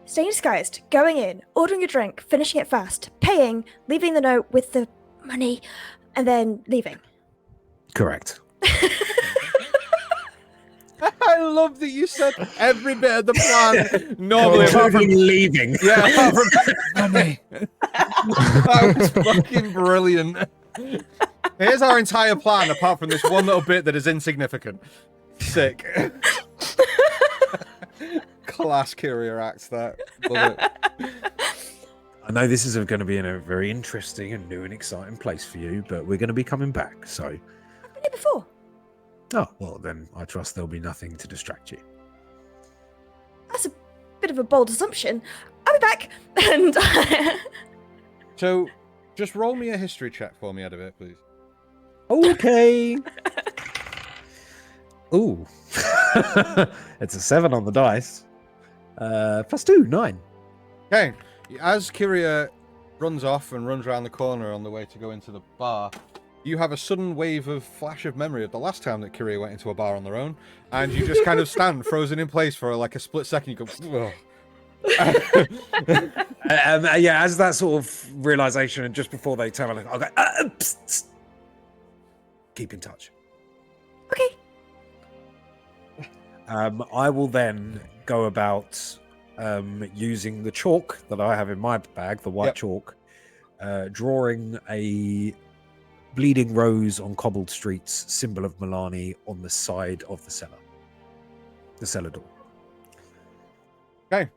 staying disguised, going in, ordering a drink, finishing it fast, paying, leaving the note with the money, and then leaving. Correct. I love that you said every bit of the plan normally. Apart from leaving. Yeah, apart from money. That was fucking brilliant. Here's our entire plan, apart from this one little bit that is insignificant. Sick. Class courier acts that. Love it. I know this is going to be in a very interesting and new and exciting place for you, but we're going to be coming back, so... I've been here before. Oh, well then, I trust there'll be nothing to distract you. That's a bit of a bold assumption. I'll be back. And So, just roll me a history check for me out of it, please. Okay. Ooh. It's a 7 on the dice. +2, 9. Okay, as Kyria runs off and runs around the corner on the way to go into the bar, you have a sudden wave of flash of memory of the last time that Kyria went into a bar on their own, and you just kind of stand frozen in place for like a split second. You go, Yeah, as that sort of realization, and just before they turn around, I'll go, psst, psst. Keep in touch. okay. I will then go about using the chalk that I have in my bag, the white chalk, drawing a bleeding rose on cobbled streets, symbol of Milani, on the side of the cellar door. okay,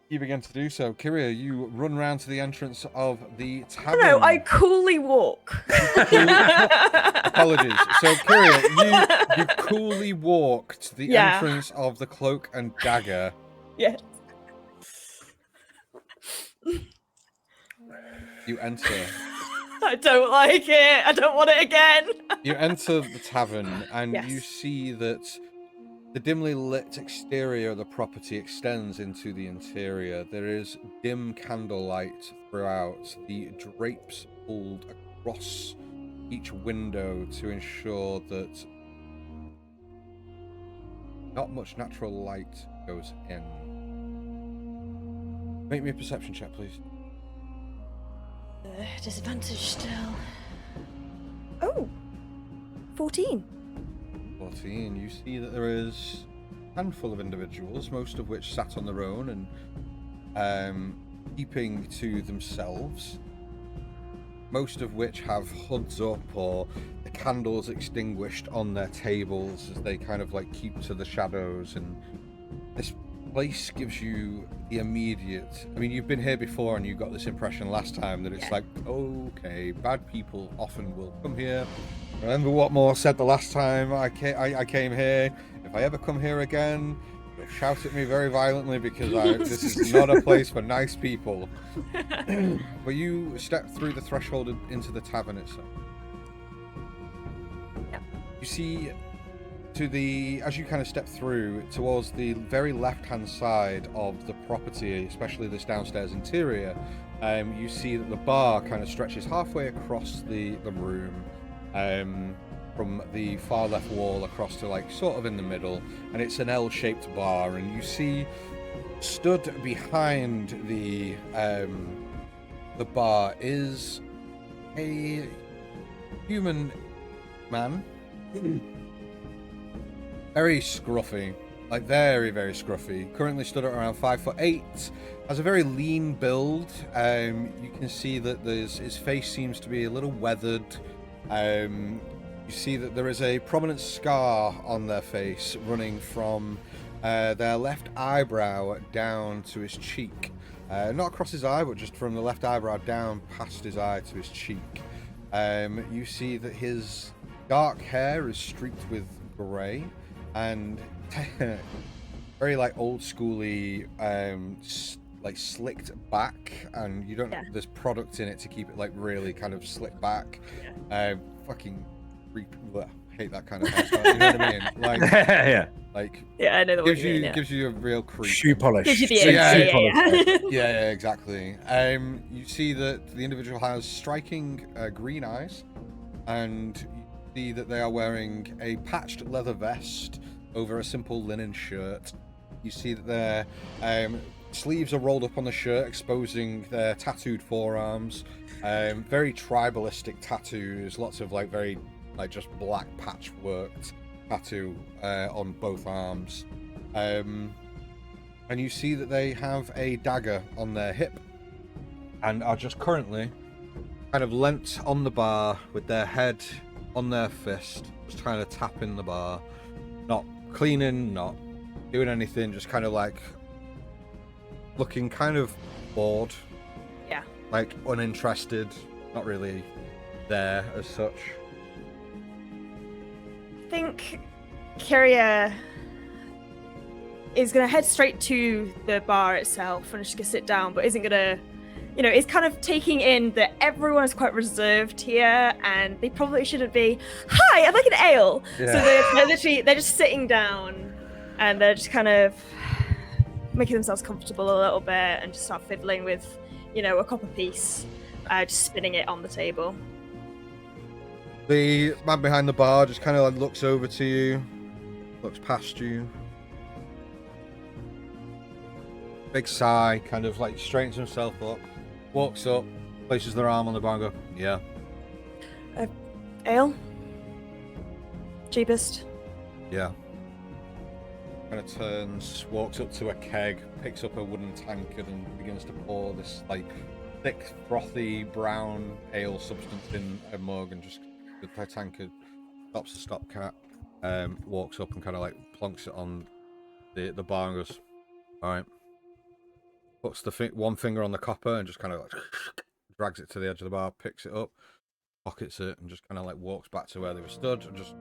you begin to do so. Kyria, you run round to the entrance of the tavern. No, I coolly walk. Apologies. So, Kyria, you coolly walk to the entrance of the Cloak and Dagger. Yes. You enter. I don't like it. I don't want it again. You enter the tavern, and Yes. you see that the dimly lit exterior of the property extends into the interior. There is dim candlelight throughout. The drapes pulled across each window to ensure that not much natural light goes in. Make me a perception check, please. Disadvantage still. Oh, 14. 14. You see that there is a handful of individuals, most of which sat on their own and keeping to themselves. most of which have hoods up or the candles extinguished on their tables as they kind of like keep to the shadows. And this place gives you the immediate, I mean, you've been here before and you got this impression last time that it's like, okay, bad people often will come here. Remember what Moore said the last time I came here? If I ever come here again, shout at me very violently, because this is not a place for nice people. But you step through the threshold into the tavern itself. Yeah. You see, as you kind of step through towards the very left-hand side of the property, especially this downstairs interior, you see that the bar kind of stretches halfway across the room, from the far left wall across to like sort of in the middle, and it's an L-shaped bar. And you see, stood behind the bar is a human man. Very scruffy, like very, very scruffy. Currently stood at around 5'8", has a very lean build. You can see that his face seems to be a little weathered. You see that there is a prominent scar on their face running from their left eyebrow down to his cheek. Not across his eye, but just from the left eyebrow down past his eye to his cheek. You see that his dark hair is streaked with grey, and very like old schooly, like slicked back, and you don't there's product in it to keep it like really kind of slicked back. Fucking hate that kind of hairstyle, you know what I mean? Like, like I know the gives you gives you a real creep. Shoe polish. Gives you the Yeah, exactly. You see that the individual has striking green eyes, and you see that they are wearing a patched leather vest over a simple linen shirt. You see that their sleeves are rolled up on the shirt, exposing their tattooed forearms. Very tribalistic tattoos, lots of like very like just black patchworked tattoo on both arms. And you see that they have a dagger on their hip and are just currently kind of leant on the bar with their head on their fist, just trying to tap in the bar, not cleaning, not doing anything, just kind of like looking kind of bored, like uninterested, not really there as such. I think Kyria is going to head straight to the bar itself and she's going to sit down, but isn't going to, is kind of taking in that everyone is quite reserved here and they probably shouldn't be, hi, I'd like an ale. So they're just sitting down and they're just kind of making themselves comfortable a little bit and just start fiddling with, a copper piece, just spinning it on the table. The man behind the bar just kind of like looks over to you, looks past you. Big sigh, kind of like straightens himself up, walks up, places their arm on the bar and go, yeah. Ale? Cheapest? Yeah. Kind of turns, walks up to a keg, picks up a wooden tankard and begins to pour this like thick, frothy, brown ale substance in a mug, and just with the tankard, stops the stopcat, walks up and kind of like plonks it on the bar and goes, all right. Puts the one finger on the copper and just kind of like drags it to the edge of the bar, picks it up, pockets it, and just kind of like walks back to where they were stood and just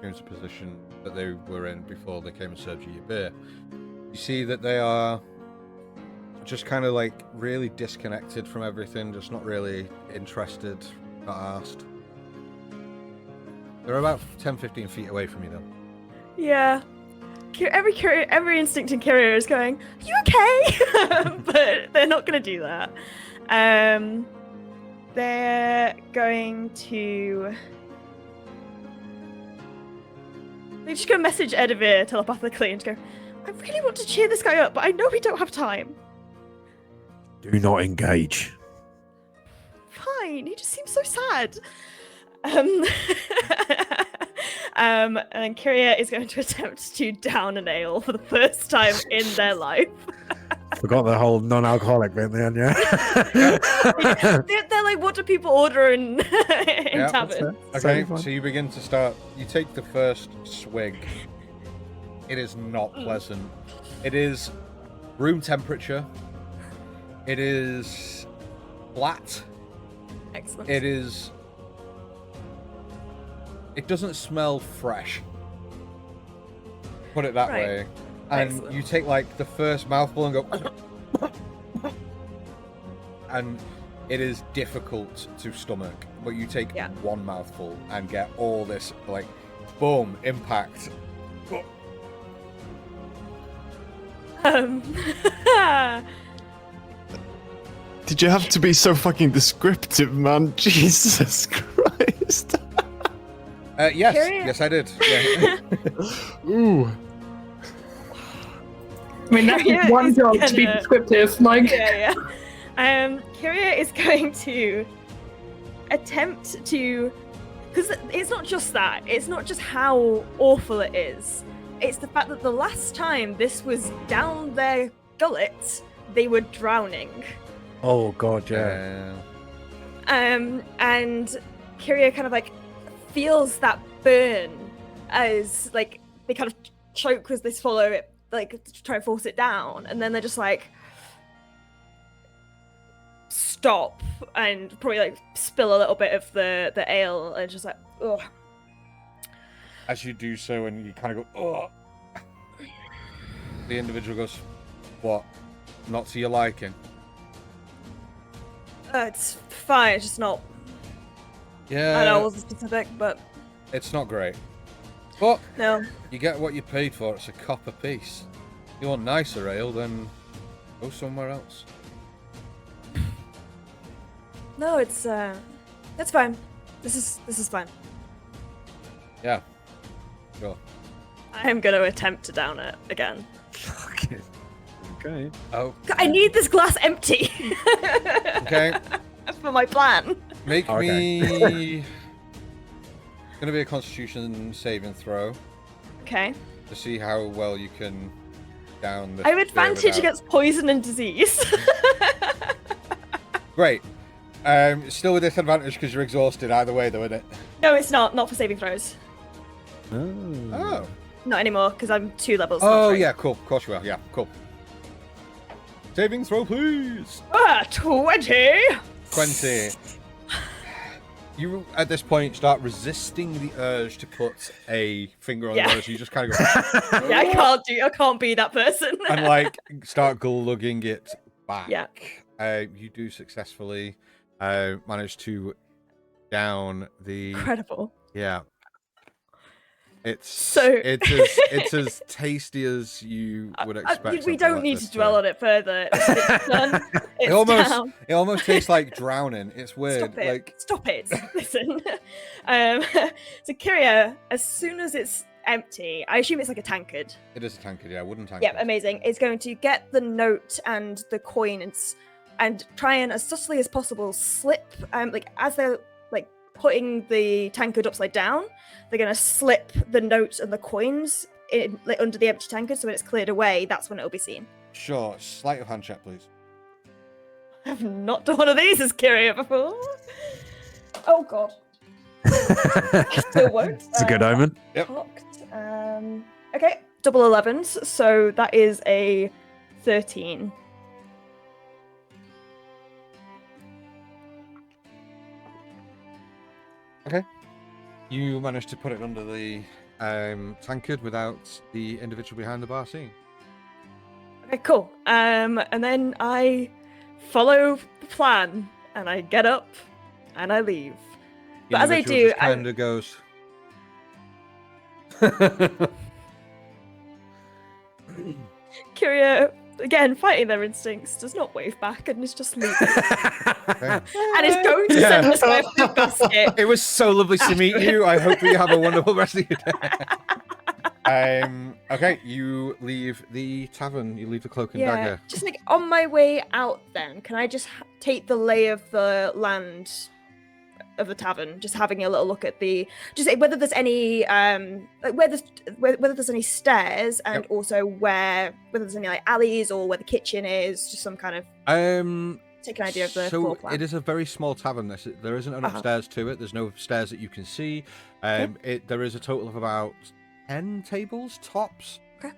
into the position that they were in before they came and served you your beer. You see that they are just kind of like really disconnected from everything, just not really interested, not asked. They're about 10-15 feet away from you though. Yeah. Every instinct in Kyria is going, are you okay? But they're not going to do that. They're going to... They're just going to message Edivir telepathically and go, I really want to cheer this guy up, but I know we don't have time. Do not engage. Fine, he just seems so sad. And then Kyria is going to attempt to down an ale for the first time in their life. Forgot the whole non-alcoholic bit then, yeah. They're like, what do people order in Yeah, taverns? Okay, so you begin to start. You take the first swig. It is not pleasant. It is room temperature. It is flat. Excellent. It is. It doesn't smell fresh. Put it that Right. way. And Excellent. you take like the first mouthful and go. And it is difficult to stomach, but you take Yeah. one mouthful and get all this like, boom, impact. Um, Did you have to be so fucking descriptive, man? Jesus Christ. Yes, Curious. yes, I did. Yeah. Ooh. I mean, that's Yeah, one it's job to be kinda- descriptive. Like, yeah. Kyria is going to attempt to, because it's not just that. It's not just how awful it is. It's the fact that the last time this was down their gullet, they were drowning. Oh god, yeah. Uh, And Kyria kind of like feels that burn as like they kind of choke as they swallow it, like to try and force it down, and then they're just like stop and probably like spill a little bit of the ale and just like, ugh. as you do so, and you kind of go, oh. The individual goes, what? Not to your liking? It's fine. It's just not. Yeah. I know it wasn't specific, but It's not great. But no. you get what you paid for. It's a cop a piece. If you want nicer ale, then go somewhere else. No, it's fine. This is fine. Yeah. Sure. I am gonna attempt to down it again. Fucking. Okay. Oh, I need this glass empty. okay. For my plan. Make Okay. me... Gonna be a constitution saving throw Okay. to see how well you can down this I have beer advantage without- against poison and disease. Great. Still with disadvantage because you're exhausted either way though, isn't it? No, it's not. Not for saving throws. Oh. Not anymore, because I'm 2 levels. Oh, not 3. yeah, cool. Of course you are. Yeah, cool. Saving throw, please. 20! 20. You, at this point, start resisting the urge to put a finger on Yeah. the nose. You just kind of go, Yeah, I can't be that person. and like start glugging it back. Yeah. You do successfully manage to down the... Incredible. Yeah. It's So- it's as tasty as you would expect. We something don't like need this to dwell on it further. It's done. It's down. It almost tastes like drowning. It's weird. Stop it. Like Stop it. Listen. So Kyria, as soon as it's empty, I assume it's like a tankard. it is a tankard, yeah, wooden tankard. Yeah, amazing. It's going to get the note and the coins and try and as subtly as possible slip like as they're like putting the tankard upside down, they're going to slip the note and the coins in, like, under the empty tankard, so when it's cleared away, that's when it'll be seen. Sure. Sleight of hand check, please. I've not done one of these as Kyria before. Oh god. Still won't. It's a good omen. Yep. Clocked. Okay, double 11s, so that is a 13. Okay. You managed to put it under the tankard without the individual behind the bar seeing. Okay, cool. And then I follow the plan, and I get up, and I leave. The But as I individual do, just kind of goes. Kyria, again, fighting their instincts, does not wave back and is just leaving. Okay. And is going to send us my food basket. It was so lovely to meet you. I hope you have a wonderful rest of your day. Okay, you leave the tavern. You leave the cloak and Yeah, dagger. just like on my way out then, can I just take the lay of the land of the tavern, just having a little look at just whether there's any whether there's any stairs, and also whether there's any like alleys or where the kitchen is, just some kind of take an idea of the floor plan. It is a very small tavern. There isn't an upstairs to it. There's no stairs that you can see. There is a total of about 10 tables tops. Okay.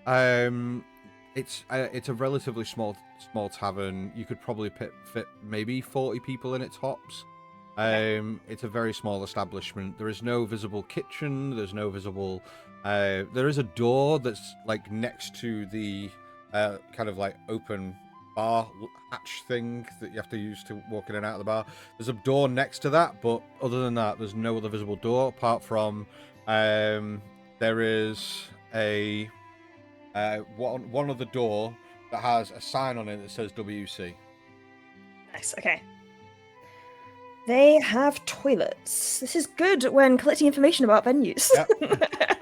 It's a relatively small tavern. You could probably fit maybe 40 people in it tops. It's a very small establishment. There is no visible kitchen. There's no visible. There is a door that's like next to the kind of like open bar hatch thing that you have to use to walk in and out of the bar. There's a door next to that, but other than that, there's no other visible door apart from there is a one other door that has a sign on it that says WC. Nice. Okay. They have toilets. This is good when collecting information about venues. Yep.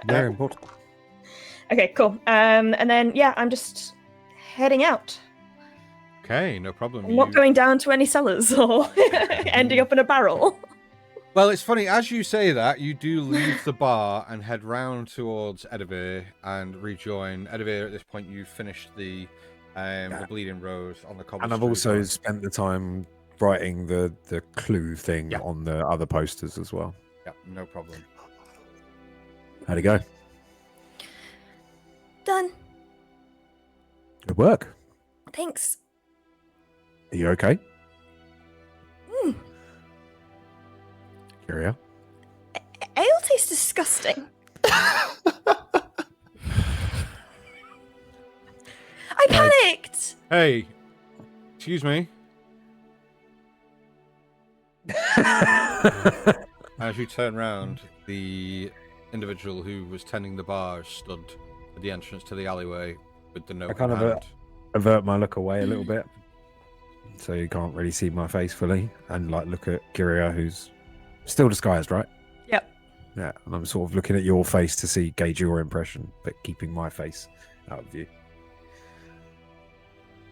Very important. Okay, cool. And then I'm just heading out. Okay, no problem. I'm not going down to any cellars or ending up in a barrel. Well, it's funny, as you say that, you do leave the bar and head round towards Edivir and rejoin. Edivir, at this point, you've finished the Bleeding Rose on the cobblestone. And I've also spent the time writing the clue thing on the other posters as well. Yeah, no problem. How'd it go? Done. Good work. Thanks. Are you okay? Curia? Ale tastes disgusting. I panicked. Hey, excuse me. As you turn round, the individual who was tending the bar stood at the entrance to the alleyway with the note I kind in of hand. avert my look away a little bit, so you can't really see my face fully, and like look at Curia, who's still disguised, right? Yep. Yeah, and I'm sort of looking at your face to gauge your impression, but keeping my face out of view.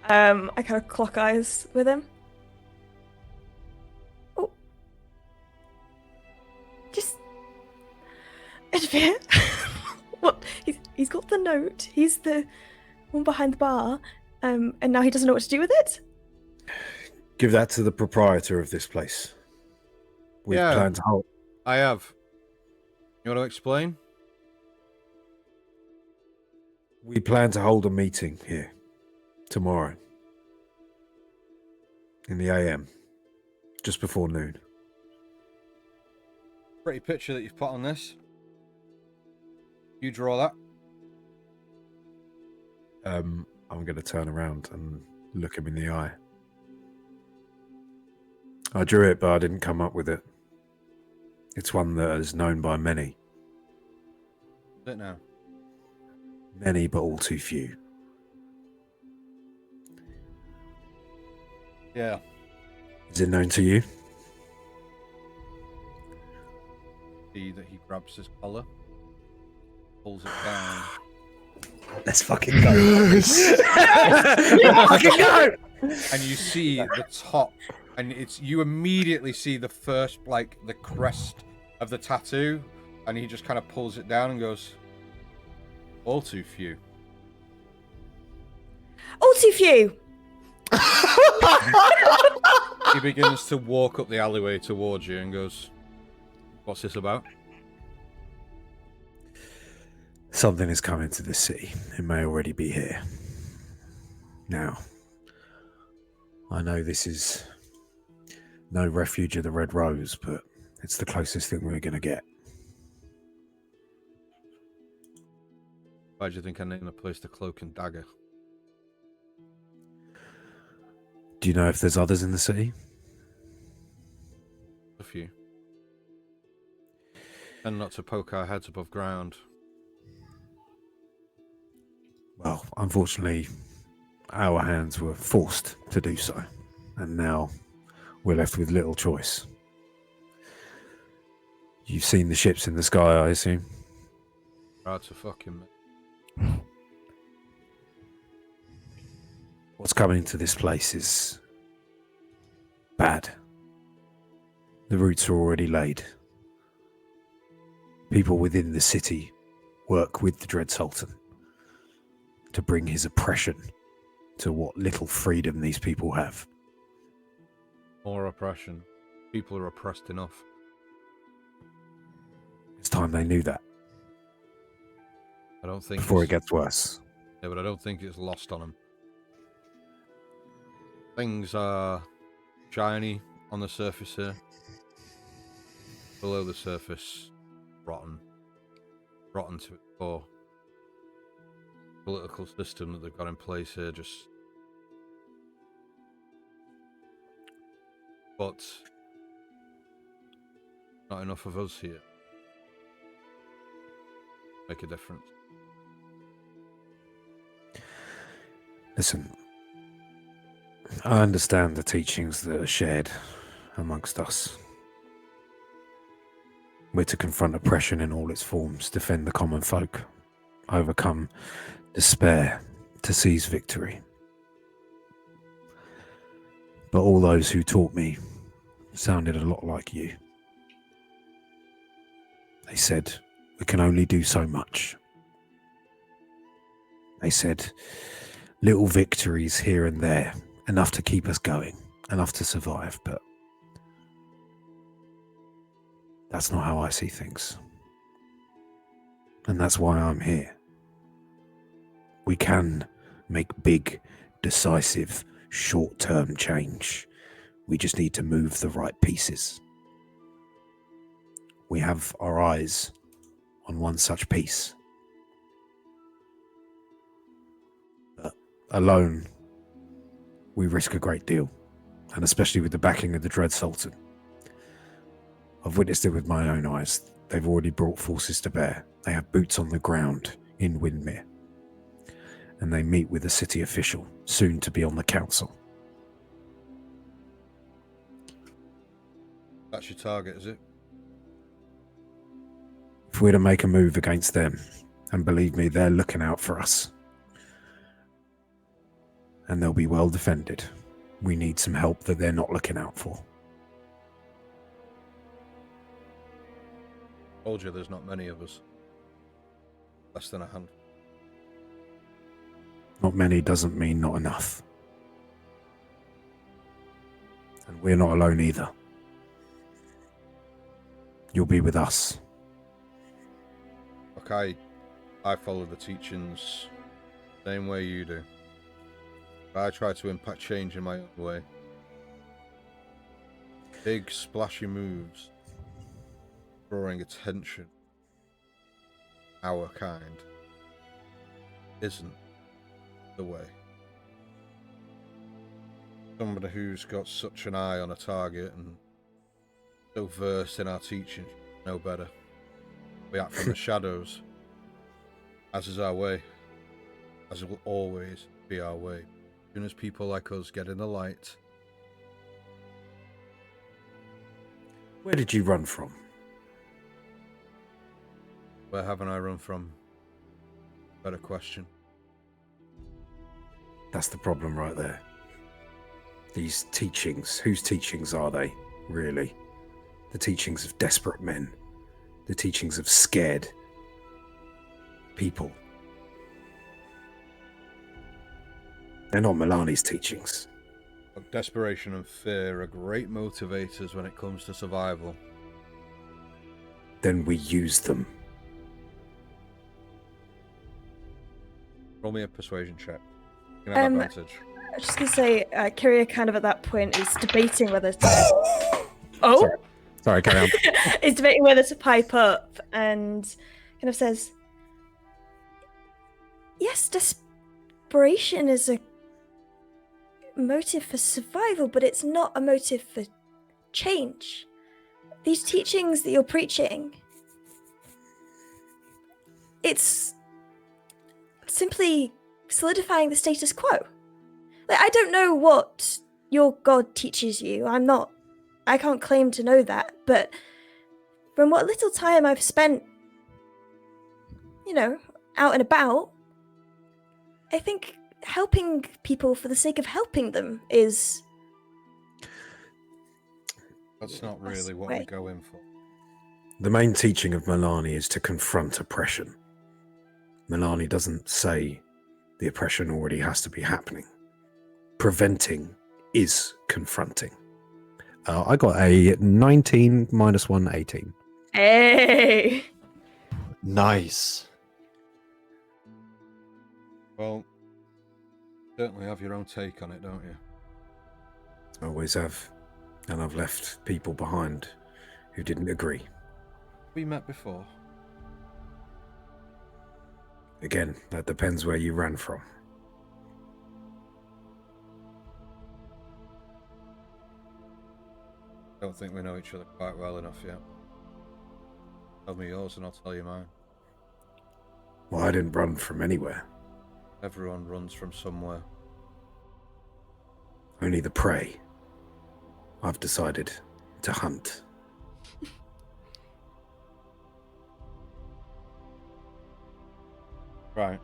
I kind of clock eyes with him. Oh. Just... Edivir. What? He's got the note. He's the one behind the bar. And now he doesn't know what to do with it? Give that to the proprietor of this place. We plan to hold. I have. You want to explain? We plan to hold a meeting here tomorrow in the AM, just before noon. Pretty picture that you've put on this. You draw that. I'm going to turn around and look him in the eye. I drew it, but I didn't come up with it. It's one that is known by many. Is it now? Many, but all too few. Yeah. Is it known to you? See that he grabs his collar, pulls it down. Let's fucking go. Fucking go! And you see the top, and you immediately see the first, like, the crest of the tattoo, and he just kind of pulls it down and goes, all too few. All too few. He begins to walk up the alleyway towards you and goes, what's this about? Something is coming to the city. It may already be here. Now, I know this is no refuge of the Red Rose, but it's the closest thing we're going to get. Why do you think I named the place the Cloak and Dagger? Do you know if there's others in the city? A few. And not to poke our heads above ground. Well, unfortunately, our hands were forced to do so, and now we're left with little choice. You've seen the ships in the sky, I assume? Hard to fucking... What's coming to this place is bad. The The roots are already laid. People within the city work with the Dread Sultan to bring his oppression to what little freedom these people have. More oppression. People are oppressed enough. It's time they knew that I don't think before it it's- gets worse. Yeah, but I don't think it's lost on them. Things are shiny on the surface here. Below the surface, rotten. Rotten to its core. Political system that they've got in place here just... But... not enough of us here. Make a difference. Listen, I understand the teachings that are shared amongst us. We're to confront oppression in all its forms, defend the common folk, overcome despair, to seize victory. But all those who taught me sounded a lot like you. They said, we can only do so much. They said, little victories here and there, enough to keep us going, enough to survive, but that's not how I see things. And that's why I'm here. We can make big, decisive, short-term change. We just need to move the right pieces. We have our eyes on one such piece. But alone, we risk a great deal, and especially with the backing of the Dread Sultan. I've witnessed it with my own eyes. They've already brought forces to bear. They have boots on the ground in Windmere. And they meet with a city official, soon to be on the council. That's your target, is it? If we're to make a move against them, and believe me, they're looking out for us. And they'll be well defended. We need some help that they're not looking out for. Told you there's not many of us. Less than 100. Not many doesn't mean not enough. And we're not alone either. You'll be with us. Look, I follow the teachings same way you do. But I try to impact change in my own way. Big splashy moves, drawing attention, our kind, isn't the way. Somebody who's got such an eye on a target and so versed in our teaching, no better. We act from the shadows, as is our way, as it will always be our way. As soon as people like us get in the light. Where did you run from? Where haven't I run from? Better question. That's the problem right there. These teachings, whose teachings are they, really? The teachings of desperate men. The teachings of scared people. They're not Milani's teachings. But desperation and fear are great motivators when it comes to survival. Then we use them. Roll me a persuasion check. You can have advantage. I was just going to say, Kyria kind of at that point is debating whether to... Oh? Sorry, carry on. Is debating whether to pipe up and kind of says, yes, desperation is a motive for survival, but it's not a motive for change. These teachings that you're preaching, it's simply solidifying the status quo. Like, I don't know what your god teaches you. I can't claim to know that, but from what little time I've spent, out and about, I think helping people for the sake of helping them is... That's not really what we go in for. The main teaching of Milani is to confront oppression. Milani doesn't say the oppression already has to be happening. Preventing is confronting. I got a 19 minus 1, 18. Hey! Nice. Well, certainly have your own take on it, don't you? Always have. And I've left people behind who didn't agree. We met before. Again, that depends where you ran from. Don't think we know each other quite well enough yet. Tell me yours and I'll tell you mine. Well, I didn't run from anywhere. Everyone runs from somewhere. Only the prey. I've decided to hunt. Right.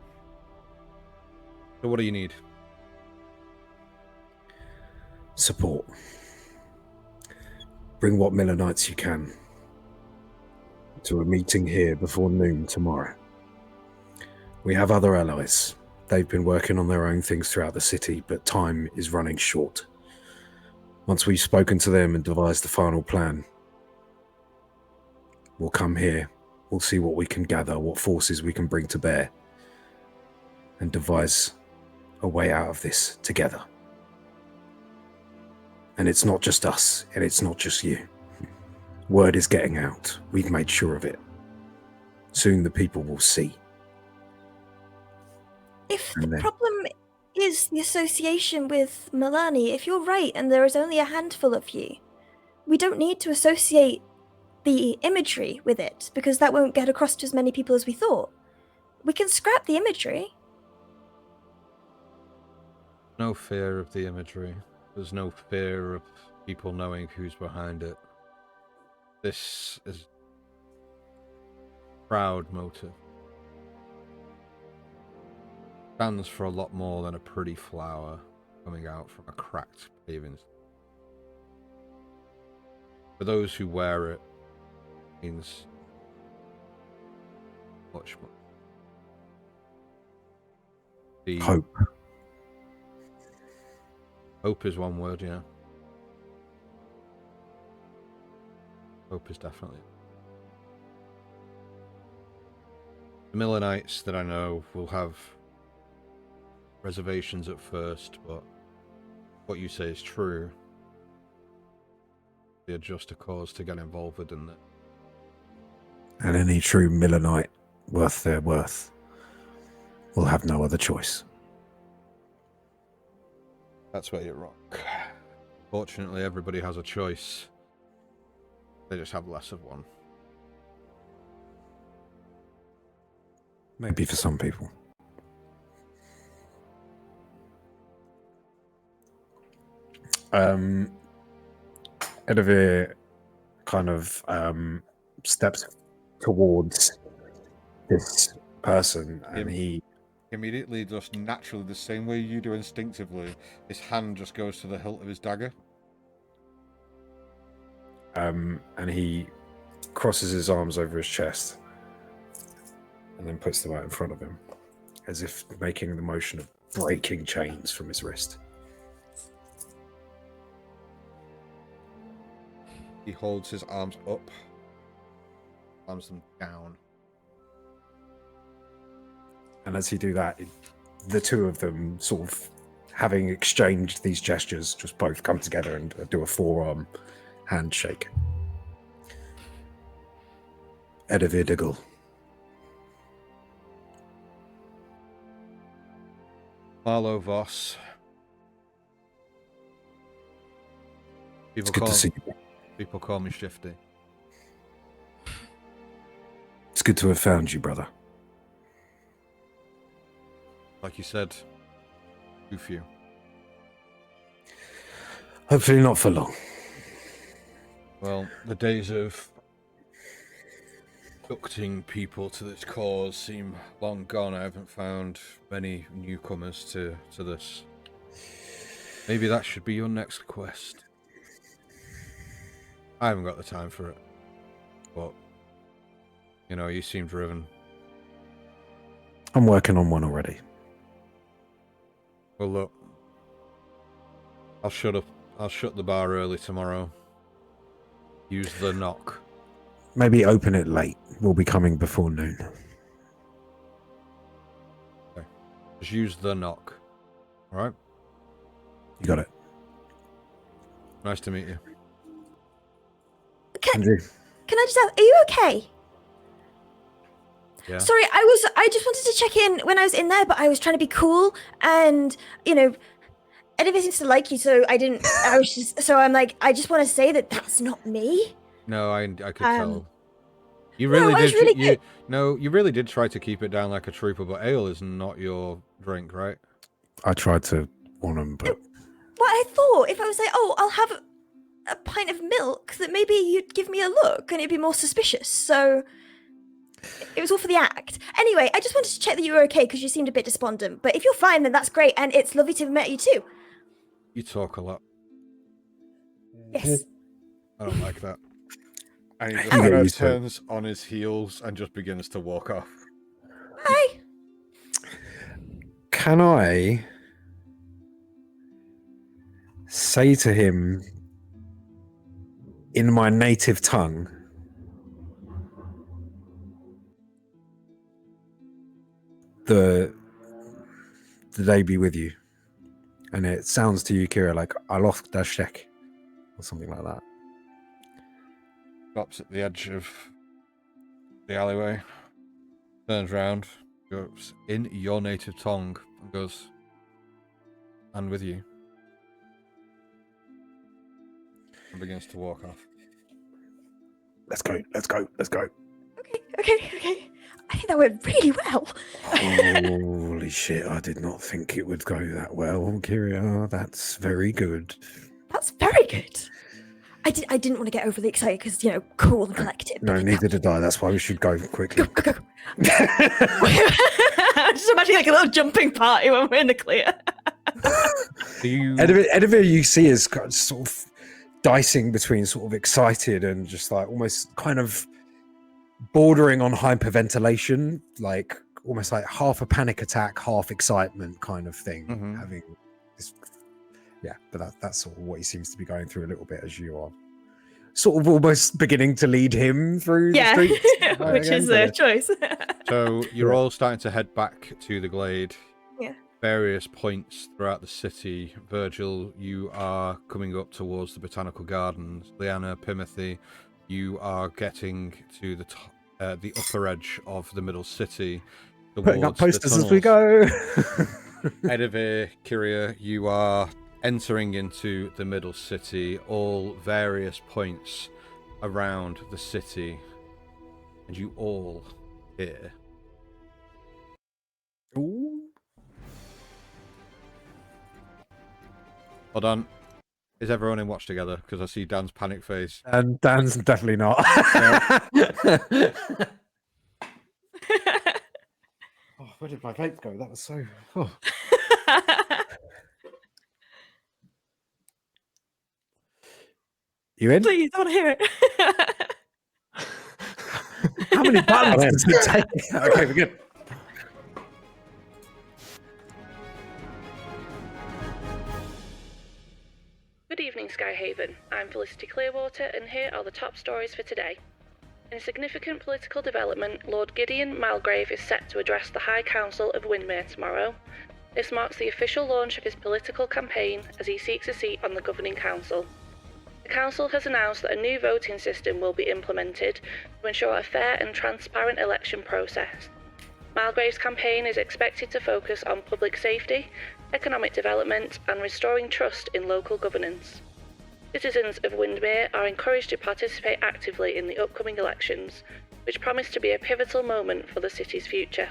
So what do you need? Support. Bring what Milanites you can to a meeting here before noon tomorrow. We have other allies. They've been working on their own things throughout the city, but time is running short. Once we've spoken to them and devised the final plan, we'll come here, we'll see what we can gather, what forces we can bring to bear, and devise a way out of this together. And it's not just us, and it's not just you. Word is getting out. We've made sure of it. Soon the people will see. If And the then- problem is the association with Milani, if you're right and there is only a handful of you, we don't need to associate the imagery with it, because that won't get across to as many people as we thought. We can scrap the imagery. No fear of the imagery. There's no fear of people knowing who's behind it. This is proud motive. Stands for a lot more than a pretty flower coming out from a cracked paving. For those who wear it, means much more. The Hope. hope is one word, yeah. Hope is definitely. The Millanites that I know will have reservations at first, but what you say is true. They're just a cause to get involved with, isn't it? And any true Millanite worth their worth will have no other choice. That's where you're wrong. Fortunately, everybody has a choice. They just have less of one. Maybe for some people. Edivir kind of steps towards this person, and he Immediately, just naturally, the same way you do instinctively, his hand just goes to the hilt of his dagger. and he crosses his arms over his chest and then puts them out in front of him, as if making the motion of breaking chains from his wrist. He holds his arms up, arms them down. And as he do that, the two of them, sort of having exchanged these gestures, just both come together and do a forearm handshake. Edivir Diggle. Marlo Voss. It's good to see you. People call me Shifty. It's good to have found you, brother. Like you said, too few. Hopefully not for long. Well, the days of abducting people to this cause seem long gone. I haven't found many newcomers to this. Maybe that should be your next quest. I haven't got the time for it. But, you know, you seem driven. I'm working on one already. Well, look. I'll shut the bar early tomorrow. Use the knock. Maybe open it late. We'll be coming before noon. Okay. Just use the knock. All right? You got it. Nice to meet you. Andrew. Can I just ask, are you okay? Yeah. Sorry, I just wanted to check in when I was in there, but I was trying to be cool, and Edivir seems to like you, so I'm like, I just want to say that that's not me. No, I could tell. You No, really I was did. really good. You really did try to keep it down like a trooper, but ale is not your drink, right? I tried to warn him, but What I thought, if I was like, oh, I'll have a pint of milk, that maybe you'd give me a look and it'd be more suspicious. So it was all for the act. Anyway, I just wanted to check that you were okay because you seemed a bit despondent. But if you're fine, then that's great, and it's lovely to have met you too. You talk a lot. Yes. I don't like that. And he just You get kind of used to it. turns on his heels and just begins to walk off. Hi. can I say to him in my native tongue, the day be with you? And it sounds to you, Kira, like Alof Dashek or something like that. Stops at the edge of the alleyway, turns round, goes in your native tongue, and goes, and with you. And begins to walk off. Let's go, let's go, let's go. Okay. I think that went really well. Holy shit, I did not think it would go that well, Kira. That's very good. That's very good. I didn't want to get overly excited because, cool and collected. No, neither did I. That's why we should go quickly. Go. I'm just imagining like a little jumping party when we're in the clear. Edivir, you see, is sort of dicing between sort of excited and just like almost kind of bordering on hyperventilation, like almost like half a panic attack, half excitement kind of thing. Mhm. Having this, but that's sort of what he seems to be going through a little bit as you are sort of almost beginning to lead him through the streets. Which is a choice. So you're all starting to head back to the glade. Yeah. Various points throughout the city. Virgil, you are coming up towards the botanical gardens. Liana, Timothy, you are getting to the the upper edge of the middle city. Putting up towards the posters as we go. Edivir, Kyria, you are entering into the middle city, all various points around the city, and you all hear. Ooh. Hold on. Is everyone in watch together? Because I see Dan's panic face. And Dan's definitely not. Oh, where did my vape go? That was so. Oh. You in? Please, I want to hear it. How many buttons does it take? Okay, we're good. Good evening, Skyhaven. I'm Felicity Clearwater, and here are the top stories for today. In a significant political development, Lord Gideon Malgrave is set to address the High Council of Windmere tomorrow. This marks the official launch of his political campaign as he seeks a seat on the Governing Council. The Council has announced that a new voting system will be implemented to ensure a fair and transparent election process. Malgrave's campaign is expected to focus on public safety, economic development, and restoring trust in local governance. Citizens of Windmere are encouraged to participate actively in the upcoming elections, which promise to be a pivotal moment for the city's future.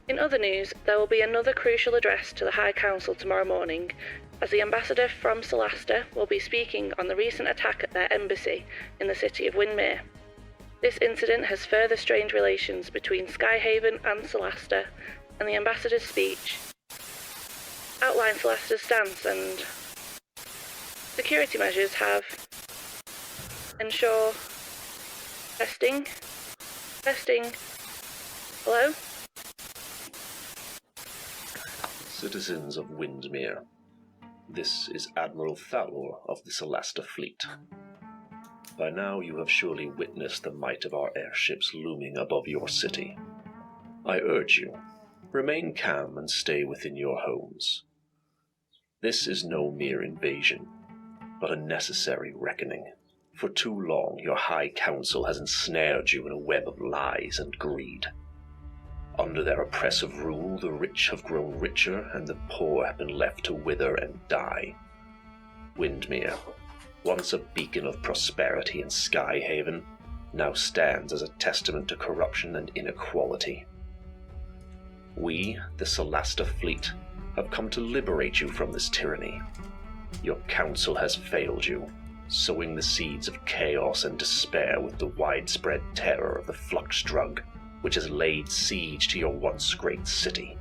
In other news, there will be another crucial address to the High Council tomorrow morning, as the ambassador from Solasta will be speaking on the recent attack at their embassy in the city of Windmere. This incident has further strained relations between Skyhaven and Solasta, and the ambassador's speech outlines Solasta's stance and security measures have Ensure. Testing. Testing. Hello? Citizens of Windmere, this is Admiral Thalor of the Celasta Fleet. By now you have surely witnessed the might of our airships looming above your city. I urge you, remain calm and stay within your homes. This is no mere invasion, but a necessary reckoning. For too long, your High Council has ensnared you in a web of lies and greed. Under their oppressive rule, the rich have grown richer and the poor have been left to wither and die. Windmere, once a beacon of prosperity and Skyhaven, now stands as a testament to corruption and inequality. We, the Celasta Fleet, have come to liberate you from this tyranny. Your council has failed you, sowing the seeds of chaos and despair with the widespread terror of the Flux drug, which has laid siege to your once great city.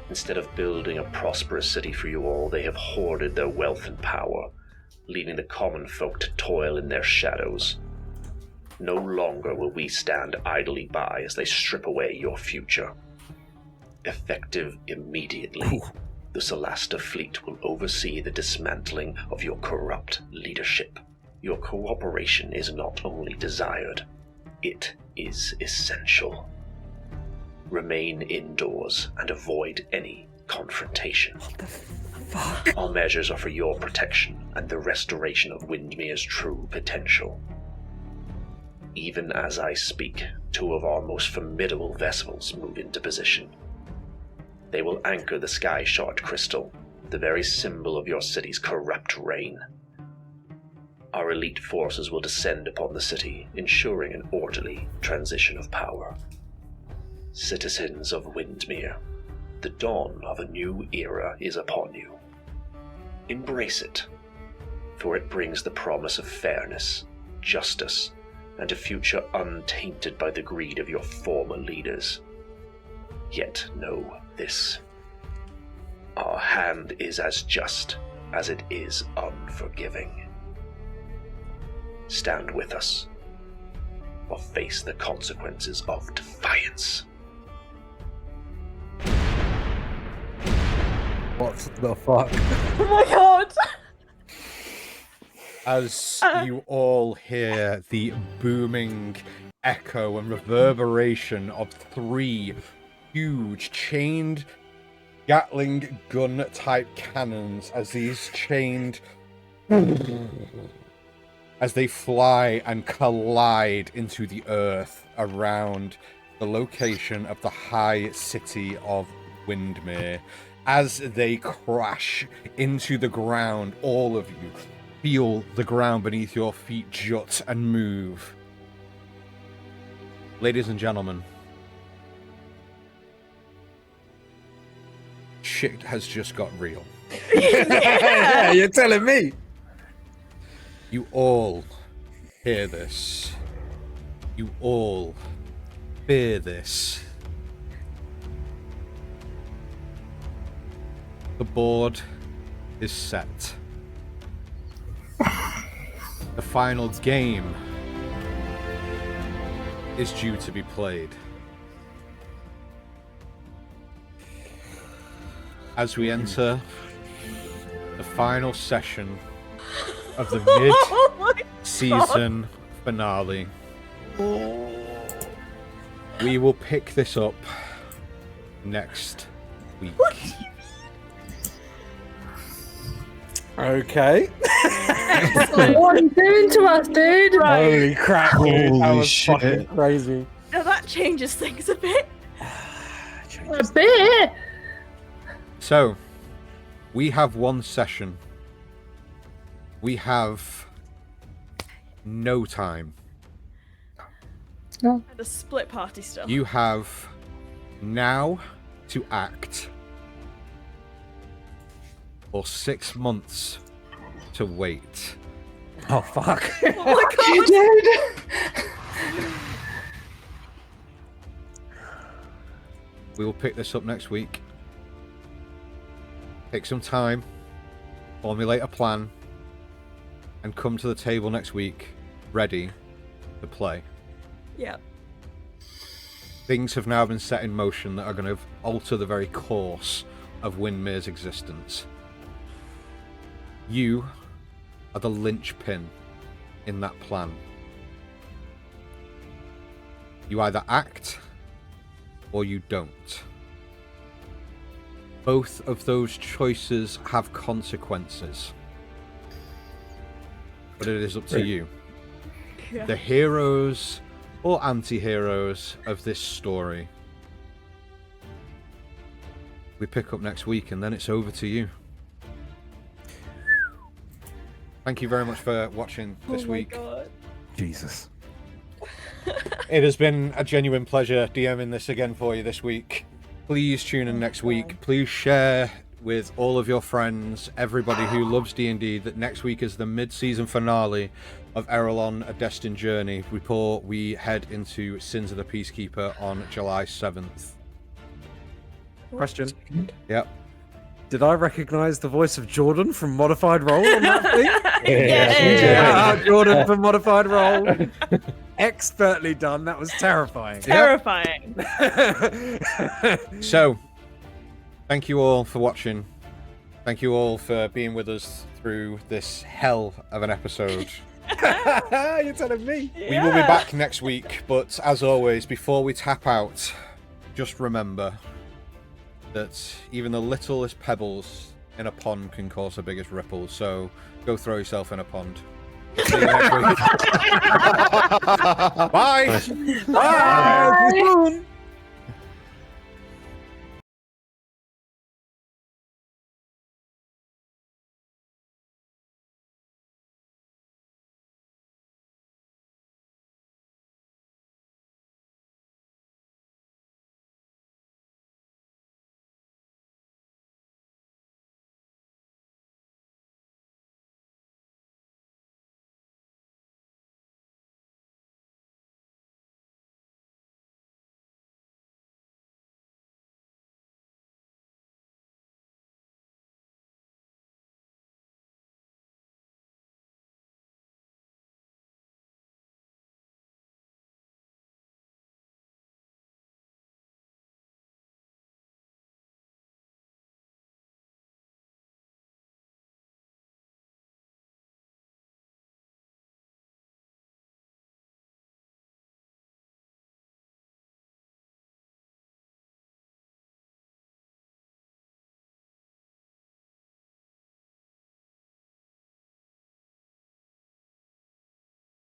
Instead of building a prosperous city for you all, they have hoarded their wealth and power, leaving the common folk to toil in their shadows. No longer will we stand idly by as they strip away your future. Effective immediately, the Celasta Fleet will oversee the dismantling of your corrupt leadership. Your cooperation is not only desired, it is essential. Remain indoors and avoid any confrontation. What the fuck? Our measures are for your protection and the restoration of Windmere's true potential. Even as I speak, 2 of our most formidable vessels move into position. They will anchor the Sky Shard Crystal, the very symbol of your city's corrupt reign. Our elite forces will descend upon the city, ensuring an orderly transition of power. Citizens of Windmere, the dawn of a new era is upon you. Embrace it, for it brings the promise of fairness, justice, and a future untainted by the greed of your former leaders. Yet know this: our hand is as just as it is unforgiving. Stand with us, or face the consequences of defiance. What the fuck? Oh my god! As you all hear the booming echo and reverberation of 3 huge chained Gatling gun type cannons, as these chained as they fly and collide into the earth around the location of the high city of Windmere. As they crash into the ground, all of you feel the ground beneath your feet jut and move. Ladies and gentlemen, shit has just got real. Yeah, you're telling me. You all hear this. You all fear this. The board is set. The final game is due to be played. As we enter the final session of the mid-season finale, we will pick this up next week. Okay. What are you doing to us, dude? Holy crap, dude. That Holy was shit. fucking crazy. Now that changes things a bit. A bit. So, we have one session. We have no time. And a split party stuff. You have now to act, or 6 months to wait. Oh, fuck. Oh my god! We will pick this up next week. Take some time, formulate a plan, and come to the table next week ready to play. Yeah. Things have now been set in motion that are going to alter the very course of Windmere's existence. You are the linchpin in that plan. You either act or you don't. Both of those choices have consequences. But it is up to you. Yeah. The heroes or anti-heroes of this story. We pick up next week and then it's over to you. Thank you very much for watching this week. God. Jesus. It has been a genuine pleasure DMing this again for you this week. Please tune in next week. Please share with all of your friends, everybody who loves D&D, that next week is the mid-season finale of Aerilon, A Destined Journey, before we head into Sins of the Peacekeeper on July 7th. Question. Yep. Did I recognize the voice of Jordan from Modified Role on that thing? Yeah. Jordan from Modified Role. Expertly done. That was terrifying. Terrifying. So, thank you all for watching. Thank you all for being with us through this hell of an episode. You're telling me. We will be back next week, but as always, before we tap out, just remember that even the littlest pebbles in a pond can cause the biggest ripples, so go throw yourself in a pond. See you next week. Bye! Bye!